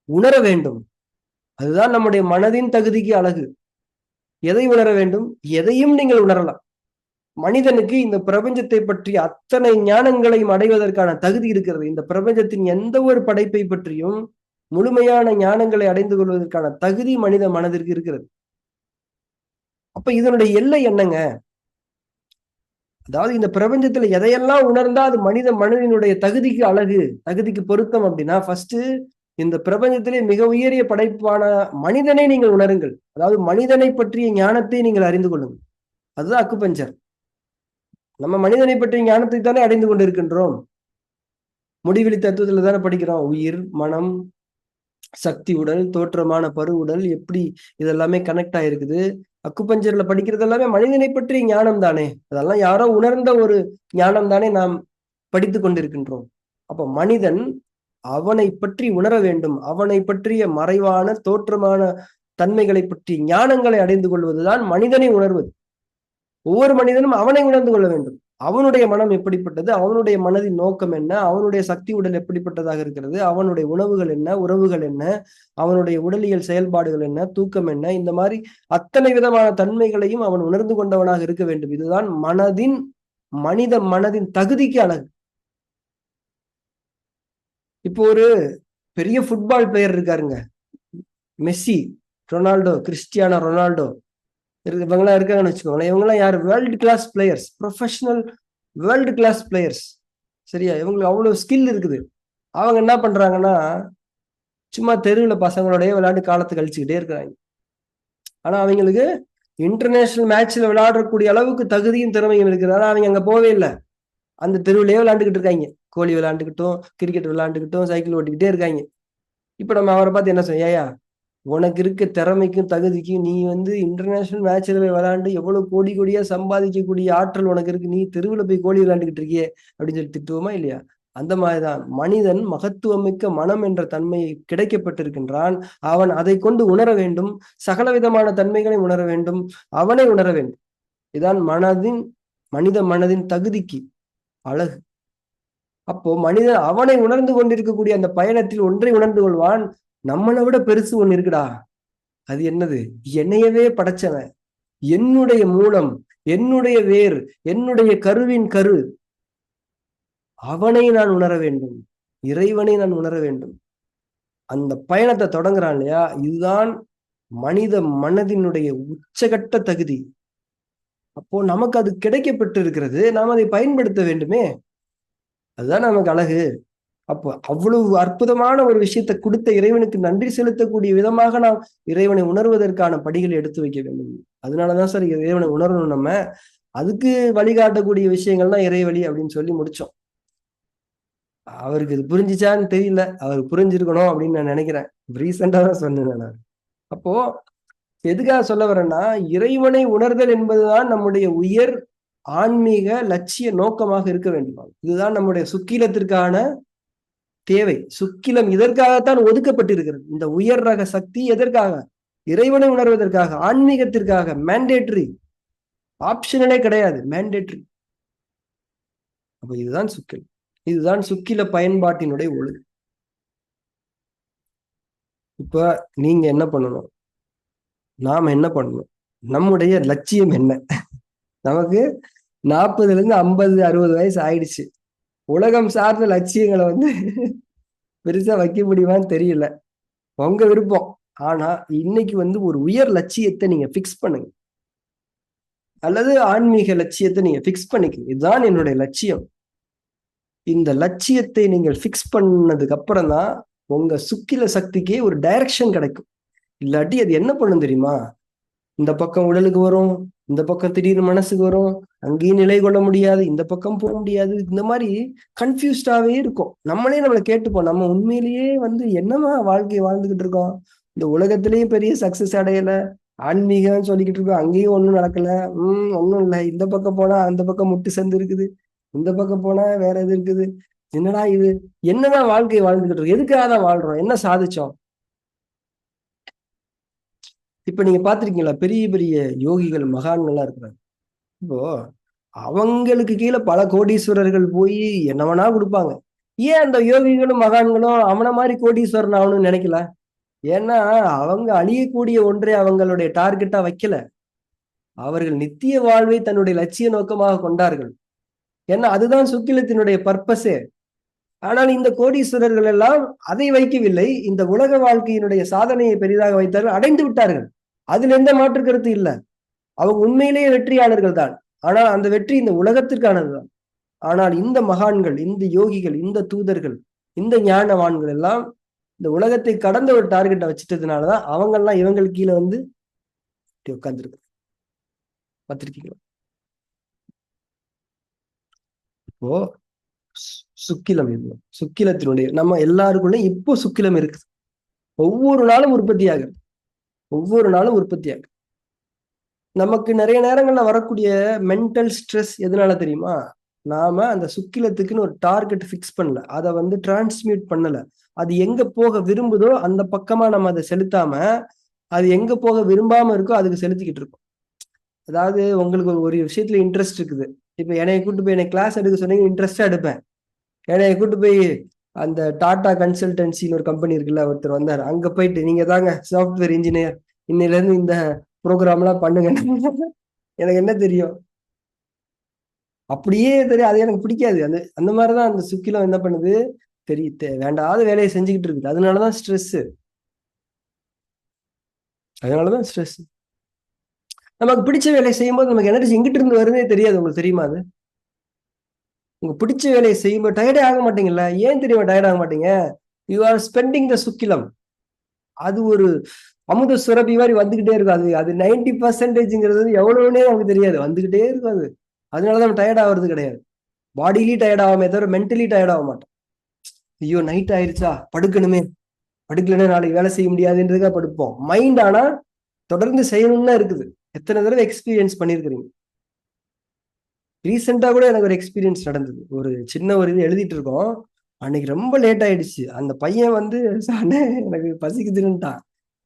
உணர வேண்டும். அதுதான் நம்முடைய மனதின் தகுதிக்கு அழகு. எதை உணர வேண்டும்? எதையும் நீங்கள் உணரலாம். மனிதனுக்கு இந்த பிரபஞ்சத்தை பற்றிய அத்தனை ஞானங்களையும் அடைவதற்கான தகுதி இருக்கிறது. இந்த பிரபஞ்சத்தின் எந்த ஒரு படைப்பை பற்றியும் முழுமையான ஞானங்களை அடைந்து கொள்வதற்கான தகுதி மனித மனதிற்கு இருக்கிறது. அப்ப இதனுடைய எல்லை என்னங்க? அதாவது இந்த பிரபஞ்சத்துல எதையெல்லாம் உணர்ந்தா அது மனதினுடைய தகுதிக்கு அழகு, தகுதிக்கு பொருத்தம் அப்படின்னா, ஃபர்ஸ்ட் இந்த பிரபஞ்சத்திலே மிக உயரிய படைப்பான மனிதனை நீங்கள் உணருங்கள். அதாவது மனிதனை பற்றிய ஞானத்தை நீங்கள் அறிந்து கொள்ளுங்கள். அதுதான் அக்குபஞ்சர். நம்ம மனிதனை பற்றிய ஞானத்தை தானே அடைந்து கொண்டிருக்கின்றோம். முடிவெளி தத்துவத்துல தானே படிக்கிறோம். உயிர், மனம், சக்தி உடல், தோற்றமான பரு உடல், எப்படி இதெல்லாமே கனெக்ட் ஆயிருக்குது. அக்குபஞ்சர்ல படிக்கிறது எல்லாமே மனிதனை பற்றிய ஞானம் தானே. அதெல்லாம் யாரோ உணர்ந்த ஒரு ஞானம் தானே நாம் படித்து கொண்டிருக்கின்றோம். அப்ப மனிதன் அவனை பற்றி உணர வேண்டும். அவனை பற்றிய மறைவான தோற்றமான தன்மைகளை பற்றி ஞானங்களை அடைந்து கொள்வதுதான் மனிதனை உணர்வது. ஒவ்வொரு மனிதனும் அவனை உணர்ந்து கொள்ள வேண்டும். அவனுடைய மனம் எப்படிப்பட்டது, அவனுடைய மனதின் நோக்கம் என்ன, அவனுடைய சக்தி உடல் எப்படிப்பட்டதாக இருக்கிறது, அவனுடைய உணவுகள் என்ன, உறவுகள் என்ன, அவனுடைய உடலியல் செயல்பாடுகள் என்ன, தூக்கம் என்ன, இந்த மாதிரி அத்தனை விதமான தன்மைகளையும் அவன் உணர்ந்து கொண்டவனாக இருக்க வேண்டும். இதுதான் மனித மனதின் தகுதிக்கு அழகு. இப்போ ஒரு பெரிய ஃபுட்பால் பிளேயர் இருக்காருங்க, மெஸ்ஸி, ரொனால்டோ, கிறிஸ்டியானோ ரொனால்டோ, இவங்கெல்லாம் இருக்காங்கன்னு வச்சுக்கோங்களேன். இவங்கெல்லாம் யார்? World class players, professional world class players. சரியா? இவங்களுக்கு அவ்வளவு ஸ்கில் இருக்குது. அவங்க என்ன பண்றாங்கன்னா, சும்மா தெருவில் பசங்களோடய விளையாண்டு காலத்தை கழிச்சுக்கிட்டே இருக்கிறாங்க. ஆனா அவங்களுக்கு இன்டர்நேஷனல் மேட்ச்ல விளையாடக்கூடிய அளவுக்கு தகுதியும் திறமையும் இருக்குது. ஆனா அவங்க அங்க போவே இல்லை. அந்த தெருவிலேயே விளையாண்டுக்கிட்டு இருக்காங்க. கோழி விளையாண்டுக்கிட்டும், கிரிக்கெட் விளையாண்டுக்கிட்டும், சைக்கிள் ஓட்டிக்கிட்டே இருக்காங்க. இப்ப நம்ம அவரை பார்த்து என்ன சொல்ல, ஏயா உனக்கு இருக்க திறமைக்கும் தகுதிக்கும் நீ இன்டர்நேஷனல் மேட்ச்ல விளையாண்டு எவ்வளவு கோடி கோடியா சம்பாதிக்கக்கூடிய ஆற்றல் உனக்கு இருக்கு, நீ தெருவில் போய் கோழி விளையாண்டுக்கிட்டு இருக்கியே அப்படின்னு சொல்லி திட்டுவோமா இல்லையா? அந்த மாதிரிதான் மனிதன் மகத்துவமிக்க மனம் என்ற தன்மை கிடைக்கப்பட்டிருக்கின்றான். அவன் அதை கொண்டு உணர வேண்டும், சகல விதமான தன்மைகளை உணர வேண்டும், அவனை உணர வேண்டும். இதான் மனித மனதின் தகுதிக்கு அழகு. அப்போ மனிதன் அவனை உணர்ந்து கொண்டிருக்கக்கூடிய அந்த பயணத்தில் ஒன்றை உணர்ந்து கொள்வான், நம்மளை விட பெருசு ஒண்ணு இருக்குடா. அது என்னது? என்னையவே படைச்சவன், என்னுடைய மூலம், என்னுடைய வேர், என்னுடைய கருவின் கரு, அவனை நான் உணர வேண்டும், இறைவனை நான் உணர வேண்டும். அந்த பயணத்தை தொடங்குறான் இல்லையா? இதுதான் மனித மனதினுடைய உச்சகட்ட தகுதி. அப்போ நமக்கு அது கிடைக்கப்பட்டு இருக்கிறது, நாம் அதை பயன்படுத்த வேண்டுமே. அதுதான் நமக்கு அழகு. அப்போ அவ்வளவு அற்புதமான ஒரு விஷயத்தை கொடுத்த இறைவனுக்கு நன்றி செலுத்தக்கூடிய விதமாக நாம் இறைவனை உணர்வதற்கான படிகளை எடுத்து வைக்க வேண்டும். அதனாலதான் சார் இறைவனை உணரணும். நம்ம அதுக்கு வழிகாட்டக்கூடிய விஷயங்கள்லாம் இறைவழி அப்படின்னு சொல்லி முடிச்சோம். அவருக்கு இது புரிஞ்சிச்சான்னு தெரியல, அவருக்கு புரிஞ்சிருக்கணும் அப்படின்னு நான் நினைக்கிறேன். ரீசெண்டா தான் சொன்னேன் நான். அப்போ எதுக்காக சொல்ல வரேன்னா, இறைவனை உணர்தல் என்பதுதான் நம்முடைய உயர் ஆன்மீக லட்சிய நோக்கமாக இருக்க வேண்டும். இதுதான் நம்முடைய சுக்கிலத்திற்கான தேவை. சுக்கிலம் இதற்காகத்தான் ஒதுக்கப்பட்டிருக்கிறது. இந்த உயர் ரக சக்தி எதற்காக? இறைவனை உணர்வதற்காக, ஆன்மீகத்திற்காக. மேண்டேட்டரி, ஆப்ஷனலே கிடையாது, மேண்டேட்டரி. அப்ப இதுதான் சுக்கிலம், இதுதான் சுக்கில பயன்பாட்டினுடைய ஒழுங்கு. இப்ப நீங்க என்ன பண்ணணும், நாம என்ன பண்ணணும், நம்முடைய லட்சியம் என்ன? நமக்கு 40ல இருந்து 50 60 வயசு ஆயிடுச்சு. உலகம் சார்ந்த லட்சியங்களை பெருசா வைக்க முடியுமான்னு தெரியல, உங்க விருப்பம். ஆனா இன்னைக்கு ஒரு உயர் லட்சியத்தை நீங்க பிக்ஸ் பண்ணுங்க, அல்லது ஆன்மீக லட்சியத்தை நீங்க பிக்ஸ் பண்ணிக்கங்க. இதுதான் என்னுடைய லட்சியம். இந்த லட்சியத்தை நீங்கள் பிக்ஸ் பண்ணதுக்கு அப்புறம் தான் உங்க சுக்கில சக்திக்கே ஒரு டைரக்ஷன் கிடைக்கும். இல்லாட்டி அது என்ன பண்ணும் தெரியுமா? இந்த பக்கம் உடலுக்கு வரும், இந்த பக்கம் திடீர்னு மனசுக்கு வரும், அங்கேயும் நிலை கொள்ள முடியாது, இந்த பக்கம் போக முடியாது. இந்த மாதிரி கன்ஃபியூஸ்டாவே இருக்கும். நம்மளை கேட்டுப்போம், நம்ம உண்மையிலேயே என்னமா வாழ்க்கையை வாழ்ந்துகிட்டு இருக்கோம்? இந்த உலகத்திலேயும் பெரிய சக்சஸ் அடையல, ஆன்மீகம் சொல்லிக்கிட்டு இருக்கோம், அங்கேயும் ஒண்ணும் நடக்கல, ஒண்ணும் இல்லை. இந்த பக்கம் போனா அந்த பக்கம் முட்டு சந்து இருக்குது, இந்த பக்கம் போனா வேற எது இருக்குது. என்னடா இது? என்னதான் வாழ்க்கையை வாழ்ந்துகிட்டு இருக்கோம்? எதுக்காக தான் வாழ்றோம்? என்ன சாதிச்சோம்? இப்ப நீங்க பாத்திருக்கீங்களா, பெரிய பெரிய யோகிகள் மகான்கள்லாம் இருக்கிறாங்க. இப்போ அவங்களுக்கு கீழே பல கோடீஸ்வரர்கள் போய் என்னவனா கொடுப்பாங்க. ஏன் அந்த யோகிகளும் மகான்களும் அவனை மாதிரி கோடீஸ்வரன் ஆகணும்னு நினைக்கல? ஏன்னா அவங்க அழியக்கூடிய ஒன்றை அவங்களுடைய டார்கெட்டா வைக்கல. அவர்கள் நித்திய வாழ்வை தன்னுடைய லட்சிய நோக்கமாக கொண்டார்கள். ஏன்னா அதுதான் சுக்கிலத்தினுடைய பர்பஸே. ஆனால் இந்த கோடீஸ்வரர்கள் எல்லாம் அதை வைக்கவில்லை, இந்த உலக வாழ்க்கையினுடைய சாதனையை பெரிதாக வைத்தார்கள், அடைந்து விட்டார்கள். அதுல எந்த மாற்று கருத்து இல்லை. அவங்க உண்மையிலேயே வெற்றியாளர்கள் தான். ஆனால் அந்த வெற்றி இந்த உலகத்திற்கானதுதான். ஆனால் இந்த மகான்கள், இந்த யோகிகள், இந்த தூதர்கள், இந்த ஞானவான்கள் எல்லாம் இந்த உலகத்தை கடந்த ஒரு டார்கெட்டை வச்சுட்டதுனாலதான் அவங்கெல்லாம் இவங்களுக்கு கீழே உட்கார்ந்துருக்கு. பார்த்திருக்கீங்களா? இப்போ சுக்கிலம், சுக்கிலத்தினுடைய நம்ம எல்லாருக்குள்ள இப்போ சுக்கிலம் இருக்குது. ஒவ்வொரு நாளும் உற்பத்தி ஆகுது, ஒவ்வொரு நாளும் உற்பத்தி ஆகுது. நமக்கு நிறைய நேரங்கள்ல வரக்கூடிய மென்டல் ஸ்ட்ரெஸ் எதனால தெரியுமா? நாம அந்த சுக்கிலத்துக்குன்னு ஒரு டார்கெட் ஃபிக்ஸ் பண்ணல, அதை டிரான்ஸ்மியூட் பண்ணல. அது எங்க போக விரும்புதோ அந்த பக்கமா நம்ம அதை செலுத்தாம, அது எங்க போக விரும்பாம இருக்கோ அதுக்கு செலுத்திக்கிட்டு இருக்கோம். அதாவது உங்களுக்கு ஒரு விஷயத்துல இன்ட்ரெஸ்ட் இருக்குது. இப்ப என்னைய கூட்டு போய் என்னை கிளாஸ் எடுக்க சொன்னீங்க, இன்ட்ரெஸ்டா எடுப்பேன். என்னைய கூட்டு போய் அந்த டாடா கன்சல்டன்சின்னு ஒரு கம்பெனி இருக்குல்ல, ஒருத்தர் வந்தார், அங்க போயிட்டு நீங்க தாங்க சாஃப்ட்வேர் இன்ஜினியர், இன்னையில இருந்து இந்த ப்ரோக்ராம் எல்லாம் பண்ணுங்க, எனக்கு என்ன தெரியும்? அப்படியே தெரியும். அது எனக்கு பிடிக்காது. அந்த மாதிரிதான் அந்த சுக்கிலம் என்ன பண்ணுது, வேண்டாத வேலையை செஞ்சுக்கிட்டு இருக்குது. அதனாலதான் ஸ்ட்ரெஸ். அதனாலதான் ஸ்ட்ரெஸ். நமக்கு பிடிச்ச வேலையை செய்யும் போது நமக்கு எனர்ஜி எங்கிட்டு இருந்து வருதே தெரியாது. உங்களுக்கு தெரியுமா? அது உங்க பிடிச்ச வேலையை செய்யும்போது டயர்டே ஆக மாட்டீங்கல்ல. ஏன் தெரியுமா டயர்ட் ஆக மாட்டீங்க? யூ ஆர் ஸ்பெண்டிங் த சுக்கிலம். அது ஒரு அமுத சுரபி மாதிரி வந்துகிட்டே இருக்கும். அது 90%ங்கிறது எவ்வளவுன்னே நமக்கு தெரியாது, வந்துகிட்டே இருக்கும். அதனாலதான் டயர்ட் ஆகுறது கிடையாது. பாடிலி டயர்ட் ஆகாமே தவிர மென்டலி டயர்ட் ஆக மாட்டோம். ஐயோ நைட் ஆயிடுச்சா, படுக்கணுமே, படுக்கலன்னா நாளைக்கு வேலை செய்ய முடியாதுன்றதுக்காக படுப்போம். மைண்ட் ஆனா தொடர்ந்து செய்யணும்னு தான் இருக்குது. எத்தனை தடவை எக்ஸ்பீரியன்ஸ் பண்ணிருக்கிறீங்க? ரீசெண்டா கூட எனக்கு ஒரு எக்ஸ்பீரியன்ஸ் நடந்தது. ஒரு சின்ன ஒரு இது எழுதிட்டு இருக்கோம். அன்னைக்கு ரொம்ப லேட் ஆயிடுச்சு. அந்த பையன் வந்து "அண்ணே எனக்கு பசிக்குதுன்னுட்டான்."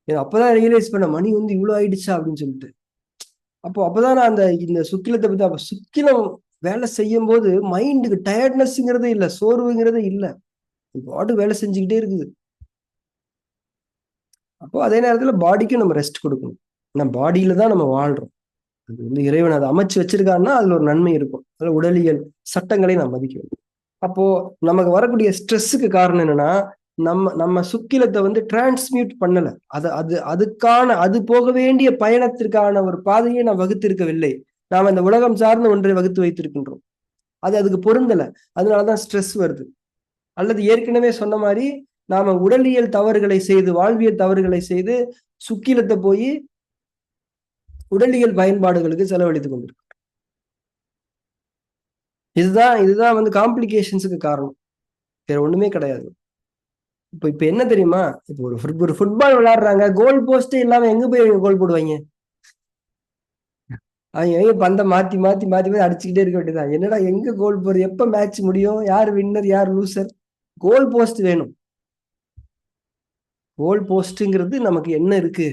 அப்பதான் ரியலைஸ் பண்ண, மணி வந்து இவ்வளவு ஆயிடுச்சா அப்படின்னு சொல்லிட்டு. அப்பதான் நான் இந்த சுக்கிலத்தை பத்தி, அப்ப சுக்கிலம் வேலை செய்யும் போது மைண்டுக்கு டயர்ட்னஸ்ங்கிறதே இல்ல, சோர்வுங்கிறதே இல்ல. பாடி வேலை செஞ்சுக்கிட்டே இருக்குது. அப்போ அதே நேரத்துல பாடிக்கும் நம்ம ரெஸ்ட் கொடுக்கணும். நம்ம பாடியில தான் நம்ம வாழ்றோம். அது வந்து இறைவன் அதை அமைச்சு வச்சிருக்காருன்னா அதுல ஒரு நன்மை இருக்கும். அதுல உடலியல் சட்டங்களை நாம் மதிக்க வேண்டும். அப்போ நமக்கு வரக்கூடிய ஸ்ட்ரெஸ்ஸுக்கு காரணம் என்னன்னா, நம்ம சுக்கிலத்தை வந்து டிரான்ஸ்மியூட் பண்ணல. அது போக வேண்டிய பயணத்திற்கான ஒரு பாதையை நாம் வகுத்திருக்கவில்லை. நாம் இந்த உலகம் சார்ந்த ஒன்றை வகுத்து வைத்திருக்கின்றோம். அதுக்கு பொருந்தல. அதனாலதான் ஸ்ட்ரெஸ் வருது. அல்லது ஏற்கனவே சொன்ன மாதிரி நாம உடலியல் தவறுகளை செய்து, வாழ்வியல் தவறுகளை செய்து சுக்கிலத்தை போய் உடலியல் பயன்பாடுகளுக்கு செலவழித்துக் கொண்டிருக்கு. இதுதான் வந்து காம்ப்ளிகேஷன்ஸுக்கு காரணம். வேற ஒண்ணுமே கிடையாது. இப்ப என்ன தெரியுமா, இப்போ ஒரு ஃபுட்பால் விளையாடுறாங்க, கோல் போஸ்டே இல்லாம எங்க போய் கோல் போடுவாங்க? அவங்க பந்த மாத்தி மாத்தி மாத்தி மாத்தி அடிச்சுக்கிட்டே இருக்க வேண்டியதான். என்னடா எங்க கோல் போறது, எப்ப மேட்ச் முடியும், யார் வின்னர் யார் லூசர்? கோல் போஸ்ட் வேணும். கோல் போஸ்ட்ங்கிறது நமக்கு என்ன இருக்கு?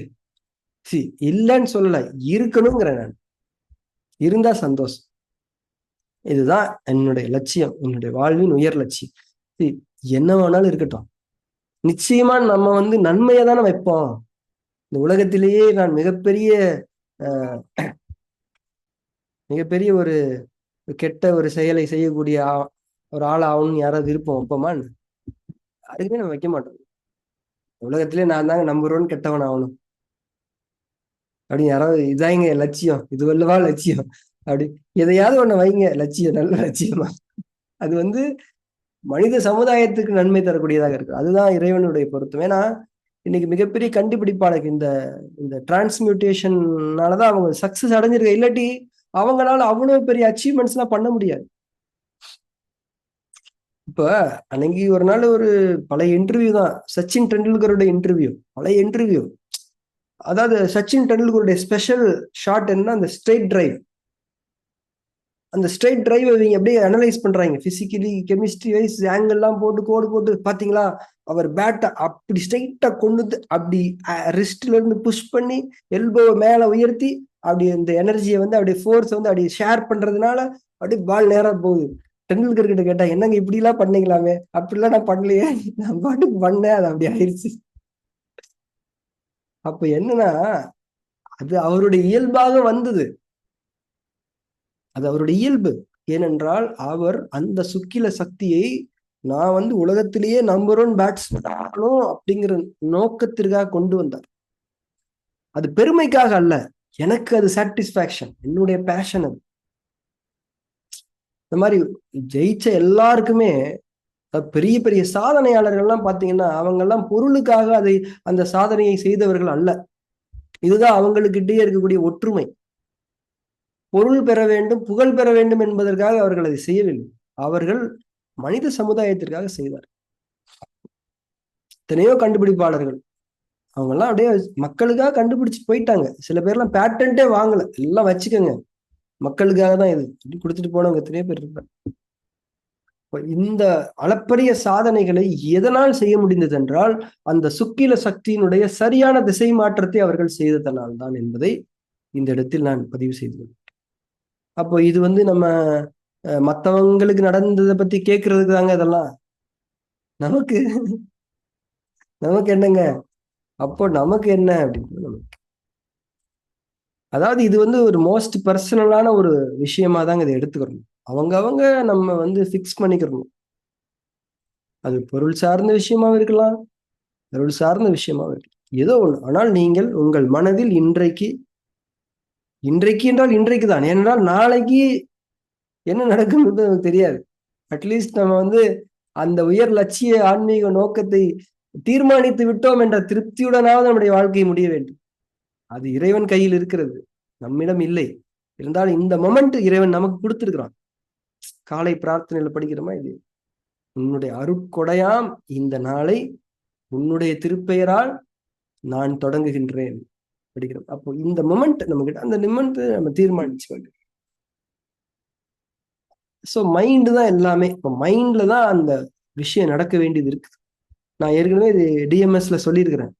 இல்லைன்னு சொல்லல, இருக்கணுங்கிறேன் நான். இருந்தா சந்தோஷம். இதுதான் என்னுடைய லட்சியம், என்னுடைய வாழ்வின் உயர் லட்சியம். என்ன வேணாலும் இருக்கட்டும், நிச்சயமா நம்ம வந்து நன்மையை தானே வைப்போம். இந்த உலகத்திலேயே நான் மிகப்பெரிய ஒரு கெட்ட ஒரு செயலை செய்யக்கூடிய ஒரு ஆள் ஆகணும்னு யாராவது விருப்பம் வைப்போமான்னு? யாருக்குமே நம்ம வைக்க மாட்டோம். உலகத்திலே நான் தாங்க நம்பர் 1 கெட்டவன் ஆகணும் அப்படின்னு யாராவது, இதாங்க லட்சியம், இது வல்லவா லட்சியம் அப்படி எதையாவது ஒண்ணு வைங்க லட்சியம், நல்ல லட்சியமா. அது வந்து மனித சமுதாயத்துக்கு நன்மை தரக்கூடியதாக இருக்கு. அதுதான் இறைவனுடைய பொருத்தம். ஏன்னா இன்னைக்கு மிகப்பெரிய கண்டுபிடிப்பாளருக்கு இந்த டிரான்ஸ்மியூட்டேஷன்னாலதான் அவங்க சக்சஸ் அடைஞ்சிருக்க. இல்லாட்டி அவங்களால அவ்வளவு பெரிய அச்சீவ்மெண்ட்ஸ் எல்லாம் பண்ண முடியாது. இப்ப அன்னைக்கு ஒரு நாள் ஒரு பழைய இன்டர்வியூ தான், சச்சின் டெண்டுல்கருடைய இன்டர்வியூ, பழைய இன்டர்வியூ. அதாவது சச்சின் டெண்டுல்கருடைய ஸ்பெஷல் ஷாட் என்ன, அந்த ஸ்ட்ரெயிட் டிரைவ். அந்த ஸ்ட்ரெயிட் டிரைவ் இவங்க அப்படியே அனலைஸ் பண்றாங்க, பிசிக்கலி கெமிஸ்ட்ரி வைஸ் ஆங்கிள் எல்லாம் போட்டு கோடு போட்டு. பாத்தீங்களா, அவர் பேட்டை அப்படி ஸ்ட்ரெயிட்டா கொண்டு அப்படி ரிஸ்ட்ல இருந்து புஷ் பண்ணி எல்போ மேல உயர்த்தி அப்படி இந்த எனர்ஜியை வந்து அப்படியே ஃபோர்ஸ் வந்து அப்படி ஷேர் பண்றதுனால அப்படியே பால் நேரா போகுது. டெண்டுல்கர் கிட்ட கேட்டா, என்னங்க இப்படி எல்லாம் பண்ணீங்களாமே? அப்படிலாம் நான் பண்ணலையே, நான் பாட்டுக்கு பண்ணேன், அது அப்படி ஆயிடுச்சு. அப்ப என்னன்னா, அது அவருடைய இயல்பாக வந்தது. அது அவருடைய இயல்பு. ஏனென்றால் அவர் அந்த சுக்கில சக்தியை நான் வந்து உலகத்திலேயே நம்பர் 1 பேட்ஸ்மேன் ஆகணும் அப்படிங்கிற நோக்கத்திற்காக கொண்டு வந்தார். அது பெருமைக்காக அல்ல, எனக்கு அது சாட்டிஸ்பாக்சன், என்னுடைய பேஷன் அது. இந்த மாதிரி ஜெயிச்ச எல்லாருக்குமே, பெரிய பெரிய சாதனையாளர்கள்லாம் பாத்தீங்கன்னா அவங்க எல்லாம் பொருளுக்காக அந்த சாதனையை செய்தவர்கள் அல்ல. இதுதான் அவங்களுக்கிட்டே இருக்கக்கூடிய ஒற்றுமை. பொருள் பெற வேண்டும், புகழ் பெற வேண்டும் என்பதற்காக அவர்கள் அதை செய்யவில்லை. அவர்கள் மனித சமுதாயத்திற்காக செய்தார். எத்தனையோ கண்டுபிடிப்பாளர்கள் அவங்க எல்லாம் அப்படியே மக்களுக்காக கண்டுபிடிச்சு போயிட்டாங்க. சில பேர்லாம் பேட்டன்ட்டே வாங்கல, எல்லாம் வச்சுக்கோங்க மக்களுக்காக தான் இது அப்படி கொடுத்துட்டு போனவங்க எத்தனையோ பேர் இருப்பாங்க. இந்த அளப்பரிய சாதனைகளை எதனால் செய்ய முடிந்தது என்றால், அந்த சுக்கில சக்தியினுடைய சரியான திசை மாற்றத்தை அவர்கள் செய்ததனால் தான் என்பதை இந்த இடத்தில் நான் பதிவு செய்தேன். அப்போ இது வந்து நம்ம மற்றவங்களுக்கு நடந்ததை பத்தி கேட்கறதுக்கு தாங்க இதெல்லாம். நமக்கு நமக்கு என்னங்க? அப்போ நமக்கு என்ன அப்படின்னு நமக்கு, அதாவது இது வந்து ஒரு மோஸ்ட் பர்சனலான ஒரு விஷயமா தாங்க இதை எடுத்துக்கிறோம். அவங்க நம்ம வந்து ஃபிக்ஸ் பண்ணிக்கிறோம். அது பொருள் சார்ந்த விஷயமாவும் இருக்கலாம், பொருள் சார்ந்த விஷயமாவும் இருக்கலாம், ஏதோ ஒண்ணு. ஆனால் நீங்கள் உங்கள் மனதில் இன்றைக்கு என்றால் இன்றைக்கு தான், ஏனென்றால் நாளைக்கு என்ன நடக்கும்ன்றது நமக்கு தெரியாது. அட்லீஸ்ட் நம்ம வந்து அந்த உயர் லட்சிய ஆன்மீக நோக்கத்தை தீர்மானித்து விட்டோம் என்ற திருப்தியுடனாவது நம்முடைய வாழ்க்கை முடிய வேண்டும். அது இறைவன் கையில் இருக்கிறது, நம்மிடம் இல்லை. இருந்தாலும் இந்த மொமெண்ட் இறைவன் நமக்கு கொடுத்திருக்கிறான். காலை பிரார்த்தனையில படிக்கிறோமா இது, உன்னுடைய அருட்கொடையாம் இந்த நாளை உன்னுடைய திருப்பெயரால் நான் தொடங்குகின்றேன் படிக்கிறோம். அப்போ இந்த மொமெண்ட் நம்ம கிட்ட, அந்த மொமெண்ட் நம்ம தீர்மானிச்சு வேண்டும். ஸோ மைண்டு தான் எல்லாமே. இப்போ மைண்ட்ல தான் அந்த விஷயம் நடக்க வேண்டியது இருக்குது. நான் ஏற்கனவே இது டிஎம்எஸ்ல சொல்லியிருக்கிறேன்.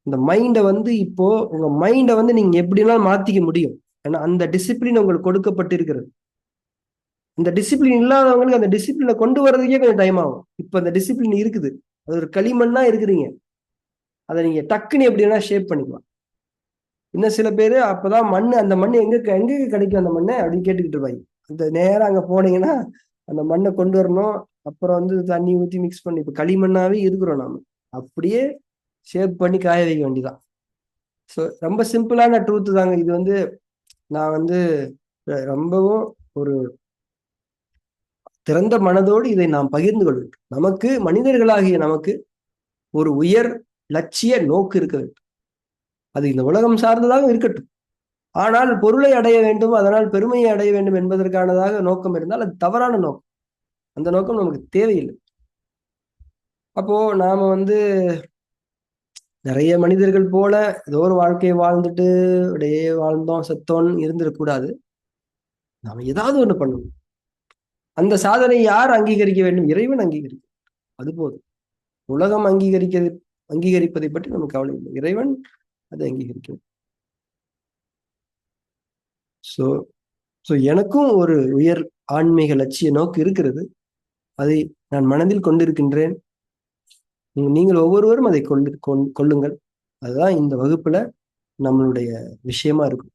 இந்த மைண்டை வந்து இப்போ உங்க மைண்டை வந்து நீங்க எப்படினாலும் மாத்திக்க முடியும். ஏன்னா அந்த டிசிப்ளின் உங்களுக்கு கொடுக்கப்பட்டிருக்கிறது. இந்த டிசிப்ளின் இல்லாதவங்களுக்கு அந்த டிசிப்ளினை கொண்டு வர்றதுக்கே கொஞ்சம் டைம் ஆகும். இப்போ அந்த டிசிப்ளின் இருக்குது, அது ஒரு களிமண்ணா இருக்கிறீங்க, அதை நீங்க டக்குன்னு எப்படி வேணா ஷேப் பண்ணிக்கலாம். இன்னும் சில பேர் அப்பதான் அந்த மண் எங்க கிடைக்கும் அந்த மண்ணை அப்படின்னு கேட்டுக்கிட்டு இருப்பாங்க. அந்த நேரம் அங்க போனீங்கன்னா அந்த மண்ணை கொண்டு வரணும். அப்புறம் வந்து தண்ணி ஊற்றி மிக்ஸ் பண்ணி, இப்போ களிமண்ணாவே இருக்கிறோம் நாம, அப்படியே ஷேப் பண்ணி காய வைக்க வேண்டியதான். ஸோ ரொம்ப சிம்பிளான ட்ரூத் தாங்க இது. வந்து நான் வந்து ரொம்பவும் ஒரு திறந்த மனதோடு இதை நாம் பகிர்ந்து கொள்வோம். நமக்கு மனிதர்களாகிய நமக்கு ஒரு உயர் லட்சிய நோக்கு இருக்க வேண்டும். அது இந்த உலகம் சார்ந்ததாக இருக்கட்டும். ஆனால் பொருளை அடைய வேண்டும், அதனால் பெருமையை அடைய வேண்டும் என்பதற்கானதாக நோக்கம் இருந்தால் அது தவறான நோக்கம். அந்த நோக்கம் நமக்கு தேவையில்லை. அப்போ நாம வந்து நிறைய மனிதர்கள் போல ஏதோ ஒரு வாழ்க்கையை வாழ்ந்துட்டு அப்படியே வாழ்ந்தோம் செத்தோன்னு இருந்துடக்கூடாது. நாம ஏதாவது ஒண்ணு பண்ணணும். அந்த சாதனை யார் அங்கீகரிக்க வேண்டும்? இறைவன் அங்கீகரிக்க. அது போதும். உலகம் அங்கீகரிப்பதை பற்றி நமக்கு கவலை இல்லை. இறைவன் அதை அங்கீகரிக்கும். ஸோ ஸோ எனக்கும் ஒரு உயர் ஆன்மீக லட்சிய நோக்கு இருக்கிறது. அதை நான் மனதில் கொண்டிருக்கின்றேன். நீங்கள் ஒவ்வொருவரும் அதை கொள்ளுங்கள். அதுதான் இந்த வகுப்புல நம்மளுடைய விஷயமா இருக்கும்.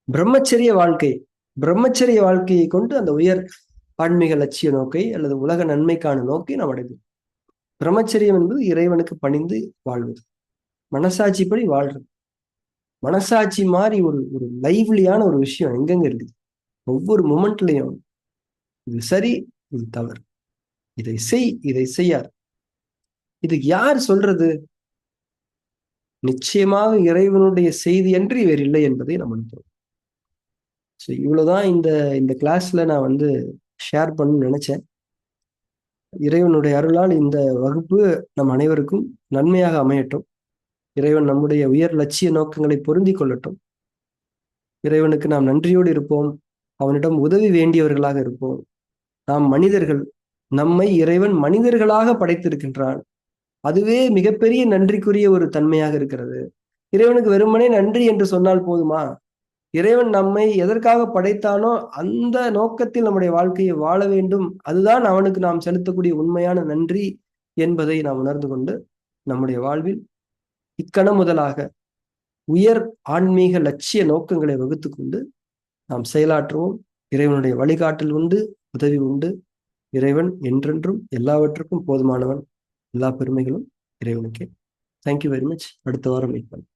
பிரம்மச்சரிய வாழ்க்கையை கொண்டு அந்த உயர் ஆன்மீக லட்சிய நோக்கை அல்லது உலக நன்மைக்கான நோக்கை நாம் அடைவோம். பிரம்மச்சரியம் என்பது இறைவனுக்கு பணிந்து வாழ்வது, மனசாட்சிப்படி வாழ்றது. மனசாட்சி மாதிரி ஒரு ஒரு லைவ்லியான ஒரு விஷயம் எங்கெங்க இருக்குது. ஒவ்வொரு மொமெண்ட்லையும் இது சரி, இது தவறு, இதை செய், இதை செய்யார். இதுக்கு யார் சொல்றது? நிச்சயமாக இறைவனுடைய செய்தி அன்றி வேறு இல்லை என்பதை நம்ம நினைக்கிறோம். ஸோ இவ்வளவுதான் இந்த கிளாஸ்ல நான் வந்து ஷேர் பண்ணணும்னு நினைச்சேன். இறைவனுடைய அருளால் இந்த வகுப்பு நம் அனைவருக்கும் நன்மையாக அமையட்டும். இறைவன் நம்முடைய உயர் லட்சிய நோக்கங்களை பொருந்தி கொள்ளட்டும். இறைவனுக்கு நாம் நன்றியோடு இருப்போம். அவனிடம் உதவி வேண்டியவர்களாக இருப்போம். நாம் மனிதர்கள், நம்மை இறைவன் மனிதர்களாக படைத்திருக்கின்றான். அதுவே மிகப்பெரிய நன்றிக்குரிய ஒரு தன்மையாக இருக்கிறது. இறைவனுக்கு வெறுமனே நன்றி என்று சொன்னால் போதுமா? இறைவன் நம்மை எதற்காக படைத்தானோ அந்த நோக்கத்தில் நம்முடைய வாழ்க்கையை வாழ வேண்டும். அதுதான் அவனுக்கு நாம் செலுத்தக்கூடிய உண்மையான நன்றி என்பதை நாம் உணர்ந்து கொண்டு நம்முடைய வாழ்வில் இக்கணம் முதலாக உயர் ஆன்மீக லட்சிய நோக்கங்களை வகுத்து கொண்டு நாம் செயலாற்றுவோம். இறைவனுடைய வழிகாட்டல் உண்டு, உதவி உண்டு. இறைவன் என்றென்றும் எல்லாவற்றுக்கும் போதுமானவன். எல்லா பெருமைகளும் இறைவனுக்கே. Thank you very much. அடுத்த வாரம் மீட் பண்ணலாம்.